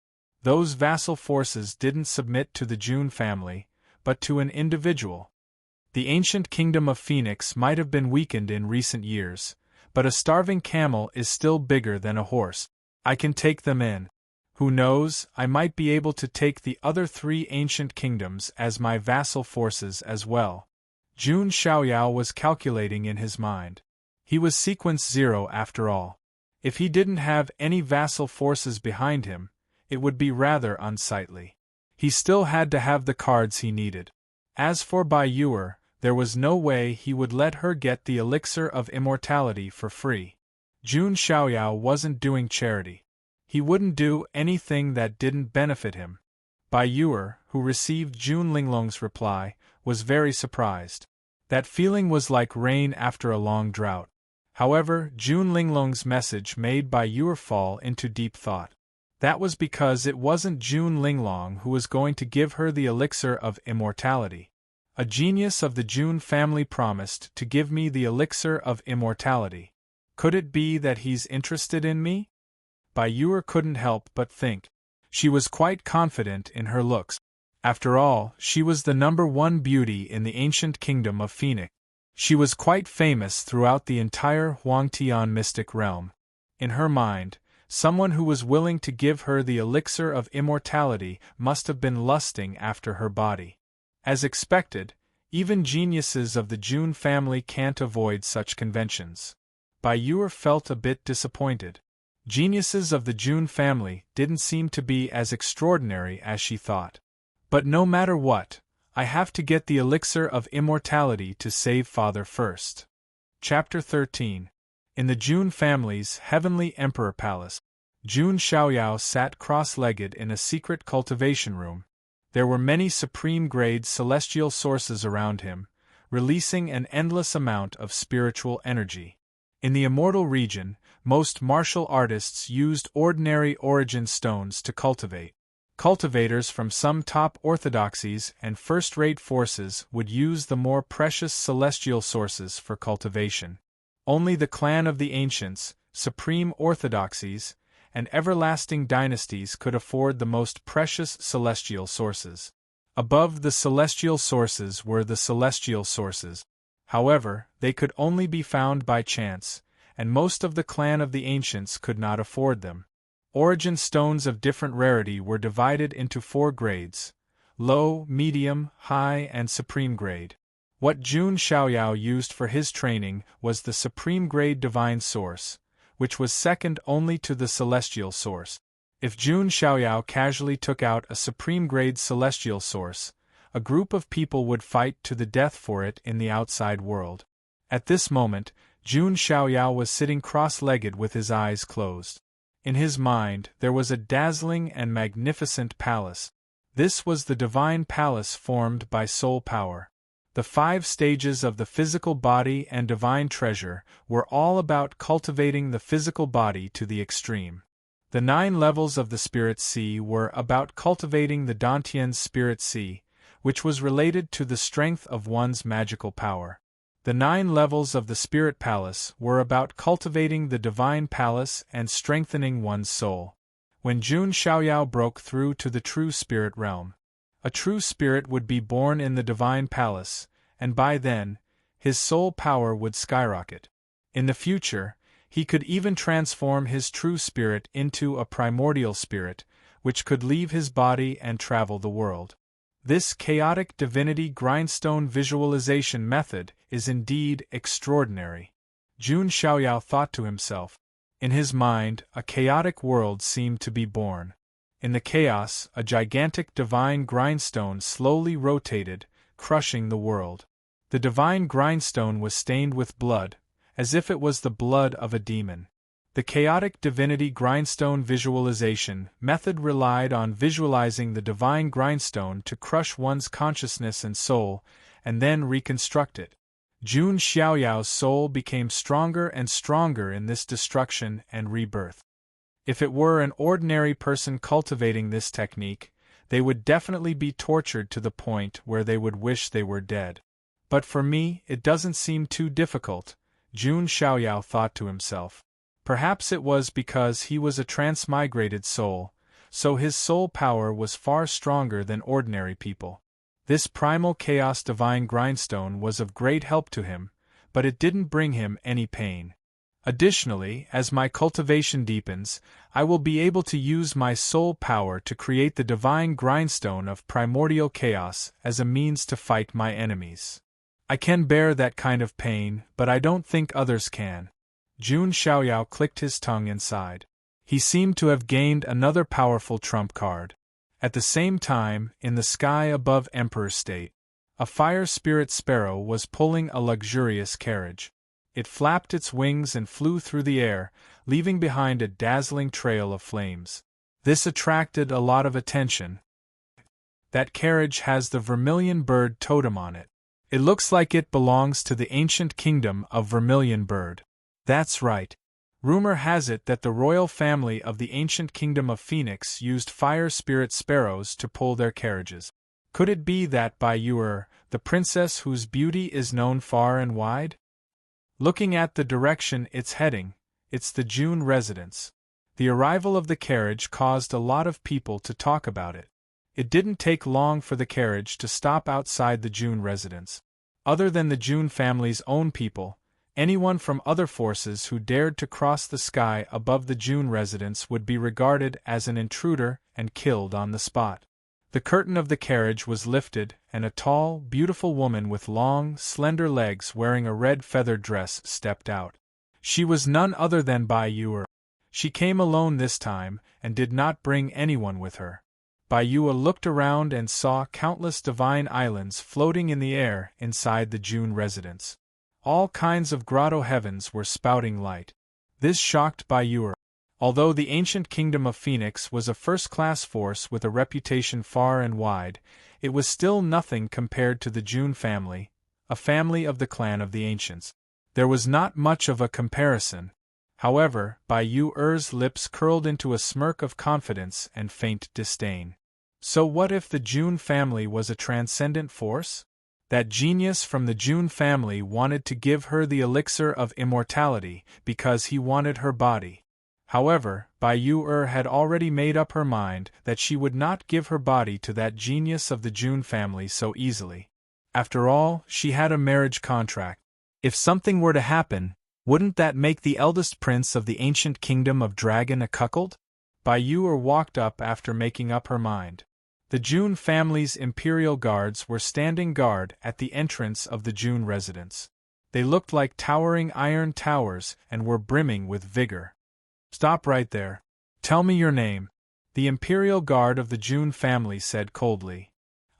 Those vassal forces didn't submit to the Jun family, but to an individual. The ancient kingdom of Phoenix might have been weakened in recent years, but a starving camel is still bigger than a horse. I can take them in. Who knows, I might be able to take the other 3 ancient kingdoms as my vassal forces as well. Jun Xiaoyao was calculating in his mind. He was sequence 0 after all. If he didn't have any vassal forces behind him, it would be rather unsightly. He still had to have the cards he needed. As for Bai Yuer, there was no way he would let her get the elixir of immortality for free. Jun Xiaoyao wasn't doing charity. He wouldn't do anything that didn't benefit him. Bai Yuer, who received Jun Linglong's reply, was very surprised. That feeling was like rain after a long drought. However, Jun Linglong's message made Bai Yuer fall into deep thought. That was because it wasn't Jun Linglong who was going to give her the elixir of immortality. A genius of the Jun family promised to give me the elixir of immortality. Could it be that he's interested in me? Bai Yuer couldn't help but think. She was quite confident in her looks. After all, she was the #1 beauty in the ancient kingdom of Phoenix. She was quite famous throughout the entire Huangtian mystic realm. In her mind, someone who was willing to give her the elixir of immortality must have been lusting after her body. As expected, even geniuses of the Jun family can't avoid such conventions. Bai Yuer felt a bit disappointed. Geniuses of the Jun family didn't seem to be as extraordinary as she thought. But no matter what, I have to get the elixir of immortality to save father first. Chapter 13. In the Jun family's heavenly emperor palace, Jun Xiaoyao sat cross-legged in a secret cultivation room. There were many supreme-grade celestial sources around him, releasing an endless amount of spiritual energy. In the immortal region, most martial artists used ordinary origin stones to cultivate. Cultivators from some top orthodoxies and first-rate forces would use the more precious celestial sources for cultivation. Only the clan of the ancients, supreme orthodoxies, and everlasting dynasties could afford the most precious celestial sources. Above the celestial sources were the celestial sources. However, they could only be found by chance, and most of the clan of the ancients could not afford them. Origin stones of different rarity were divided into 4 grades: low, medium, high, and supreme grade. What Jun Xiaoyao used for his training was the supreme grade divine source, which was second only to the celestial source. If Jun Xiaoyao casually took out a supreme grade celestial source, a group of people would fight to the death for it in the outside world. At this moment, Jun Xiaoyao was sitting cross-legged with his eyes closed. In his mind, there was a dazzling and magnificent palace. This was the divine palace formed by soul power. The 5 stages of the physical body and divine treasure were all about cultivating the physical body to the extreme. The 9 levels of the Spirit Sea were about cultivating the Dantian's Spirit Sea, which was related to the strength of one's magical power. The 9 levels of the Spirit Palace were about cultivating the Divine Palace and strengthening one's soul. When Jun Xiaoyao broke through to the true spirit realm, a true spirit would be born in the Divine Palace, and by then, his soul power would skyrocket. In the future, he could even transform his true spirit into a primordial spirit, which could leave his body and travel the world. This chaotic divinity grindstone visualization method is indeed extraordinary. Jun Xiaoyao thought to himself. In his mind, a chaotic world seemed to be born. In the chaos, a gigantic divine grindstone slowly rotated, crushing the world. The divine grindstone was stained with blood, as if it was the blood of a demon. The chaotic divinity grindstone visualization method relied on visualizing the divine grindstone to crush one's consciousness and soul, and then reconstruct it. Jun Xiaoyao's soul became stronger and stronger in this destruction and rebirth. If it were an ordinary person cultivating this technique, they would definitely be tortured to the point where they would wish they were dead. But for me, it doesn't seem too difficult, Jun Xiaoyao thought to himself. Perhaps it was because he was a transmigrated soul, so his soul power was far stronger than ordinary people. This primal chaos divine grindstone was of great help to him, but it didn't bring him any pain. Additionally, as my cultivation deepens, I will be able to use my soul power to create the divine grindstone of primordial chaos as a means to fight my enemies. I can bear that kind of pain, but I don't think others can. Jun Xiaoyao clicked his tongue inside. He seemed to have gained another powerful trump card. At the same time, in the sky above Emperor State, a fire spirit sparrow was pulling a luxurious carriage. It flapped its wings and flew through the air, leaving behind a dazzling trail of flames. This attracted a lot of attention. That carriage has the vermilion bird totem on it. It looks like it belongs to the ancient kingdom of Vermilion Bird. That's right. Rumor has it that the royal family of the ancient kingdom of Phoenix used fire spirit sparrows to pull their carriages. Could it be that Bai Yuer, the princess whose beauty is known far and wide? Looking at the direction it's heading, it's the June residence. The arrival of the carriage caused a lot of people to talk about it. It didn't take long for the carriage to stop outside the June residence. Other than the June family's own people, anyone from other forces who dared to cross the sky above the June residence would be regarded as an intruder and killed on the spot. The curtain of the carriage was lifted, and a tall, beautiful woman with long, slender legs wearing a red feathered dress stepped out. She was none other than Bai Yuer. She came alone this time, and did not bring anyone with her. Bai Yuer looked around and saw countless divine islands floating in the air inside the June residence. All kinds of grotto heavens were spouting light. This shocked Bai Yuer. Although the ancient kingdom of Phoenix was a first-class force with a reputation far and wide, it was still nothing compared to the June family, a family of the clan of the ancients. There was not much of a comparison. However, Bai Yuer's lips curled into a smirk of confidence and faint disdain. So what if the June family was a transcendent force? That genius from the June family wanted to give her the elixir of immortality because he wanted her body. However, Bai Yuer had already made up her mind that she would not give her body to that genius of the June family so easily. After all, she had a marriage contract. If something were to happen, wouldn't that make the eldest prince of the ancient kingdom of Dragon a cuckold? Bai Yuer walked up after making up her mind. The June family's imperial guards were standing guard at the entrance of the June residence. They looked like towering iron towers and were brimming with vigor. "Stop right there. Tell me your name," the imperial guard of the June family said coldly.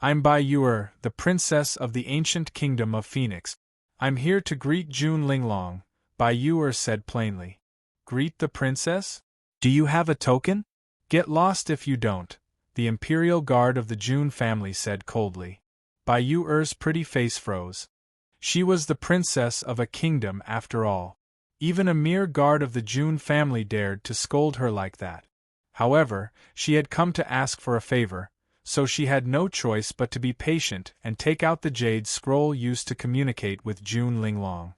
"I'm Bai Yuer, the princess of the ancient kingdom of Phoenix. I'm here to greet June Linglong," Bai Yuer said plainly. "Greet the princess? Do you have a token? Get lost if you don't," the imperial guard of the June family said coldly. Bai Yuer's pretty face froze. She was the princess of a kingdom after all. Even a mere guard of the June family dared to scold her like that. However, she had come to ask for a favor, so she had no choice but to be patient and take out the jade scroll used to communicate with June Linglong.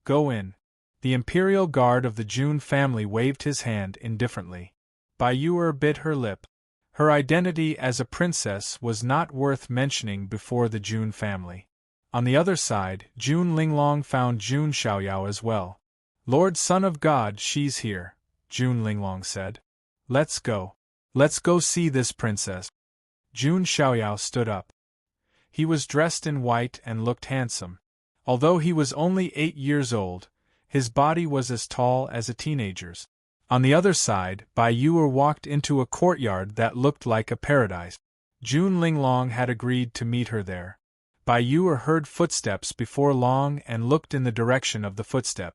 "Go in." The imperial guard of the June family waved his hand indifferently. Bai Yuer bit her lip. Her identity as a princess was not worth mentioning before the June family. On the other side, June Linglong found Jun Xiaoyao as well. "Lord Son of God, she's here," Jun Linglong said. "Let's go. Let's go see this princess." Jun Xiaoyao stood up. He was dressed in white and looked handsome. Although he was only 8 years old, his body was as tall as a teenager's. On the other side, Bai Yuer walked into a courtyard that looked like a paradise. Jun Linglong had agreed to meet her there. Bai Yuer heard footsteps before long and looked in the direction of the footstep.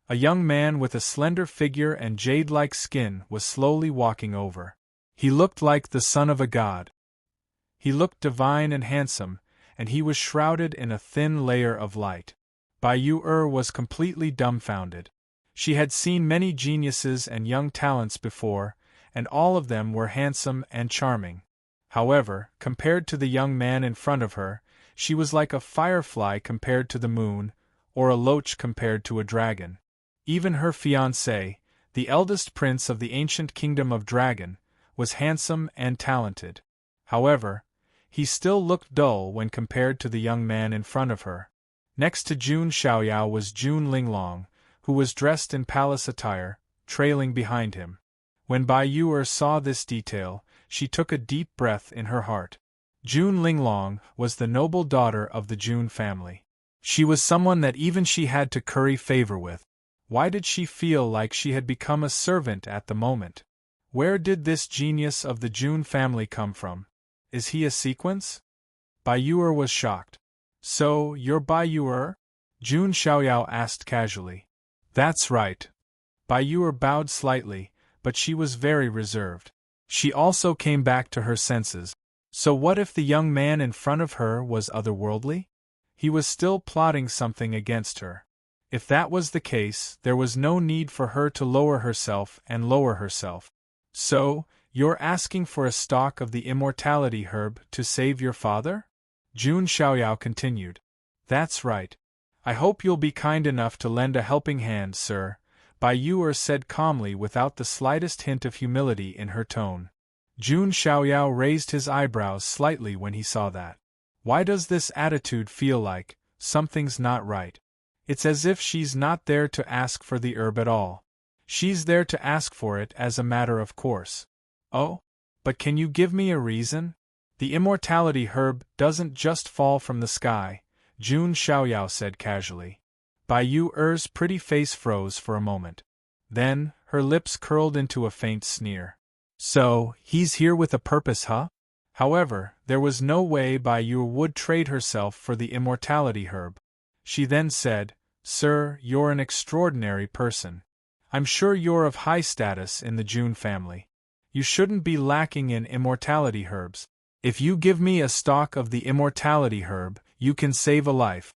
A young man with a slender figure and jade-like skin was slowly walking over. He looked like the son of a god. He looked divine and handsome, and he was shrouded in a thin layer of light. Bai Yuer was completely dumbfounded. She had seen many geniuses and young talents before, and all of them were handsome and charming. However, compared to the young man in front of her, she was like a firefly compared to the moon, or a loach compared to a dragon. Even her fiancé, the eldest prince of the ancient kingdom of Dragon, was handsome and talented. However, he still looked dull when compared to the young man in front of her. Next to Jun Xiaoyao was Jun Linglong, who was dressed in palace attire, trailing behind him. When Bai Yu'er saw this detail, she took a deep breath in her heart. Jun Linglong was the noble daughter of the Jun family. She was someone that even she had to curry favor with. Why did she feel like she had become a servant at the moment? Where did this genius of the Jun family come from? Is he a sequence? Bai Yu'er was shocked. So, you're Bai Yu'er? Jun Xiaoyao asked casually. That's right. Bai Yu'er bowed slightly, but she was very reserved. She also came back to her senses. So what if the young man in front of her was otherworldly? He was still plotting something against her. If that was the case, there was no need for her to lower herself and lower herself. So, you're asking for a stalk of the immortality herb to save your father? Jun Xiaoyao continued. That's right. I hope you'll be kind enough to lend a helping hand, sir, Bai Yu'er said calmly without the slightest hint of humility in her tone. Jun Xiaoyao raised his eyebrows slightly when he saw that. Why does this attitude feel like something's not right? It's as if she's not there to ask for the herb at all. She's there to ask for it as a matter of course. Oh? But can you give me a reason? The immortality herb doesn't just fall from the sky, Jun Xiaoyao said casually. Bai Yu'er's pretty face froze for a moment. Then, her lips curled into a faint sneer. So, he's here with a purpose, huh? However, there was no way Bai Yu'er would trade herself for the immortality herb. She then said, Sir, you're an extraordinary person. I'm sure you're of high status in the Jun family. You shouldn't be lacking in immortality herbs. If you give me a stalk of the immortality herb, you can save a life.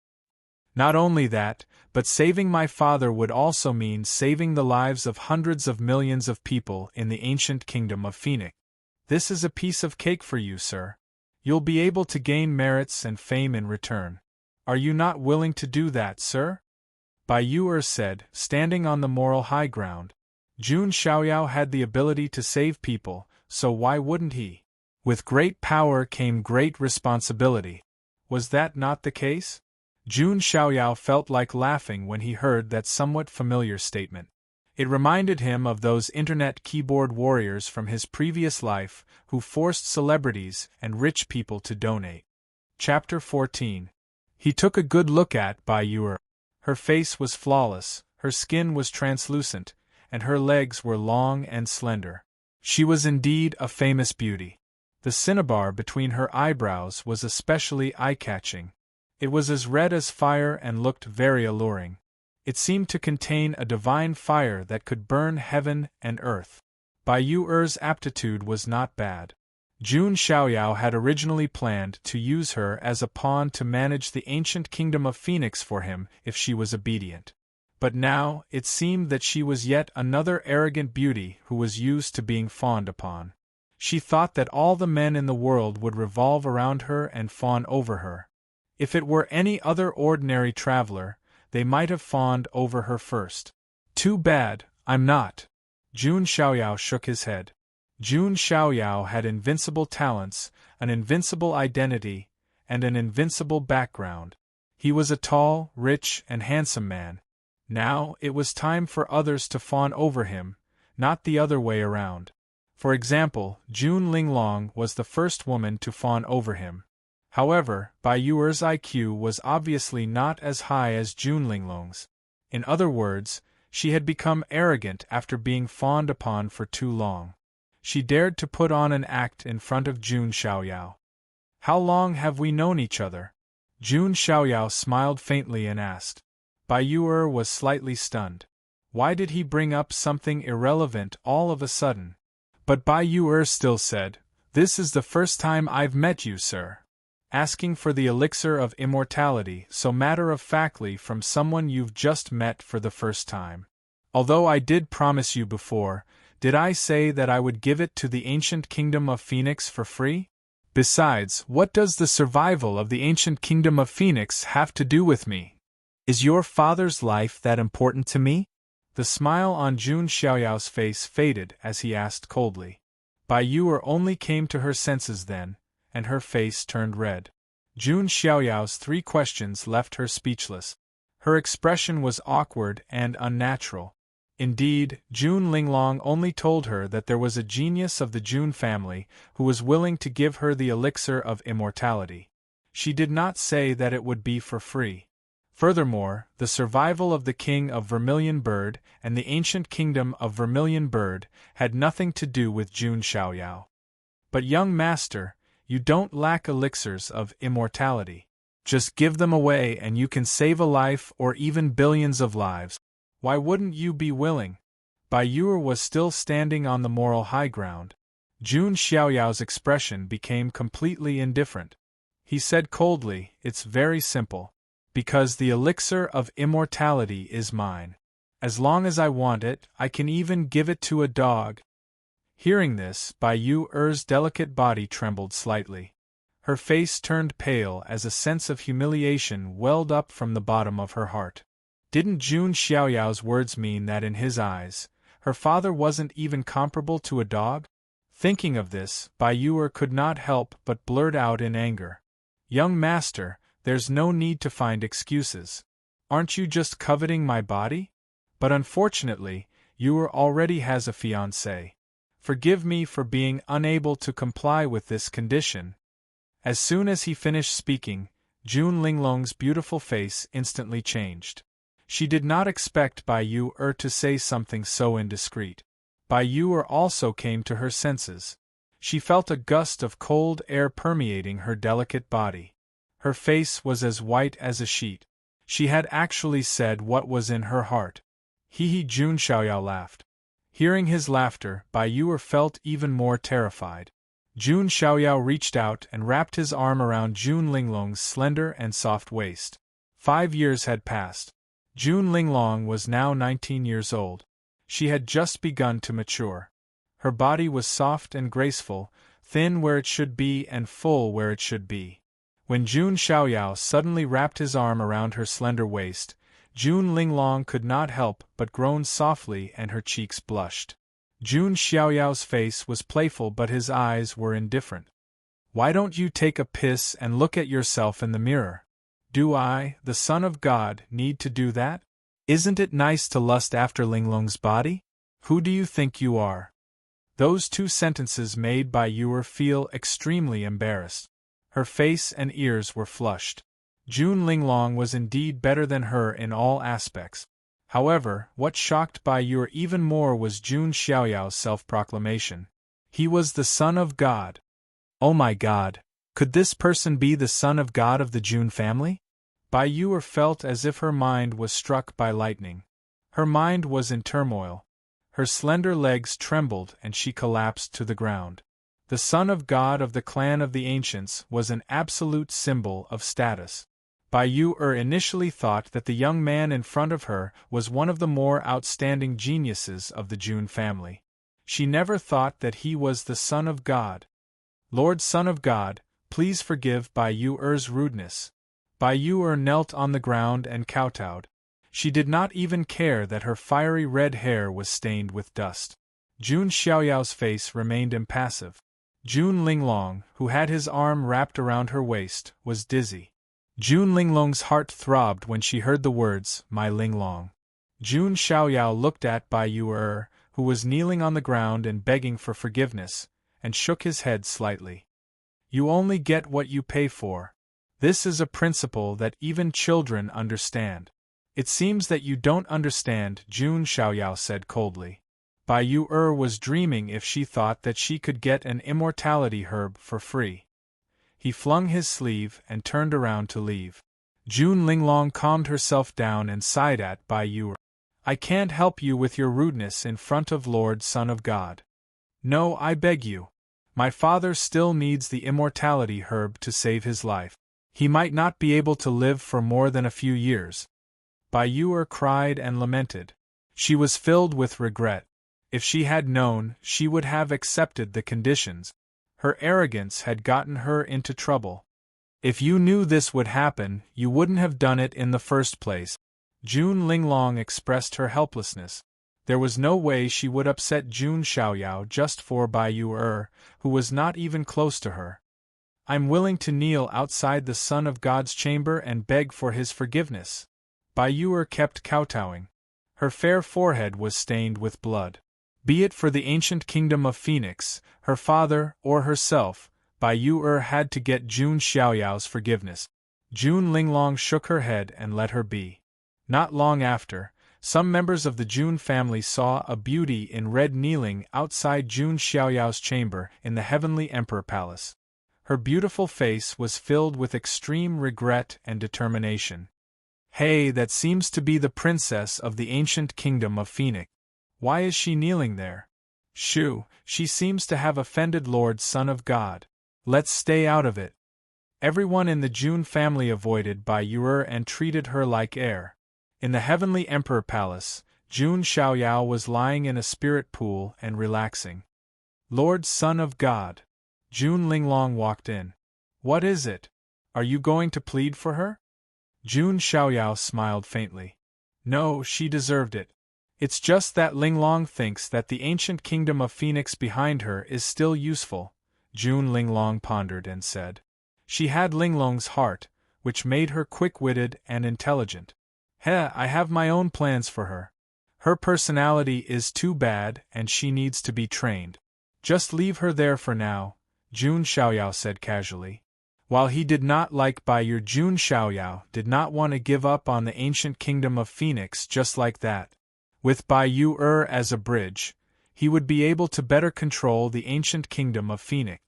Not only that, but saving my father would also mean saving the lives of hundreds of millions of people in the ancient kingdom of Phoenix. This is a piece of cake for you, sir. You'll be able to gain merits and fame in return. Are you not willing to do that, sir? Bai Yu'er said, standing on the moral high ground. Jun Xiaoyao had the ability to save people, so why wouldn't he? With great power came great responsibility. Was that not the case? Jun Xiaoyao felt like laughing when he heard that somewhat familiar statement. It reminded him of those internet keyboard warriors from his previous life who forced celebrities and rich people to donate. Chapter 14. He took a good look at Bai Yu'er. Her face was flawless, her skin was translucent, and her legs were long and slender. She was indeed a famous beauty. The cinnabar between her eyebrows was especially eye-catching. It was as red as fire and looked very alluring. It seemed to contain a divine fire that could burn heaven and earth. Bai Yu'er's aptitude was not bad. Jun Xiaoyao had originally planned to use her as a pawn to manage the ancient kingdom of Phoenix for him if she was obedient. But now, it seemed that she was yet another arrogant beauty who was used to being fawned upon. She thought that all the men in the world would revolve around her and fawn over her. If it were any other ordinary traveler, they might have fawned over her first. Too bad, I'm not. Jun Xiaoyao shook his head. Jun Xiaoyao had invincible talents, an invincible identity, and an invincible background. He was a tall, rich, and handsome man. Now, it was time for others to fawn over him, not the other way around. For example, Jun Linglong was the first woman to fawn over him. However, Bai Yu'er's IQ was obviously not as high as Jun Linglong's. In other words, she had become arrogant after being fawned upon for too long. She dared to put on an act in front of Jun Xiaoyao. How long have we known each other? Jun Xiaoyao smiled faintly and asked. Bai Yu'er was slightly stunned. Why did he bring up something irrelevant all of a sudden? But Bai Yu'er still said, This is the first time I've met you, sir. Asking for the elixir of immortality so matter-of-factly from someone you've just met for the first time. Although I did promise you before, did I say that I would give it to the ancient kingdom of Phoenix for free? Besides, what does the survival of the ancient kingdom of Phoenix have to do with me? Is your father's life that important to me? The smile on Jun Xiaoyao's face faded as he asked coldly. Bai Yu'er only came to her senses then, and her face turned red. Jun Xiaoyao's 3 questions left her speechless. Her expression was awkward and unnatural. Indeed, Jun Linglong only told her that there was a genius of the Jun family who was willing to give her the elixir of immortality. She did not say that it would be for free. Furthermore, the survival of the king of Vermilion Bird and the ancient kingdom of Vermilion Bird had nothing to do with Jun Xiaoyao. But young master, you don't lack elixirs of immortality. Just give them away and you can save a life or even billions of lives. Why wouldn't you be willing? Bai Yu'er was still standing on the moral high ground. Jun Xiaoyao's expression became completely indifferent. He said coldly, "It's very simple. Because the elixir of immortality is mine. As long as I want it, I can even give it to a dog." Hearing this, Bai Yu'er's delicate body trembled slightly. Her face turned pale as a sense of humiliation welled up from the bottom of her heart. Didn't Jun Xiaoyao's words mean that in his eyes, her father wasn't even comparable to a dog? Thinking of this, Bai Yu'er could not help but blurt out in anger. "Young master, there's no need to find excuses. Aren't you just coveting my body? But unfortunately, Yu'er already has a fiancé. Forgive me for being unable to comply with this condition." As soon as he finished speaking, Jun Linglong's beautiful face instantly changed. She did not expect Bai Yu'er to say something so indiscreet. Bai Yu'er also came to her senses. She felt a gust of cold air permeating her delicate body. Her face was as white as a sheet. She had actually said what was in her heart. He Jun Xiaoyao laughed. Hearing his laughter, Bai Yu'er felt even more terrified. Jun Xiaoyao reached out and wrapped his arm around Jun Linglong's slender and soft waist. 5 years had passed. Jun Linglong was now 19 years old. She had just begun to mature. Her body was soft and graceful, thin where it should be and full where it should be. When Jun Xiaoyao suddenly wrapped his arm around her slender waist, Jun Linglong could not help but groan softly and her cheeks blushed. Jun Xiaoyao's face was playful but his eyes were indifferent. "Why don't you take a piss and look at yourself in the mirror? Do I, the son of God, need to do that? Isn't it nice to lust after Linglong's body? Who do you think you are?" Those 2 sentences made Bai Yu'er feel extremely embarrassed. Her face and ears were flushed. Jun Linglong was indeed better than her in all aspects. However, what shocked Bai Yu'er even more was Jun Xiaoyao's self-proclamation. He was the son of God. Oh my God! Could this person be the son of God of the Jun family? Bai Yu'er felt as if her mind was struck by lightning. Her mind was in turmoil. Her slender legs trembled and she collapsed to the ground. The son of God of the clan of the ancients was an absolute symbol of status. Bai Yu'er initially thought that the young man in front of her was one of the more outstanding geniuses of the Jun family. She never thought that he was the son of God. "Lord Son of God, please forgive Bai Yu'er's rudeness." Bai Yu'er knelt on the ground and kowtowed. She did not even care that her fiery red hair was stained with dust. Jun Xiaoyao's face remained impassive. Jun Linglong, who had his arm wrapped around her waist, was dizzy. Jun Linglong's heart throbbed when she heard the words, "My Linglong." Jun Xiaoyao looked at Bai Yu'er, who was kneeling on the ground and begging for forgiveness, and shook his head slightly. "You only get what you pay for. This is a principle that even children understand." "It seems that you don't understand," Jun Xiaoyao said coldly. Bai Yu'er was dreaming if she thought that she could get an immortality herb for free. He flung his sleeve and turned around to leave. Jun Linglong calmed herself down and sighed at Bai Yu'er. "I can't help you with your rudeness in front of Lord Son of God. No, I beg you. My father still needs the immortality herb to save his life. He might not be able to live for more than a few years." Bai Yu'er cried and lamented. She was filled with regret. If she had known, she would have accepted the conditions. Her arrogance had gotten her into trouble. If you knew this would happen, you wouldn't have done it in the first place. June Linglong expressed her helplessness. There was no way she would upset Jun Xiaoyao just for Bai Yu, who was not even close to her. I'm willing to kneel outside the Son of God's chamber and beg for his forgiveness. Bai Yu kept kowtowing. Her fair forehead was stained with blood. Be it for the ancient kingdom of Phoenix, her father, or herself, Bai Yu had to get Jun Xiaoyao's forgiveness. Jun Linglong shook her head and let her be. Not long after, some members of the Jun family saw a beauty in red kneeling outside Jun Xiaoyao's chamber in the Heavenly Emperor Palace. Her beautiful face was filled with extreme regret and determination. Hey, that seems to be the princess of the ancient kingdom of Phoenix. Why is she kneeling there? Shoo, she seems to have offended Lord Son of God. Let's stay out of it. Everyone in the Jun family avoided Bai Yu and treated her like air. In the Heavenly Emperor Palace, Jun Xiaoyao was lying in a spirit pool and relaxing. Lord Son of God. Jun Linglong walked in. What is it? Are you going to plead for her? Jun Xiaoyao smiled faintly. No, she deserved it. It's just that Linglong thinks that the ancient kingdom of Phoenix behind her is still useful, Jun Linglong pondered and said. She had Linglong's heart, which made her quick-witted and intelligent. I have my own plans for her. Her personality is too bad and she needs to be trained. Just leave her there for now, Jun Xiaoyao said casually. While he did not like Bai Yu, Jun Xiaoyao did not want to give up on the ancient kingdom of Phoenix just like that. With Bai Yu as a bridge, he would be able to better control the ancient kingdom of Phoenix.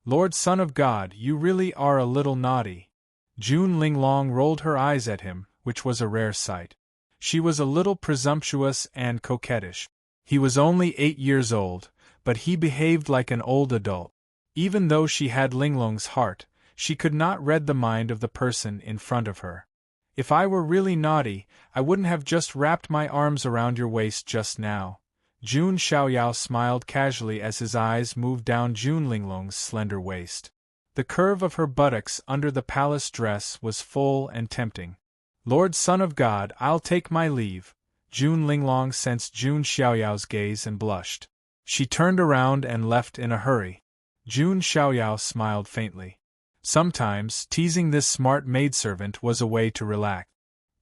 Lord Son of God, you really are a little naughty. Jun Linglong rolled her eyes at him, which was a rare sight. She was a little presumptuous and coquettish. He was only 8 years old, but he behaved like an old adult. Even though she had Linglong's heart, she could not read the mind of the person in front of her. If I were really naughty, I wouldn't have just wrapped my arms around your waist just now. Jun Xiaoyao smiled casually as his eyes moved down Jun Linglong's slender waist. The curve of her buttocks under the palace dress was full and tempting. Lord Son of God, I'll take my leave. Jun Linglong sensed Jun Xiaoyao's gaze and blushed. She turned around and left in a hurry. Jun Xiaoyao smiled faintly. Sometimes, teasing this smart maidservant was a way to relax.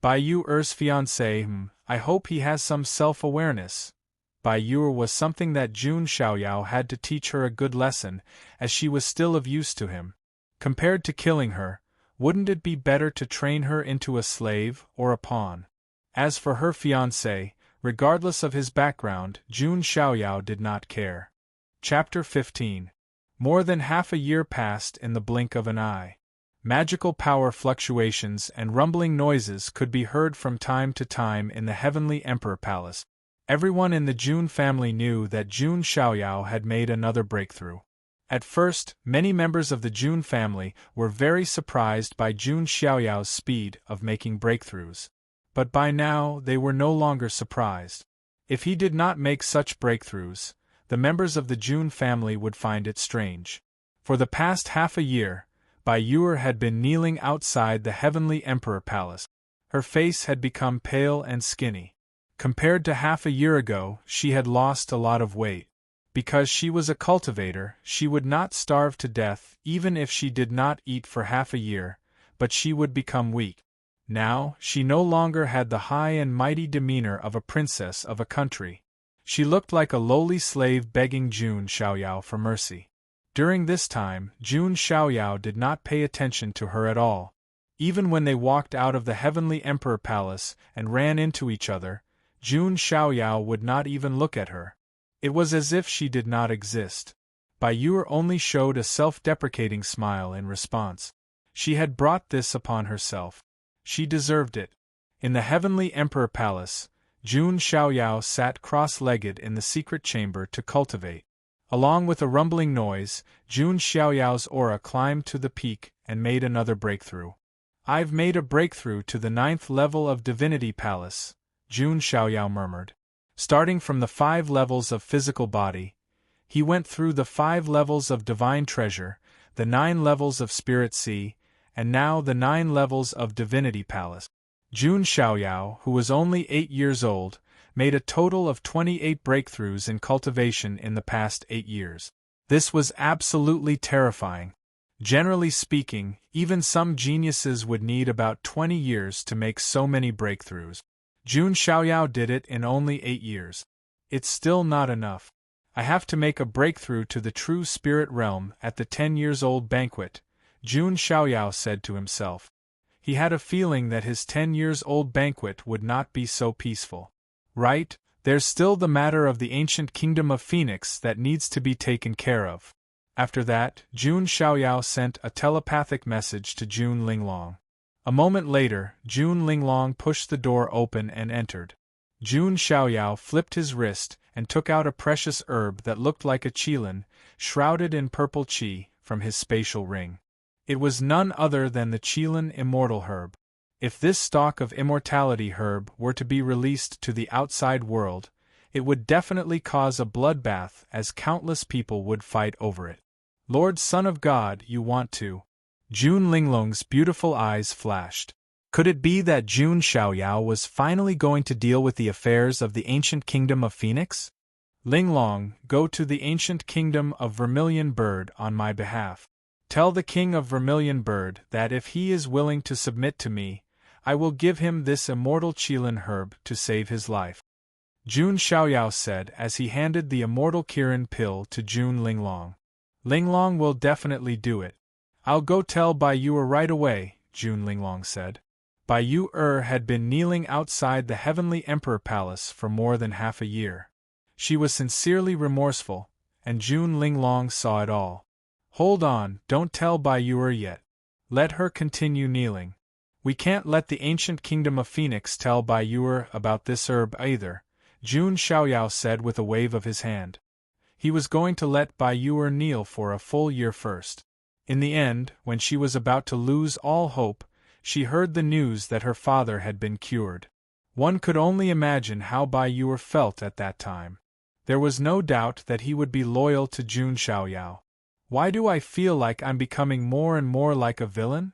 Bai Yu's fiancé, I hope he has some self-awareness. Bai Yu was something that Jun Xiaoyao had to teach her a good lesson, as she was still of use to him. Compared to killing her, wouldn't it be better to train her into a slave or a pawn? As for her fiancé, regardless of his background, Jun Xiaoyao did not care. Chapter 15. More than half a year passed in the blink of an eye. Magical power fluctuations and rumbling noises could be heard from time to time in the Heavenly Emperor Palace. Everyone in the Jun family knew that Jun Xiaoyao had made another breakthrough. At first, many members of the Jun family were very surprised by Jun Xiaoyao's speed of making breakthroughs. But by now they were no longer surprised. If he did not make such breakthroughs, the members of the Jun family would find it strange. For the past half a year, Bai Yu had been kneeling outside the Heavenly Emperor Palace. Her face had become pale and skinny. Compared to half a year ago, she had lost a lot of weight. Because she was a cultivator, she would not starve to death even if she did not eat for half a year, but she would become weak. Now, she no longer had the high and mighty demeanor of a princess of a country. She looked like a lowly slave begging Jun Xiaoyao for mercy. During this time, Jun Xiaoyao did not pay attention to her at all. Even when they walked out of the Heavenly Emperor Palace and ran into each other, Jun Xiaoyao would not even look at her. It was as if she did not exist. Bai Yu only showed a self-deprecating smile in response. She had brought this upon herself. She deserved it. In the Heavenly Emperor Palace, Jun Xiaoyao sat cross-legged in the secret chamber to cultivate. Along with a rumbling noise, Jun Xiaoyao's aura climbed to the peak and made another breakthrough. I've made a breakthrough to the 9th level of Divinity Palace, Jun Xiaoyao murmured. Starting from the 5 levels of physical body, He went through the 5 levels of divine treasure, the 9 levels of spirit sea, and now the 9 levels of divinity palace. Jun Xiaoyao, who was only 8 years old, made a total of 28 breakthroughs in cultivation in the past 8 years. This was absolutely terrifying. Generally speaking, even some geniuses would need about 20 years to make so many breakthroughs. Jun Xiaoyao did it in only 8 years. It's still not enough. I have to make a breakthrough to the true spirit realm at the 10-years-old banquet, Jun Xiaoyao said to himself. He had a feeling that his 10-years-old banquet would not be so peaceful. Right, there's still the matter of the ancient kingdom of Phoenix that needs to be taken care of. After that, Jun Xiaoyao sent a telepathic message to Jun Linglong. A moment later, Jun Linglong pushed the door open and entered. Jun Xiaoyao flipped his wrist and took out a precious herb that looked like a qilin, shrouded in purple qi, from his spatial ring. It was none other than the qilin immortal herb. If this stalk of immortality herb were to be released to the outside world, it would definitely cause a bloodbath, as countless people would fight over it. Lord Son of God, you want to? Jun Linglong's beautiful eyes flashed. Could it be that Jun Xiaoyao was finally going to deal with the affairs of the ancient kingdom of Phoenix? Linglong, go to the ancient kingdom of Vermilion Bird on my behalf. Tell the king of Vermilion Bird that if he is willing to submit to me, I will give him this immortal qilin herb to save his life. Jun Xiaoyao said as he handed the immortal Kirin pill to Jun Linglong. Linglong will definitely do it. I'll go tell Bai Yu right away, Jun Linglong said. Bai Yu had been kneeling outside the Heavenly Emperor Palace for more than half a year. She was sincerely remorseful, and Jun Linglong saw it all. Hold on, don't tell Bai Yu yet. Let her continue kneeling. We can't let the ancient kingdom of Phoenix tell Bai Yu about this herb either, Jun Xiaoyao said with a wave of his hand. He was going to let Bai Yu kneel for a full year first. In the end, when she was about to lose all hope, she heard the news that her father had been cured. One could only imagine how Bai Yu felt at that time. There was no doubt that he would be loyal to Jun Xiaoyao. Why do I feel like I'm becoming more and more like a villain?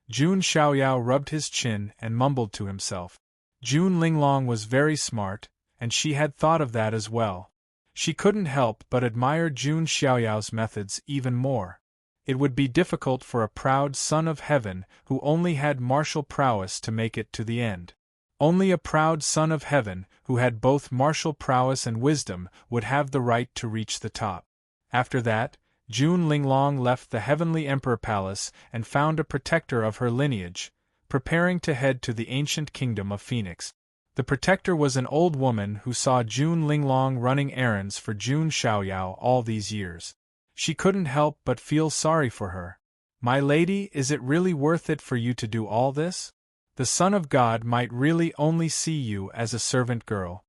Jun Xiaoyao rubbed his chin and mumbled to himself. Jun Linglong was very smart, and she had thought of that as well. She couldn't help but admire Jun Xiaoyao's methods even more. It would be difficult for a proud son of heaven who only had martial prowess to make it to the end. Only a proud son of heaven who had both martial prowess and wisdom would have the right to reach the top. After that, Jun Linglong left the Heavenly Emperor Palace and found a protector of her lineage, preparing to head to the ancient kingdom of Phoenix. The protector was an old woman who saw Jun Linglong running errands for Jun Xiaoyao all these years. She couldn't help but feel sorry for her. My lady, is it really worth it for you to do all this? The Son of God might really only see you as a servant girl.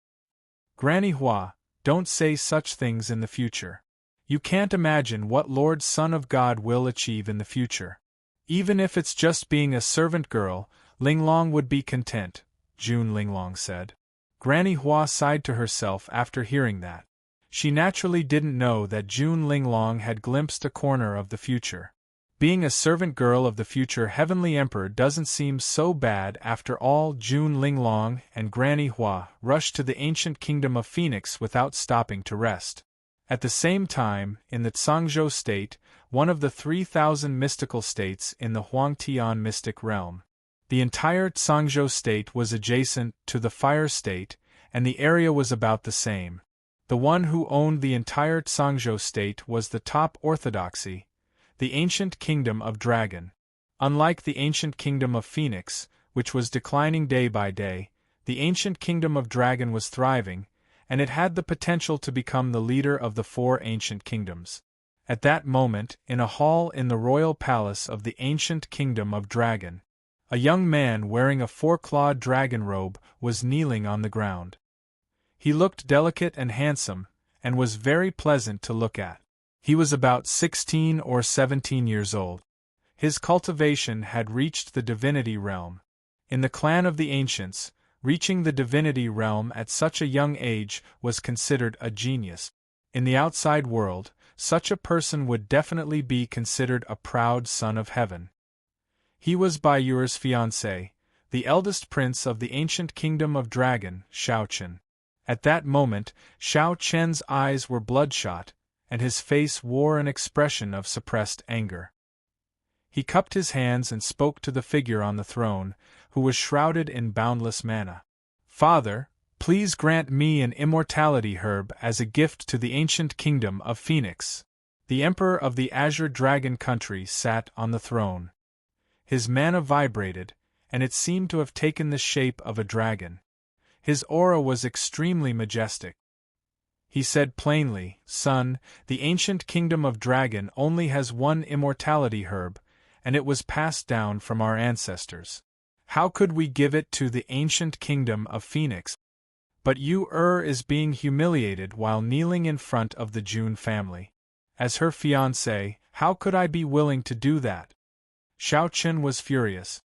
Granny Hua, don't say such things in the future. You can't imagine what Lord Son of God will achieve in the future. Even if it's just being a servant girl, Linglong would be content, Jun Linglong said. Granny Hua sighed to herself after hearing that. She naturally didn't know that Jun Linglong had glimpsed a corner of the future. Being a servant girl of the future Heavenly Emperor doesn't seem so bad after all. Jun Linglong and Granny Hua rushed to the ancient kingdom of Phoenix without stopping to rest. At the same time, in the Tsangzhou state, one of the 3,000 mystical states in the Huangtian mystic realm. The entire Tsangzhou state was adjacent to the fire state, and the area was about the same. The one who owned the entire Tsangzhou state was the top orthodoxy, the ancient kingdom of Dragon. Unlike the ancient kingdom of Phoenix, which was declining day by day, the ancient kingdom of Dragon was thriving, and it had the potential to become the leader of the 4 ancient kingdoms. At that moment, in a hall in the royal palace of the ancient kingdom of Dragon, a young man wearing a 4-clawed dragon robe was kneeling on the ground. He looked delicate and handsome, and was very pleasant to look at. He was about 16 or 17 years old. His cultivation had reached the divinity realm. In the clan of the ancients, reaching the divinity realm at such a young age was considered a genius. In the outside world, such a person would definitely be considered a proud son of heaven. He was Bai Yuer's fiancé, the eldest prince of the ancient kingdom of Dragon, Shao Chen. At that moment, Shao Chen's eyes were bloodshot, and his face wore an expression of suppressed anger. He cupped his hands and spoke to the figure on the throne, who was shrouded in boundless mana. "Father, please grant me an immortality herb as a gift to the ancient kingdom of Phoenix." The Emperor of the Azure Dragon country sat on the throne. His mana vibrated, and it seemed to have taken the shape of a dragon. His aura was extremely majestic. He said plainly, "Son, the ancient kingdom of Dragon only has one immortality herb, and it was passed down from our ancestors. How could we give it to the ancient kingdom of Phoenix? But is being humiliated while kneeling in front of the Jun family. As her fiancé, how could I be willing to do that?" Shao Chen was furious.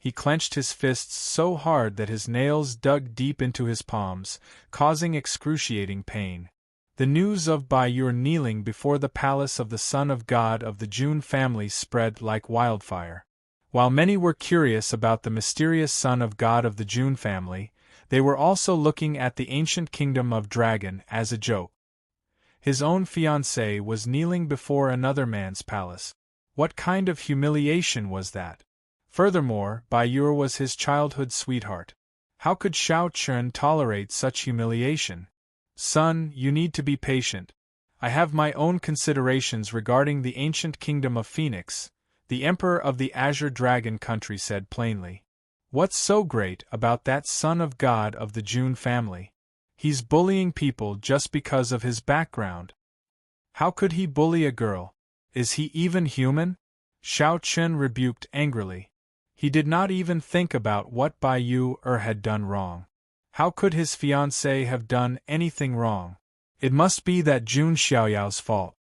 He clenched his fists so hard that his nails dug deep into his palms, causing excruciating pain. The news of Bai Yuer kneeling before the palace of the Son of God of the Jun family spread like wildfire. While many were curious about the mysterious Son of God of the Jun family, they were also looking at the ancient kingdom of Dragon as a joke. His own fiancée was kneeling before another man's palace. What kind of humiliation was that? Furthermore, Bai Yuer was his childhood sweetheart. How could Shao Chen tolerate such humiliation? "Son, you need to be patient. I have my own considerations regarding the ancient kingdom of Phoenix," the Emperor of the Azure Dragon country said plainly. "What's so great about that son of God of the Jun family? He's bullying people just because of his background. How could he bully a girl? Is he even human?" Shao Chen rebuked angrily. He did not even think about what Bai Yuer had done wrong. How could his fiancée have done anything wrong? It must be that Jun Xiaoyao's fault.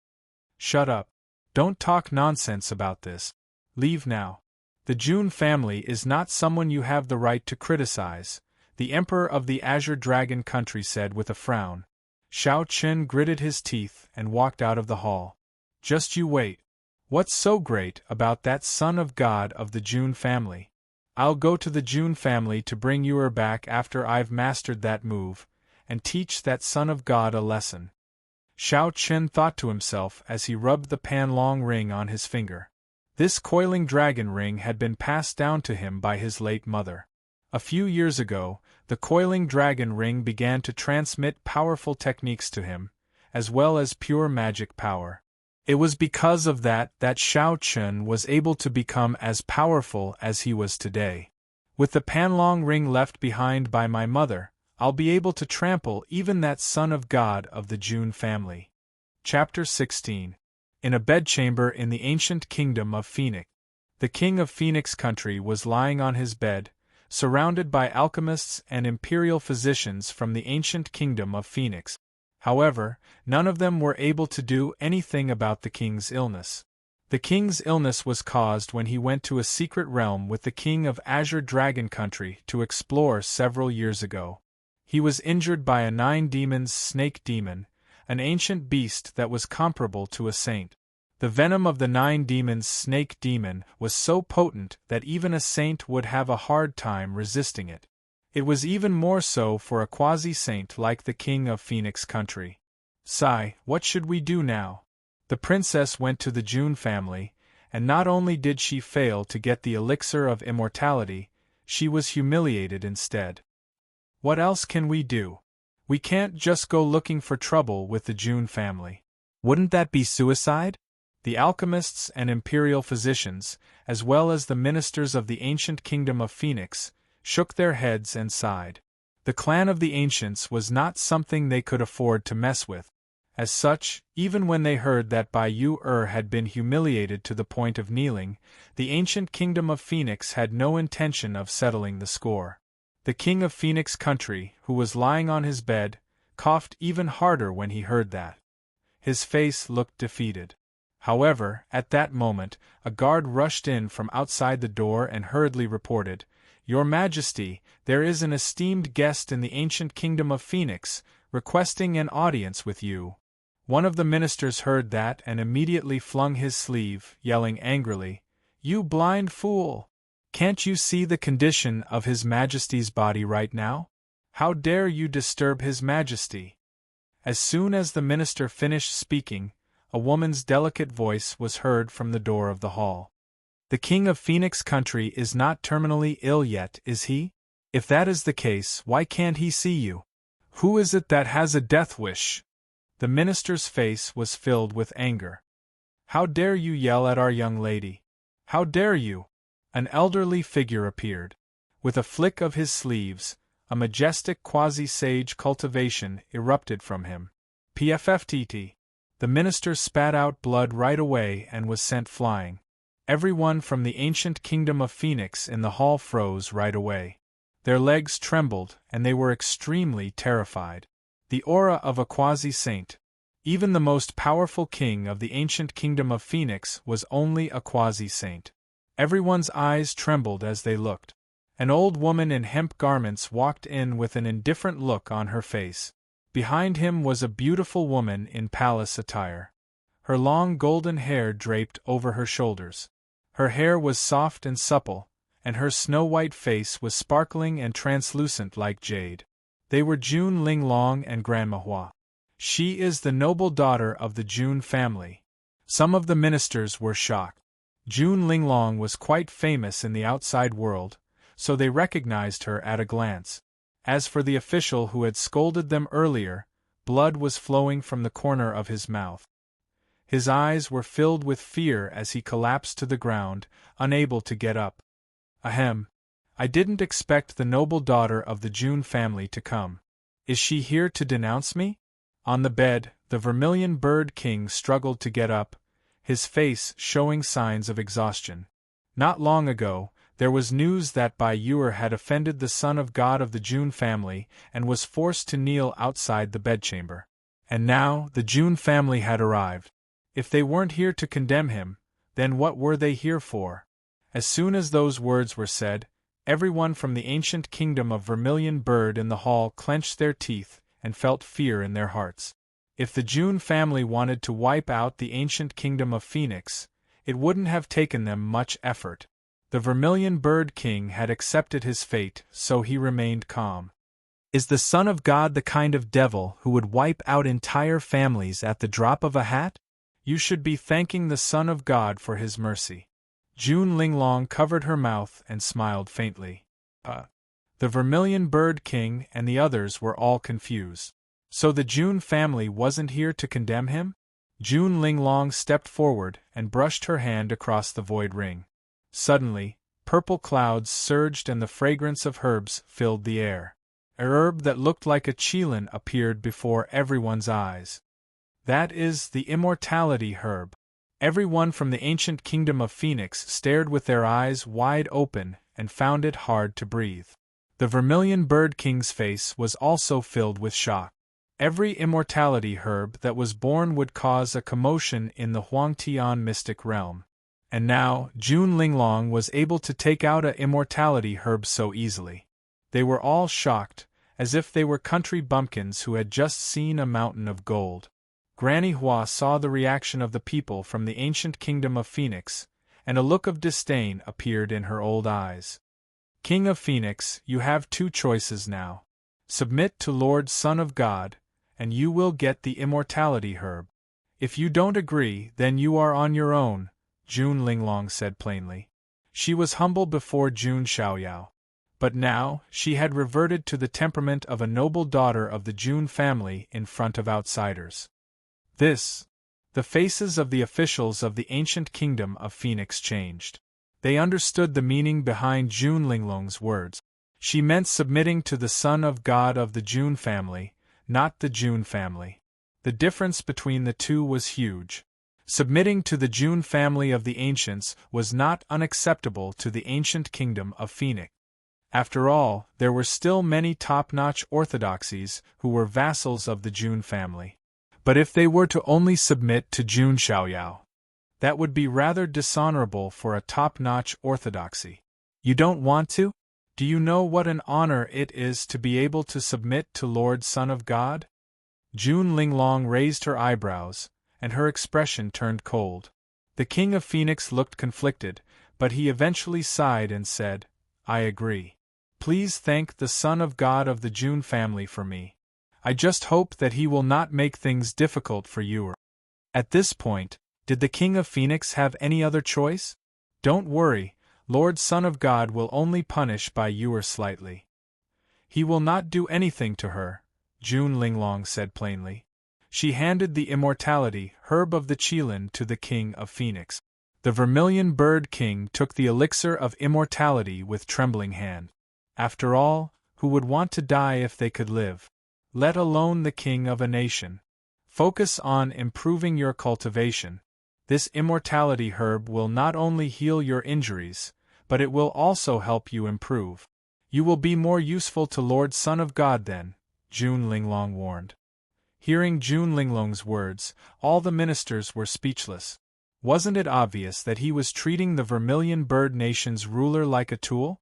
"Shut up. Don't talk nonsense about this. Leave now. The Jun family is not someone you have the right to criticize," the Emperor of the Azure Dragon country said with a frown. Shao Chen gritted his teeth and walked out of the hall. "Just you wait. What's so great about that son of God of the Jun family? I'll go to the Jun family to bring Yuer back after I've mastered that move, and teach that son of God a lesson." Shao Chen thought to himself as he rubbed the Panlong ring on his finger. This coiling dragon ring had been passed down to him by his late mother. A few years ago, the coiling dragon ring began to transmit powerful techniques to him, as well as pure magic power. It was because of that Shao Chen was able to become as powerful as he was today. "With the Panlong ring left behind by my mother, I'll be able to trample even that son of God of the Jun family." Chapter 16. In a bedchamber in the ancient kingdom of Phoenix. The king of Phoenix country was lying on his bed, surrounded by alchemists and imperial physicians from the ancient kingdom of Phoenix. However, none of them were able to do anything about the king's illness. The king's illness was caused when he went to a secret realm with the king of Azure Dragon country to explore several years ago. He was injured by a 9-demons snake demon, an ancient beast that was comparable to a saint. The venom of the 9-demons snake demon was so potent that even a saint would have a hard time resisting it. It was even more so for a quasi-saint like the king of Phoenix country. "Sigh, what should we do now?" The princess went to the Jun family, and not only did she fail to get the elixir of immortality, she was humiliated instead. "What else can we do? We can't just go looking for trouble with the Jun family. Wouldn't that be suicide?" The alchemists and imperial physicians, as well as the ministers of the ancient kingdom of Phoenix, shook their heads and sighed. The clan of the ancients was not something they could afford to mess with. As such, even when they heard that Bai Yuer had been humiliated to the point of kneeling, the ancient kingdom of Phoenix had no intention of settling the score. The king of Phoenix country, who was lying on his bed, coughed even harder when he heard that. His face looked defeated. However, at that moment, a guard rushed in from outside the door and hurriedly reported, "Your Majesty, there is an esteemed guest in the ancient kingdom of Phoenix, requesting an audience with you." One of the ministers heard that and immediately flung his sleeve, yelling angrily, "You blind fool! Can't you see the condition of His Majesty's body right now? How dare you disturb His Majesty?" As soon as the minister finished speaking, a woman's delicate voice was heard from the door of the hall. "The King of Phoenix Country is not terminally ill yet, is he? If that is the case, why can't he see you? Who is it that has a death wish?" The minister's face was filled with anger. "How dare you yell at our young lady? How dare you?" An elderly figure appeared. With a flick of his sleeves, a majestic quasi-sage cultivation erupted from him. PFFTT. The minister spat out blood right away and was sent flying. Everyone from the ancient kingdom of Phoenix in the hall froze right away. Their legs trembled, and they were extremely terrified. The aura of a quasi-saint. Even the most powerful king of the ancient kingdom of Phoenix was only a quasi-saint. Everyone's eyes trembled as they looked. An old woman in hemp garments walked in with an indifferent look on her face. Behind him was a beautiful woman in palace attire. Her long golden hair draped over her shoulders. Her hair was soft and supple, and her snow-white face was sparkling and translucent like jade. They were June Linglong and Grandma Hua. She is the noble daughter of the June family. Some of the ministers were shocked. June Linglong was quite famous in the outside world, so they recognized her at a glance. As for the official who had scolded them earlier, blood was flowing from the corner of his mouth. His eyes were filled with fear as he collapsed to the ground, unable to get up. Ahem. I didn't expect the noble daughter of the June family to come. Is she here to denounce me? On the bed, the Vermilion Bird King struggled to get up, his face showing signs of exhaustion. Not long ago, there was news that Bai Yuer had offended the son of God of the June family and was forced to kneel outside the bedchamber. And now, the June family had arrived. If they weren't here to condemn him, then what were they here for? As soon as those words were said, everyone from the ancient kingdom of Vermilion Bird in the hall clenched their teeth and felt fear in their hearts. If the June family wanted to wipe out the ancient kingdom of Phoenix, it wouldn't have taken them much effort. The Vermilion Bird King had accepted his fate, so he remained calm. Is the Son of God the kind of devil who would wipe out entire families at the drop of a hat? You should be thanking the Son of God for his mercy. June Linglong covered her mouth and smiled faintly. The Vermilion Bird King and the others were all confused. So the June family wasn't here to condemn him? June Linglong stepped forward and brushed her hand across the void ring. Suddenly, purple clouds surged and the fragrance of herbs filled the air. A herb that looked like a qilin appeared before everyone's eyes. That is the immortality herb. Everyone from the ancient kingdom of Phoenix stared with their eyes wide open and found it hard to breathe. The Vermilion Bird King's face was also filled with shock. Every immortality herb that was born would cause a commotion in the Huangtian mystic realm. And now, June Linglong was able to take out a immortality herb so easily. They were all shocked, as if they were country bumpkins who had just seen a mountain of gold. Granny Hua saw the reaction of the people from the ancient kingdom of Phoenix, and a look of disdain appeared in her old eyes. King of Phoenix, you have two choices now. Submit to Lord Son of God, and you will get the immortality herb. If you don't agree, then you are on your own, June Linglong said plainly. She was humble before June Xiaoyao. But now, she had reverted to the temperament of a noble daughter of the June family in front of outsiders. The faces of the officials of the ancient kingdom of Phoenix changed. They understood the meaning behind June Linglong's words. She meant submitting to the Son of God of the June family, not the June family. The difference between the two was huge. Submitting to the June family of the ancients was not unacceptable to the ancient kingdom of Phoenix. After all, there were still many top-notch orthodoxies who were vassals of the June family. But if they were to only submit to June Xiaoyao, that would be rather dishonorable for a top-notch orthodoxy. You don't want to? Do you know what an honor it is to be able to submit to Lord Son of God? June Linglong raised her eyebrows, and her expression turned cold. The King of Phoenix looked conflicted, but he eventually sighed and said, "I agree. Please thank the Son of God of the June family for me. I just hope that he will not make things difficult for you." At this point, did the King of Phoenix have any other choice? "Don't worry, Lord Son of God will only punish Bai Yu slightly. He will not do anything to her," June Linglong said plainly. She handed the immortality herb of the Qilin to the King of Phoenix. The Vermilion Bird King took the elixir of immortality with trembling hand. After all, who would want to die if they could live? Let alone the king of a nation. Focus on improving your cultivation. This immortality herb will not only heal your injuries, but it will also help you improve. You will be more useful to Lord Son of God then, June Linglong warned. Hearing June Linglong's words, all the ministers were speechless. Wasn't it obvious that he was treating the Vermilion Bird Nation's ruler like a tool?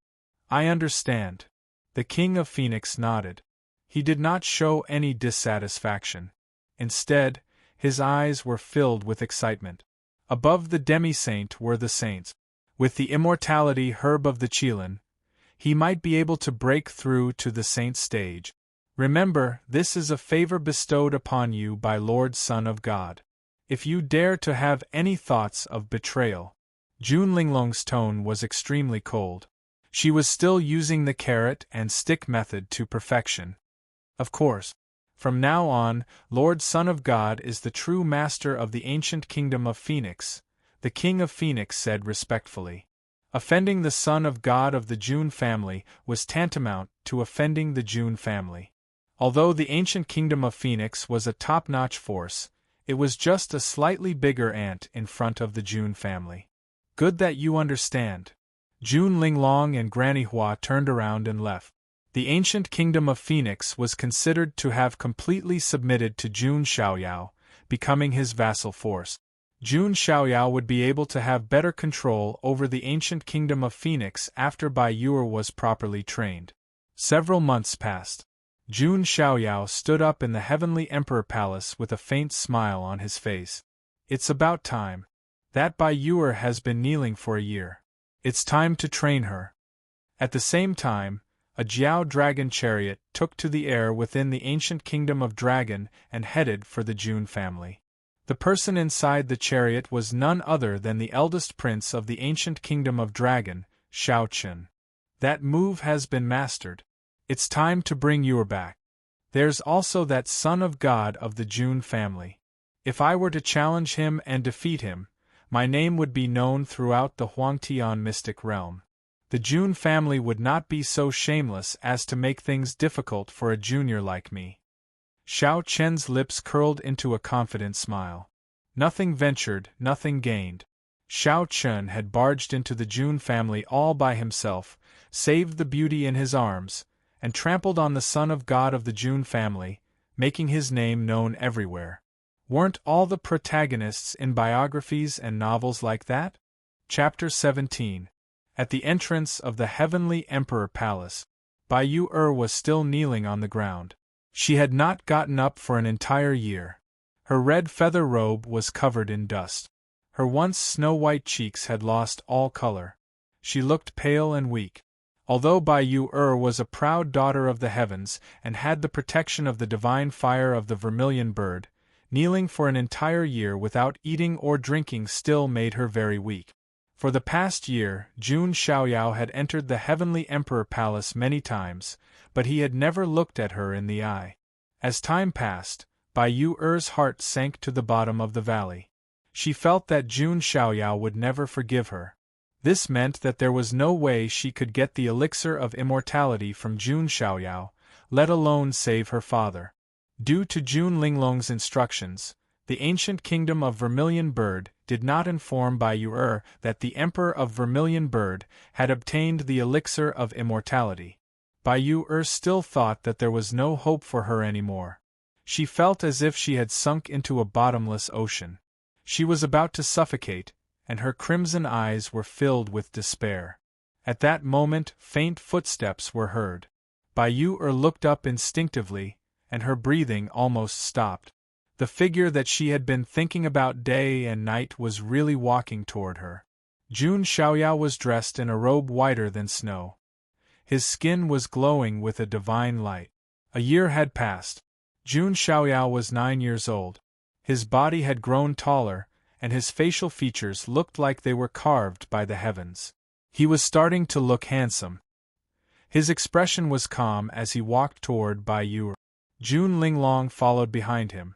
"I understand." The King of Phoenix nodded. He did not show any dissatisfaction. Instead, his eyes were filled with excitement. Above the demi-saint were the saints. With the immortality herb of the Qilin, he might be able to break through to the saint stage. Remember, this is a favor bestowed upon you by Lord Son of God. If you dare to have any thoughts of betrayal. June Linglong's tone was extremely cold. She was still using the carrot and stick method to perfection. Of course. From now on, Lord Son of God is the true master of the ancient kingdom of Phoenix, the King of Phoenix said respectfully. Offending the Son of God of the June family was tantamount to offending the June family. Although the ancient kingdom of Phoenix was a top-notch force, it was just a slightly bigger ant in front of the June family. Good that you understand. June Linglong and Granny Hua turned around and left. The ancient kingdom of Phoenix was considered to have completely submitted to June Xiaoyao, becoming his vassal force. June Xiaoyao would be able to have better control over the ancient kingdom of Phoenix after Bai Yu was properly trained. Several months passed. June Xiaoyao stood up in the Heavenly Emperor Palace with a faint smile on his face. "It's about time. That Bai Yu has been kneeling for a year. It's time to train her." At the same time, a Jiao dragon chariot took to the air within the ancient kingdom of Dragon and headed for the June family. The person inside the chariot was none other than the eldest prince of the ancient kingdom of Dragon, Shao Chun. "That move has been mastered. It's time to bring Yu back. There's also that Son of God of the June family. If I were to challenge him and defeat him, my name would be known throughout the Huangtian mystic realm. The June family would not be so shameless as to make things difficult for a junior like me." Shao Chen's lips curled into a confident smile. Nothing ventured, nothing gained. Shao Chen had barged into the June family all by himself, saved the beauty in his arms, and trampled on the Son of God of the June family, making his name known everywhere. Weren't all the protagonists in biographies and novels like that? Chapter 17. At the entrance of the Heavenly Emperor Palace, Bai Yu was still kneeling on the ground. She had not gotten up for an entire year. Her red feather robe was covered in dust. Her once snow-white cheeks had lost all color. She looked pale and weak. Although Bai Yu was a proud daughter of the heavens and had the protection of the divine fire of the Vermilion Bird, kneeling for an entire year without eating or drinking still made her very weak. For the past year, June Xiaoyao had entered the Heavenly Emperor Palace many times, but he had never looked at her in the eye. As time passed, Bai Yu's heart sank to the bottom of the valley. She felt that June Xiaoyao would never forgive her. This meant that there was no way she could get the elixir of immortality from June Xiaoyao, let alone save her father. Due to June Linglong's instructions, the ancient kingdom of Vermilion Bird did not inform Bai Yu that the Emperor of Vermilion Bird had obtained the elixir of immortality. Bai Yu still thought that there was no hope for her anymore. She felt as if she had sunk into a bottomless ocean. She was about to suffocate, and her crimson eyes were filled with despair. At that moment, faint footsteps were heard. Bai Yu looked up instinctively, and her breathing almost stopped. The figure that she had been thinking about day and night was really walking toward her. Jun Xiaoyao was dressed in a robe whiter than snow. His skin was glowing with a divine light. A year had passed. Jun Xiaoyao was 9 years old. His body had grown taller, and his facial features looked like they were carved by the heavens. He was starting to look handsome. His expression was calm as he walked toward Bai Yu. Jun Linglong followed behind him.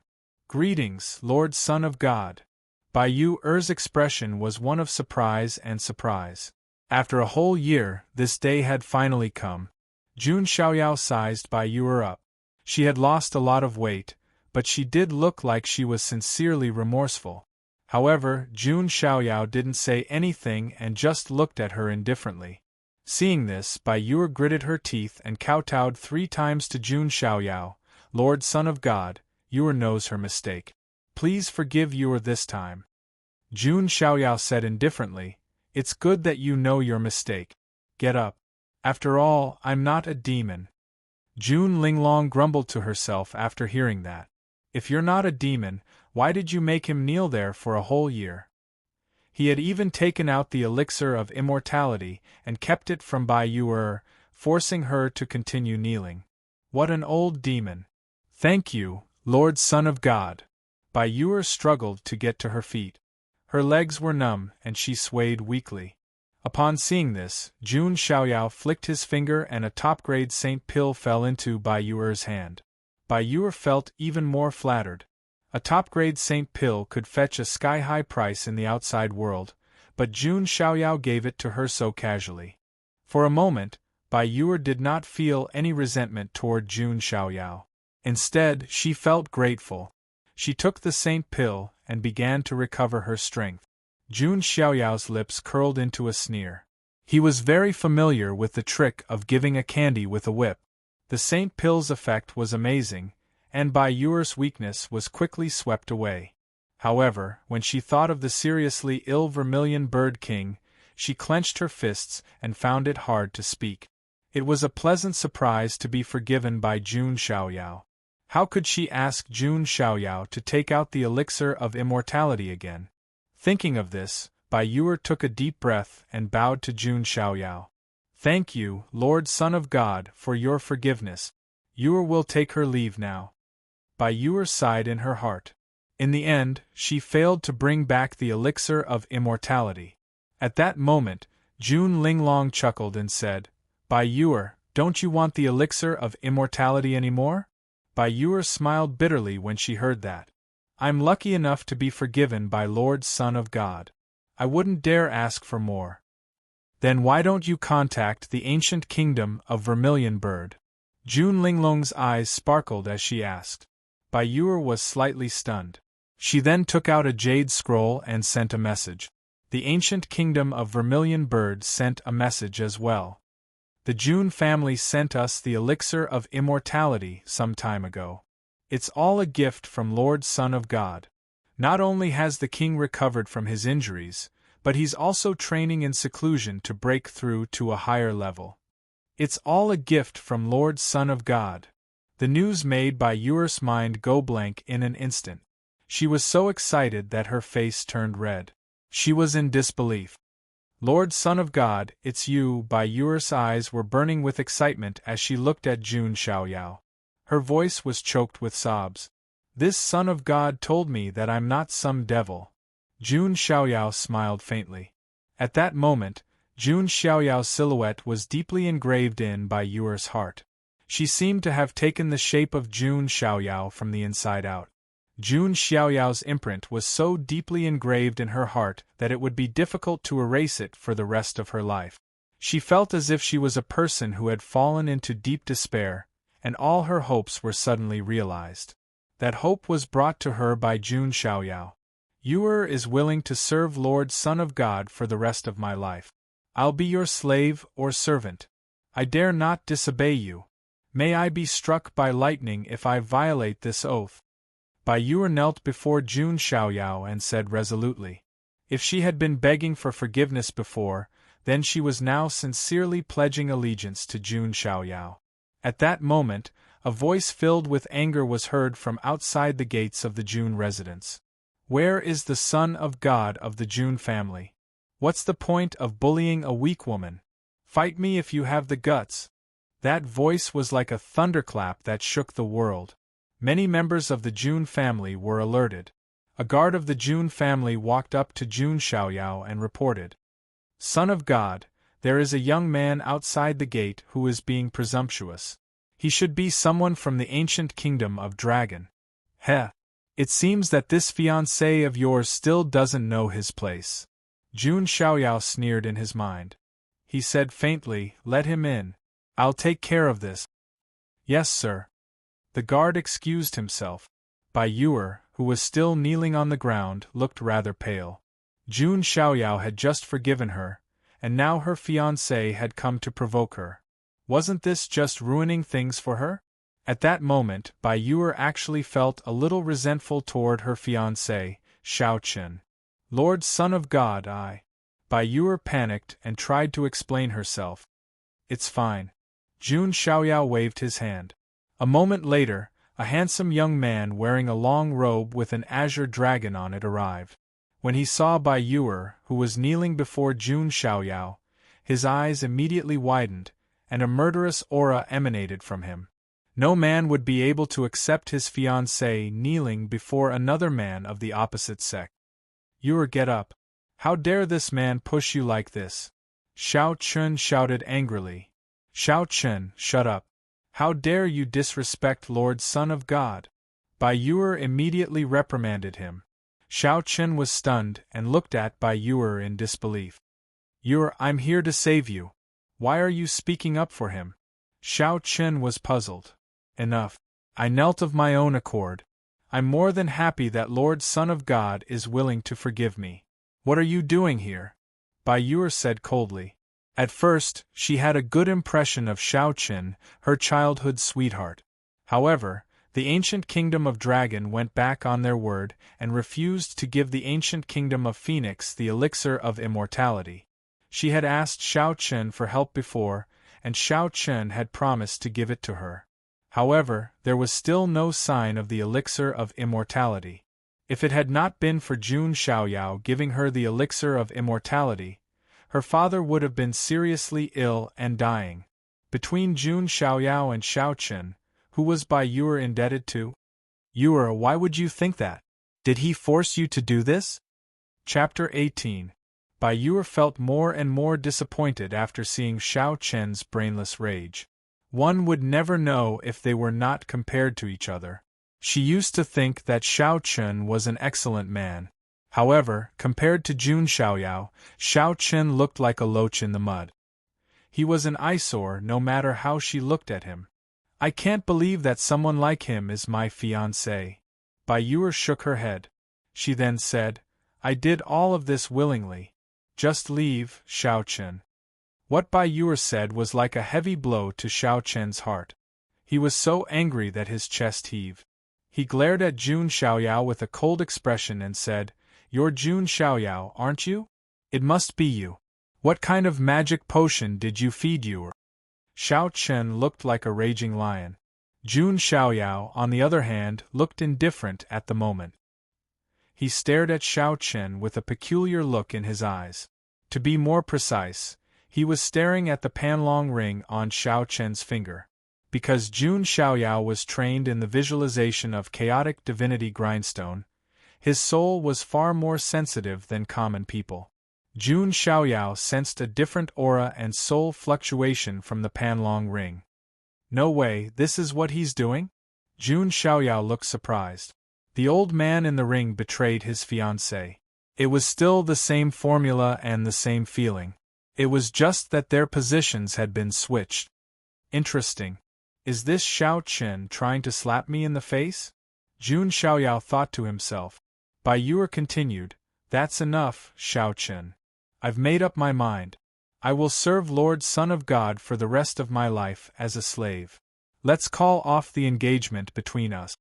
"Greetings, Lord Son of God." Bai Yu's expression was one of surprise and surprise. After a whole year, this day had finally come. Jun Xiaoyao sized Bai Yu up. She had lost a lot of weight, but she did look like she was sincerely remorseful. However, Jun Xiaoyao didn't say anything and just looked at her indifferently. Seeing this, Bai Yu gritted her teeth and kowtowed 3 times to Jun Xiaoyao. "Lord Son of God, Yu knows her mistake. Please forgive Yu this time." Jun Xiaoyao said indifferently, "It's good that you know your mistake. Get up. After all, I'm not a demon." Jun Linglong grumbled to herself after hearing that. If you're not a demon, why did you make him kneel there for a whole year? He had even taken out the elixir of immortality and kept it from Bai Yu, forcing her to continue kneeling. What an old demon. "Thank you, Lord Son of God." Bai Yu struggled to get to her feet. Her legs were numb and she swayed weakly. Upon seeing this, Jun Xiaoyao flicked his finger and a top-grade Saint pill fell into Bai Yu's hand. Bai Yu felt even more flattered. A top-grade Saint pill could fetch a sky-high price in the outside world, but Jun Xiaoyao gave it to her so casually. For a moment, Bai Yu did not feel any resentment toward Jun Xiaoyao. Instead, she felt grateful. She took the Saint pill and began to recover her strength. Jun Xiaoyao's lips curled into a sneer. He was very familiar with the trick of giving a candy with a whip. The Saint pill's effect was amazing, and Bai Yu's weakness was quickly swept away. However, when she thought of the seriously ill Vermilion Bird King, she clenched her fists and found it hard to speak. It was a pleasant surprise to be forgiven by Jun Xiaoyao. How could she ask Jun Xiaoyao to take out the elixir of immortality again? Thinking of this, Bai Yu took a deep breath and bowed to Jun Xiaoyao. "Thank you, Lord Son of God, for your forgiveness. Yu will take her leave now." Bai Yu sighed in her heart. In the end, she failed to bring back the elixir of immortality. At that moment, Jun Linglong chuckled and said, "Bai Yu, don't you want the elixir of immortality anymore?" Bai Yu smiled bitterly when she heard that. "I'm lucky enough to be forgiven by Lord Son of God. I wouldn't dare ask for more." "Then why don't you contact the ancient kingdom of Vermilion Bird?" Jun Linglong's eyes sparkled as she asked. Bai Yu was slightly stunned. She then took out a jade scroll and sent a message. The ancient kingdom of Vermilion Bird sent a message as well. "The Jun family sent us the elixir of immortality some time ago. It's all a gift from Lord Son of God. Not only has the king recovered from his injuries, but he's also training in seclusion to break through to a higher level. It's all a gift from Lord Son of God." The news made Bai Yu's mind go blank in an instant. She was so excited that her face turned red. She was in disbelief. "Lord Son of God, it's you." Bai Yu's eyes were burning with excitement as she looked at Jun Xiaoyao. Her voice was choked with sobs. "This Son of God told me that I'm not some devil." Jun Xiaoyao smiled faintly. At that moment, Jun Xiaoyao's silhouette was deeply engraved in Bai Yu's heart. She seemed to have taken the shape of Jun Xiaoyao from the inside out. Jun Xiaoyao's imprint was so deeply engraved in her heart that it would be difficult to erase it for the rest of her life. She felt as if she was a person who had fallen into deep despair, and all her hopes were suddenly realized. That hope was brought to her by Jun Xiaoyao. "Yu is willing to serve Lord Son of God for the rest of my life. I'll be your slave or servant. I dare not disobey you. May I be struck by lightning if I violate this oath." Bai Yu knelt before Jun Xiaoyao and said resolutely. If she had been begging for forgiveness before, then she was now sincerely pledging allegiance to Jun Xiaoyao. At that moment, A voice filled with anger was heard from outside the gates of the Jun residence. Where is the son of God of the Jun family? What's the point of bullying a weak woman? Fight me if you have the guts. That voice was like a thunderclap that shook the world. Many members of the Jun family were alerted. A guard of the Jun family walked up to Jun Xiaoyao and reported, "Son of God, there is a young man outside the gate who is being presumptuous. He should be someone from the ancient kingdom of Dragon." Heh! It seems that this fiancé of yours still doesn't know his place. Jun Xiaoyao sneered in his mind. He said faintly, "Let him in. I'll take care of this." "Yes, sir." The guard excused himself. Bai Yuer, who was still kneeling on the ground, looked rather pale. Jun Xiaoyao had just forgiven her, and now her fiancé had come to provoke her. Wasn't this just ruining things for her? At that moment, Bai Yuer actually felt a little resentful toward her fiancé, Shao Chen. "Lord Son of God, Bai Yuer panicked and tried to explain herself. "It's fine." Jun Xiaoyao waved his hand. A moment later, a handsome young man wearing a long robe with an azure dragon on it arrived. When he saw Bai Yuer, who was kneeling before Jun Xiaoyao, his eyes immediately widened, and a murderous aura emanated from him. No man would be able to accept his fiancée kneeling before another man of the opposite sex. "Yuer, get up. How dare this man push you like this?" Shao Chen shouted angrily. "Shao Chen, shut up. How dare you disrespect Lord Son of God?" Bai Yuer immediately reprimanded him. Shao Chen was stunned and looked at Bai Yuer in disbelief. "Yuer, I'm here to save you. Why are you speaking up for him?" Shao Chen was puzzled. "Enough. I knelt of my own accord. I'm more than happy that Lord Son of God is willing to forgive me." "What are you doing here?" Bai Yuer said coldly. At first, she had a good impression of Shao Chen, her childhood sweetheart. However, the ancient kingdom of Dragon went back on their word and refused to give the ancient kingdom of Phoenix the elixir of immortality. She had asked Shao Chen for help before, and Shao Chen had promised to give it to her. However, there was still no sign of the elixir of immortality. If it had not been for Jun Xiaoyao giving her the elixir of immortality, her father would have been seriously ill and dying. Between Jun Xiaoyao and Shao Chen, who was Bai Yuer indebted to? "Yuer, why would you think that? Did he force you to do this?" Chapter 18. Bai Yuer felt more and more disappointed after seeing Shao Chen's brainless rage. One would never know if they were not compared to each other. She used to think that Shao Chen was an excellent man. However, compared to Jun Xiaoyao, Shao Chen looked like a loach in the mud. He was an eyesore no matter how she looked at him. "I can't believe that someone like him is my fiancé." Bai Yuer shook her head. She then said, "I did all of this willingly. Just leave, Shao Chen." What Bai Yuer said was like a heavy blow to Shao Chen's heart. He was so angry that his chest heaved. He glared at Jun Xiaoyao with a cold expression and said, "You're Jun Xiaoyao, aren't you? It must be you. What kind of magic potion did you feed you?" Shao Chen looked like a raging lion. Jun Xiaoyao, on the other hand, looked indifferent at the moment. He stared at Shao Chen with a peculiar look in his eyes. To be more precise, he was staring at the panlong ring on Shao Chen's finger. Because Jun Xiaoyao was trained in the visualization of chaotic divinity grindstone, his soul was far more sensitive than common people. Jun Xiaoyao sensed a different aura and soul fluctuation from the panlong ring. "No way, this is what he's doing?" Jun Xiaoyao looked surprised. The old man in the ring betrayed his fiancée. It was still the same formula and the same feeling. It was just that their positions had been switched. Interesting. Is this Shao Chen trying to slap me in the face? Jun Xiaoyao thought to himself. Bai Yuer continued, "That's enough, Shao Chen. I've made up my mind. I will serve Lord Son of God for the rest of my life as a slave. Let's call off the engagement between us."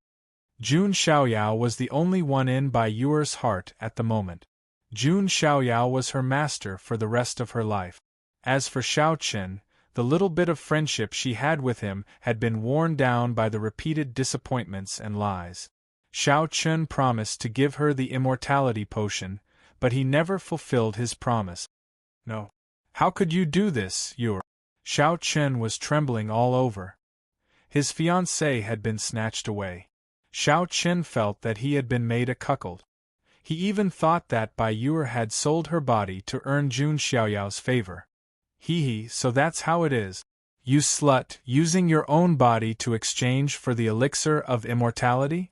Jun Xiaoyao was the only one in Bai Yuer's heart at the moment. Jun Xiaoyao was her master for the rest of her life. As for Shao Chen, The little bit of friendship she had with him had been worn down by the repeated disappointments and lies. Xiao Chun promised to give her the immortality potion, but he never fulfilled his promise. No. How could you do this, Yor? Xiao Chun was trembling all over. His fiancée had been snatched away. Xiao Chun felt that he had been made a cuckold. He even thought that Bai Yuer had sold her body to earn Jun Xiaoyao's favor. So that's how it is. You slut, using your own body to exchange for the elixir of immortality?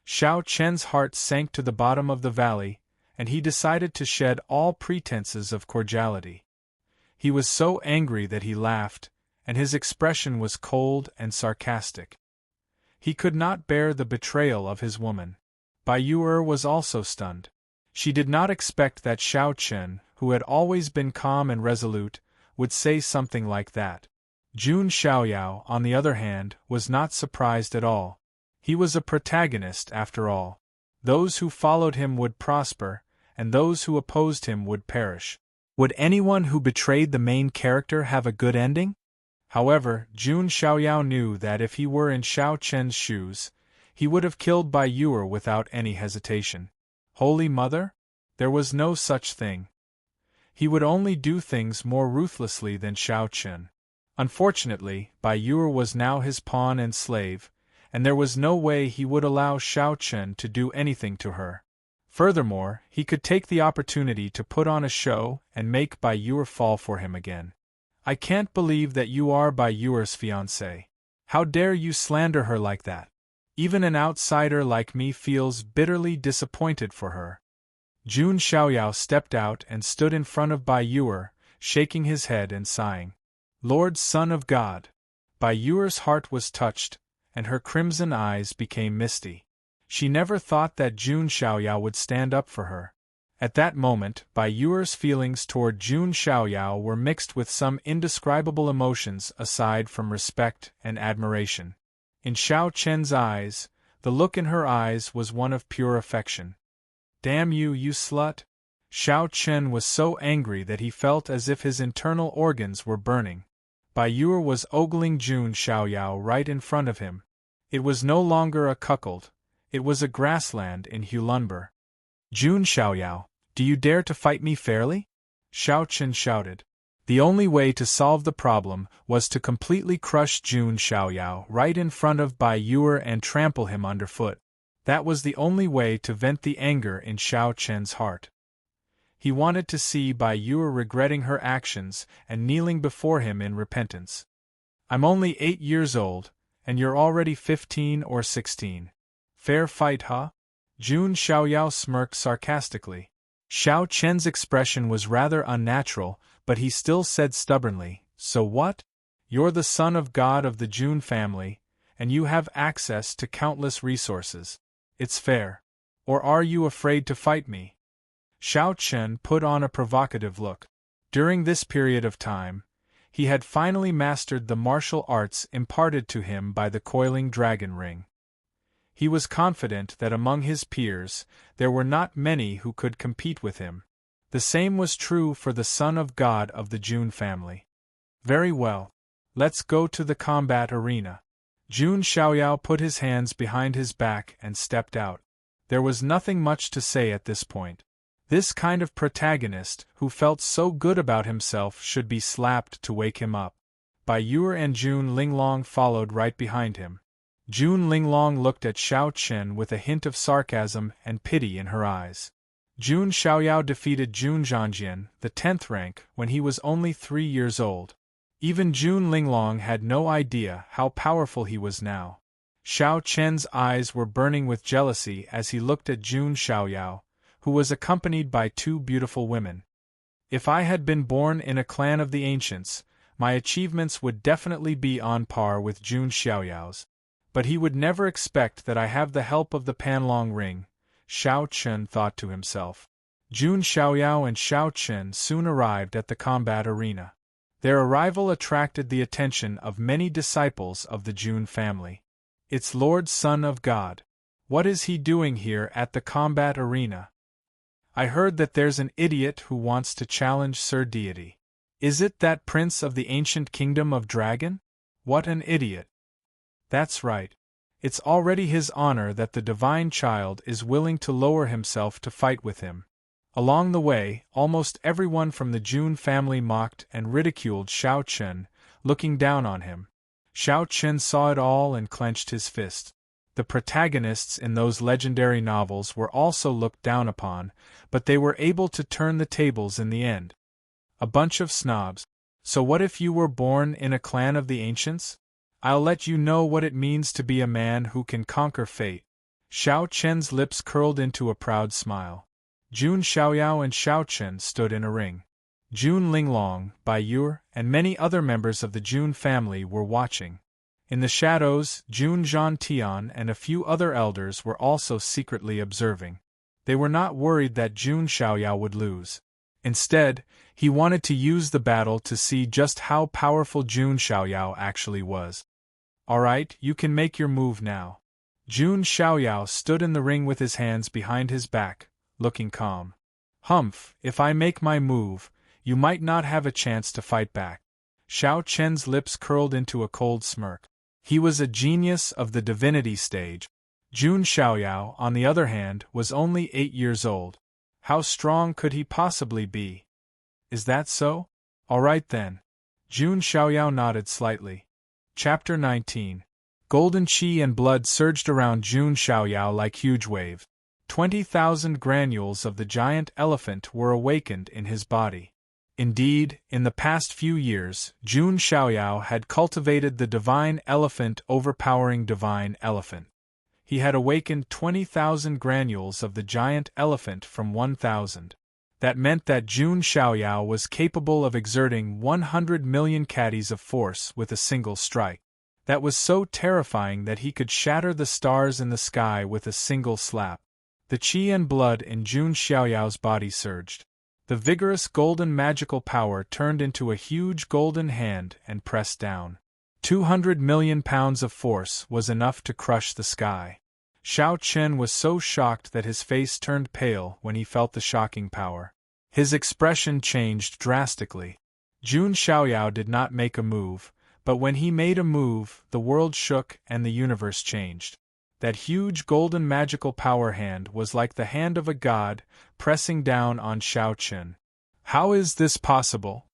Xiao Chen's heart sank to the bottom of the valley, and he decided to shed all pretenses of cordiality. He was so angry that he laughed, and his expression was cold and sarcastic. He could not bear the betrayal of his woman. Bai Yuer was also stunned. She did not expect that Xiao Chen, who had always been calm and resolute, would say something like that. Jun Xiaoyao, on the other hand, was not surprised at all. He was a protagonist, after all. Those who followed him would prosper, and those who opposed him would perish. Would anyone who betrayed the main character have a good ending? However, Jun Xiaoyao knew that if he were in Xiao Chen's shoes, he would have killed Bai Yuer without any hesitation. Holy Mother? There was no such thing. He would only do things more ruthlessly than Xiao Chen. Unfortunately, Bai Yuer was now his pawn and slave, and there was no way he would allow Xiao Chen to do anything to her. Furthermore, he could take the opportunity to put on a show and make Bai Yuer fall for him again. I can't believe that you are Bai Yuer's fiancé. How dare you slander her like that? Even an outsider like me feels bitterly disappointed for her. Jun Xiaoyao stepped out and stood in front of Bai Yuer, shaking his head and sighing. Lord Son of God! Bai Yuer's heart was touched, and her crimson eyes became misty. She never thought that Jun Xiaoyao would stand up for her. At that moment, Bai Yuer's feelings toward Jun Xiaoyao were mixed with some indescribable emotions aside from respect and admiration. In Xiao Chen's eyes, the look in her eyes was one of pure affection. Damn you, you slut! Xiao Chen was so angry that he felt as if his internal organs were burning. Bai Yuer was ogling Jun Xiaoyao right in front of him. It was no longer a cuckold, it was a grassland in Hulunber. Jun Xiaoyao, do you dare to fight me fairly? Xiao Chen shouted. The only way to solve the problem was to completely crush Jun Xiaoyao right in front of Bai Yuer and trample him underfoot. That was the only way to vent the anger in Xiao Chen's heart. He wanted to see Bai Yuer regretting her actions and kneeling before him in repentance. I'm only 8 years old, and you're already 15 or 16. Fair fight, huh? Jun Xiaoyao smirked sarcastically. Xiao Chen's expression was rather unnatural, but he still said stubbornly, so what? You're the son of God of the Jun family, and you have access to countless resources. It's fair. Or are you afraid to fight me? Xiao Chen put on a provocative look. During this period of time, he had finally mastered the martial arts imparted to him by the coiling dragon ring. He was confident that among his peers, there were not many who could compete with him. The same was true for the son of God of the Jun family. Very well. Let's go to the combat arena. Jun Xiaoyao put his hands behind his back and stepped out. There was nothing much to say at this point. This kind of protagonist, who felt so good about himself, should be slapped to wake him up. Bai Yuer and Jun Linglong followed right behind him. Jun Linglong looked at Xiao Chen with a hint of sarcasm and pity in her eyes. Jun Xiaoyao defeated Jun Zhangjian, the 10th rank, when he was only 3 years old. Even Jun Linglong had no idea how powerful he was now. Xiao Chen's eyes were burning with jealousy as he looked at Jun Xiaoyao, who was accompanied by 2 beautiful women. If I had been born in a clan of the ancients, my achievements would definitely be on par with Jun Xiaoyao's. But he would never expect that I have the help of the Panlong ring, Xiao Chen thought to himself. Jun Xiaoyao and Xiao Chen soon arrived at the combat arena. Their arrival attracted the attention of many disciples of the Jun family. It's Lord Son of God. What is he doing here at the combat arena? I heard that there's an idiot who wants to challenge Sir Deity. Is it that prince of the ancient kingdom of dragon? What an idiot! That's right. It's already his honor that the divine child is willing to lower himself to fight with him. Along the way, almost everyone from the Jun family mocked and ridiculed Xiao Chen, looking down on him. Xiao Chen saw it all and clenched his fist. The protagonists in those legendary novels were also looked down upon, but they were able to turn the tables in the end. A bunch of snobs. So what if you were born in a clan of the ancients? I'll let you know what it means to be a man who can conquer fate. Xiao Chen's lips curled into a proud smile. Jun Xiaoyao and Xiao Chen stood in a ring. Jun Linglong, Bai Yue, and many other members of the Jun family were watching. In the shadows, Jun Zhantian and a few other elders were also secretly observing. They were not worried that Jun Xiaoyao would lose. Instead, he wanted to use the battle to see just how powerful Jun Xiaoyao actually was. Alright, you can make your move now. Jun Xiaoyao stood in the ring with his hands behind his back, looking calm. Humph, if I make my move, you might not have a chance to fight back. Xiao Chen's lips curled into a cold smirk. He was a genius of the divinity stage. Jun Xiaoyao, on the other hand, was only 8 years old. How strong could he possibly be? Is that so? Alright then. Jun Xiaoyao nodded slightly. Chapter 19. Golden qi and blood surged around Jun Xiaoyao like huge waves. 20,000 granules of the giant elephant were awakened in his body. Indeed, in the past few years, Jun Xiaoyao had cultivated the divine elephant overpowering divine elephant. He had awakened 20,000 granules of the giant elephant from 1,000. That meant that Jun Xiaoyao was capable of exerting 100 million caddies of force with a single strike. That was so terrifying that he could shatter the stars in the sky with a single slap. The qi and blood in Jun Xiaoyao's body surged. The vigorous golden magical power turned into a huge golden hand and pressed down. 200 million pounds of force was enough to crush the sky. Xiao Chen was so shocked that his face turned pale when he felt the shocking power. His expression changed drastically. Jun Xiaoyao did not make a move, but when he made a move, the world shook and the universe changed. That huge golden magical power hand was like the hand of a god, pressing down on Xiao Chen. How is this possible?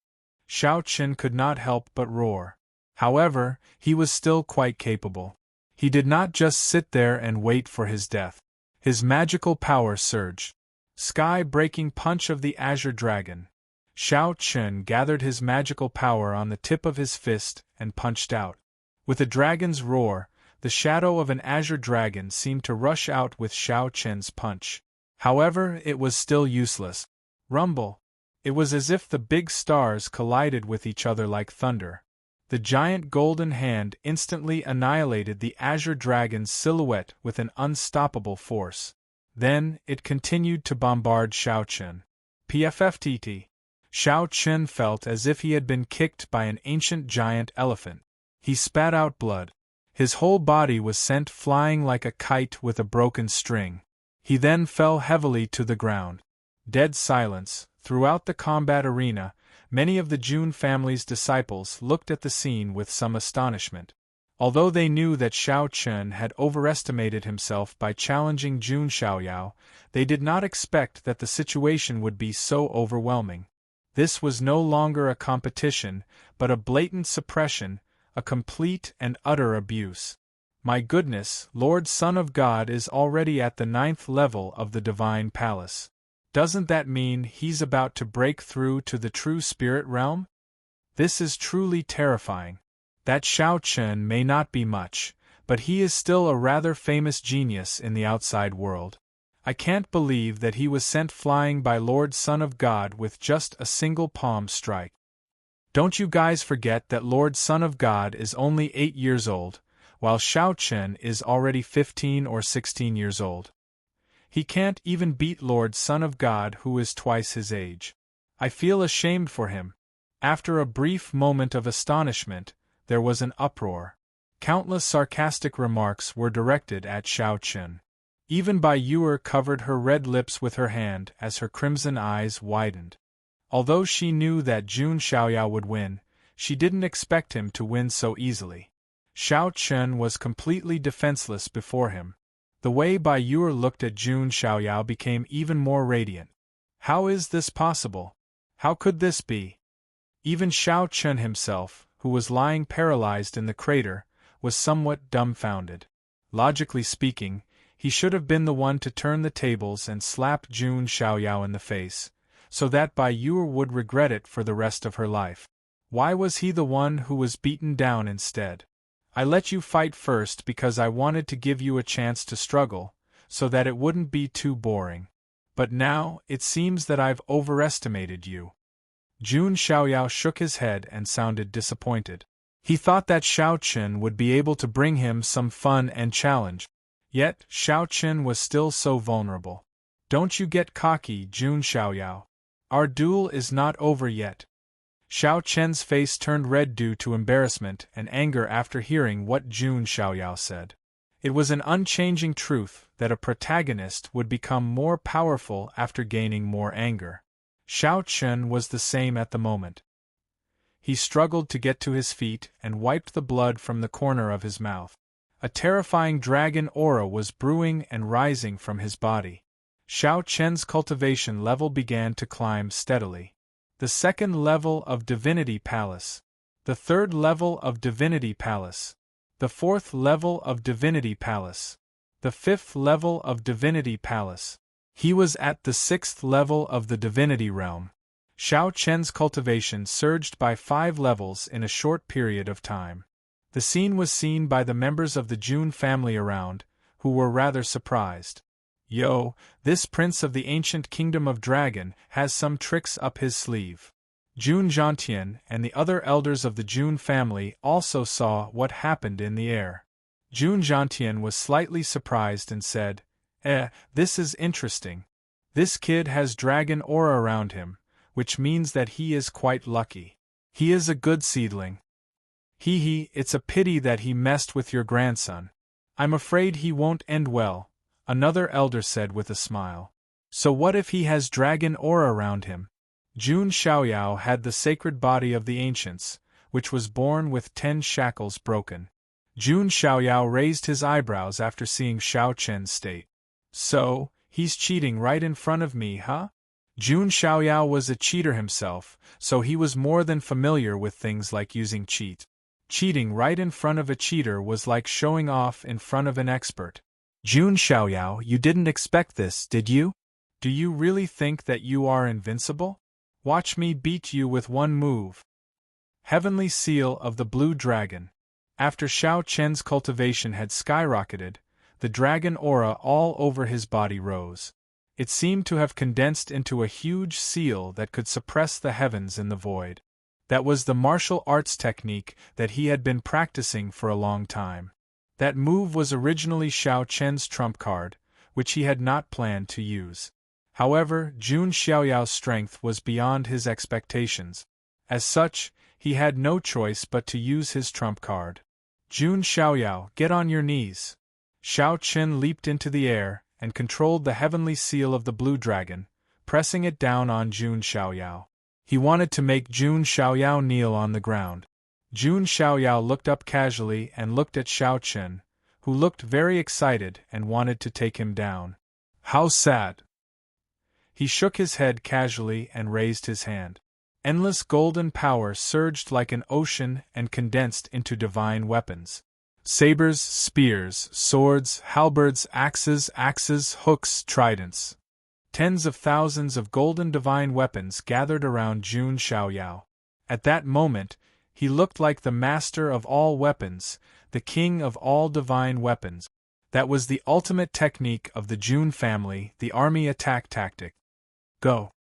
Xiao Chen could not help but roar. However, he was still quite capable. He did not just sit there and wait for his death. His magical power surged. Sky-breaking punch of the Azure Dragon. Xiao Chen gathered his magical power on the tip of his fist and punched out. With a dragon's roar, the shadow of an azure dragon seemed to rush out with Xiao Chen's punch. However, it was still useless. Rumble. It was as if the big stars collided with each other like thunder. The giant golden hand instantly annihilated the azure dragon's silhouette with an unstoppable force. Then, it continued to bombard Xiao Chen. PFFTT. Xiao Chen felt as if he had been kicked by an ancient giant elephant. He spat out blood. His whole body was sent flying like a kite with a broken string. He then fell heavily to the ground. Dead silence. Throughout the combat arena, many of the Jun family's disciples looked at the scene with some astonishment. Although they knew that Xiao Chen had overestimated himself by challenging Jun Xiaoyao, they did not expect that the situation would be so overwhelming. This was no longer a competition, but a blatant suppression, a complete and utter abuse. My goodness, Lord Son of God is already at the 9th level of the Divine Palace. Doesn't that mean he's about to break through to the true spirit realm? This is truly terrifying. That Xiao Chen may not be much, but he is still a rather famous genius in the outside world. I can't believe that he was sent flying by Lord Son of God with just a single palm strike. Don't you guys forget that Lord Son of God is only 8 years old, while Xiao Chen is already 15 or 16 years old. He can't even beat Lord Son of God who is twice his age. I feel ashamed for him. After a brief moment of astonishment, there was an uproar. Countless sarcastic remarks were directed at Xiao Chen. Even Bai Yue covered her red lips with her hand as her crimson eyes widened. Although she knew that Jun Xiaoyao would win, she didn't expect him to win so easily. Xiao Chen was completely defenseless before him. The way Bai Yuer looked at Jun Xiaoyao became even more radiant. How is this possible? How could this be? Even Xiao Chen himself, who was lying paralyzed in the crater, was somewhat dumbfounded. Logically speaking, he should have been the one to turn the tables and slap Jun Xiaoyao in the face, so that Bai Yuer would regret it for the rest of her life. Why was he the one who was beaten down instead? I let you fight first because I wanted to give you a chance to struggle, so that it wouldn't be too boring. But now, it seems that I've overestimated you. Jun Xiaoyao shook his head and sounded disappointed. He thought that Xiao Chen would be able to bring him some fun and challenge. Yet, Xiao Chen was still so vulnerable. Don't you get cocky, Jun Xiaoyao. Our duel is not over yet. Xiao Chen's face turned red due to embarrassment and anger after hearing what Jun Xiaoyao said. It was an unchanging truth that a protagonist would become more powerful after gaining more anger. Xiao Chen was the same at the moment. He struggled to get to his feet and wiped the blood from the corner of his mouth. A terrifying dragon aura was brewing and rising from his body. Xiao Chen's cultivation level began to climb steadily. The second level of Divinity Palace. The third level of Divinity Palace. The fourth level of Divinity Palace. The fifth level of Divinity Palace. He was at the sixth level of the Divinity Realm. Xiao Chen's cultivation surged by 5 levels in a short period of time. The scene was seen by the members of the Jun family around, who were rather surprised. Yo, this prince of the ancient kingdom of Dragon has some tricks up his sleeve. Jun Zhantian and the other elders of the Jun family also saw what happened in the air. Jun Zhantian was slightly surprised and said, this is interesting. This kid has dragon aura around him, which means that he is quite lucky. He is a good seedling. It's a pity that he messed with your grandson. I'm afraid he won't end well, another elder said with a smile. So what if he has dragon aura around him? Jun Xiaoyao had the sacred body of the ancients, which was born with 10 shackles broken. Jun Xiaoyao raised his eyebrows after seeing Xiao Chen's state. So, he's cheating right in front of me, huh? Jun Xiaoyao was a cheater himself, so he was more than familiar with things like using cheat. Cheating right in front of a cheater was like showing off in front of an expert. Jun Xiaoyao, you didn't expect this, did you? Do you really think that you are invincible? Watch me beat you with one move. Heavenly Seal of the Blue Dragon. After Xiao Chen's cultivation had skyrocketed, the dragon aura all over his body rose. It seemed to have condensed into a huge seal that could suppress the heavens in the void. That was the martial arts technique that he had been practicing for a long time. That move was originally Xiao Chen's trump card, which he had not planned to use. However, Jun Xiaoyao's strength was beyond his expectations. As such, he had no choice but to use his trump card. Jun Xiaoyao, get on your knees. Xiao Chen leaped into the air and controlled the heavenly seal of the blue dragon, pressing it down on Jun Xiaoyao. He wanted to make Jun Xiaoyao kneel on the ground. Jun Xiaoyao looked up casually and looked at Xiao Chen, who looked very excited and wanted to take him down. How sad! He shook his head casually and raised his hand. Endless golden power surged like an ocean and condensed into divine weapons. Sabers, spears, swords, halberds, axes, hooks, tridents. Tens of thousands of golden divine weapons gathered around Jun Xiaoyao. At that moment, he looked like the master of all weapons, the king of all divine weapons. That was the ultimate technique of the Jun family, the army attack tactic. Go!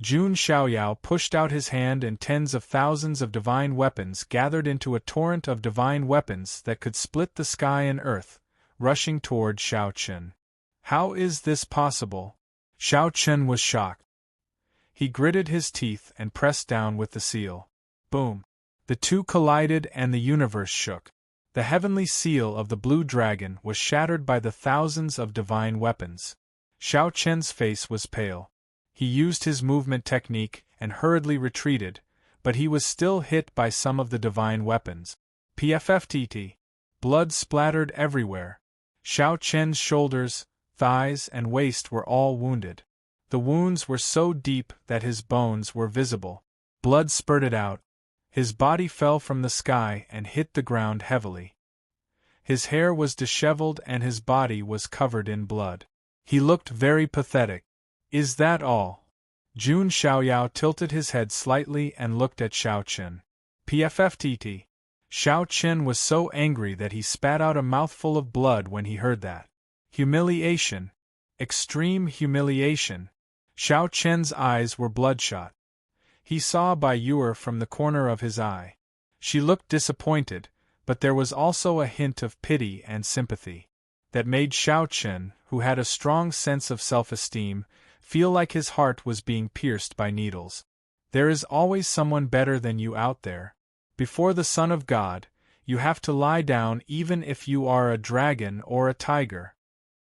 Jun Xiaoyao pushed out his hand and tens of thousands of divine weapons gathered into a torrent of divine weapons that could split the sky and earth, rushing toward Xiao Chen. How is this possible? Xiao Chen was shocked. He gritted his teeth and pressed down with the seal. Boom! The two collided and the universe shook. The heavenly seal of the blue dragon was shattered by the thousands of divine weapons. Xiao Chen's face was pale. He used his movement technique and hurriedly retreated, but he was still hit by some of the divine weapons. PFFTT. Blood splattered everywhere. Xiao Chen's shoulders, thighs, and waist were all wounded. The wounds were so deep that his bones were visible. Blood spurted out. His body fell from the sky and hit the ground heavily. His hair was disheveled and his body was covered in blood. He looked very pathetic. Is that all? Jun Xiaoyao tilted his head slightly and looked at Xiao Chen. PFFTT. Xiao Chen was so angry that he spat out a mouthful of blood when he heard that. Humiliation. Extreme humiliation. Xiao Chen's eyes were bloodshot. He saw Bai Yuer from the corner of his eye. She looked disappointed, but there was also a hint of pity and sympathy that made Xiao Chen, who had a strong sense of self-esteem, feel like his heart was being pierced by needles. There is always someone better than you out there. Before the Son of God, you have to lie down even if you are a dragon or a tiger.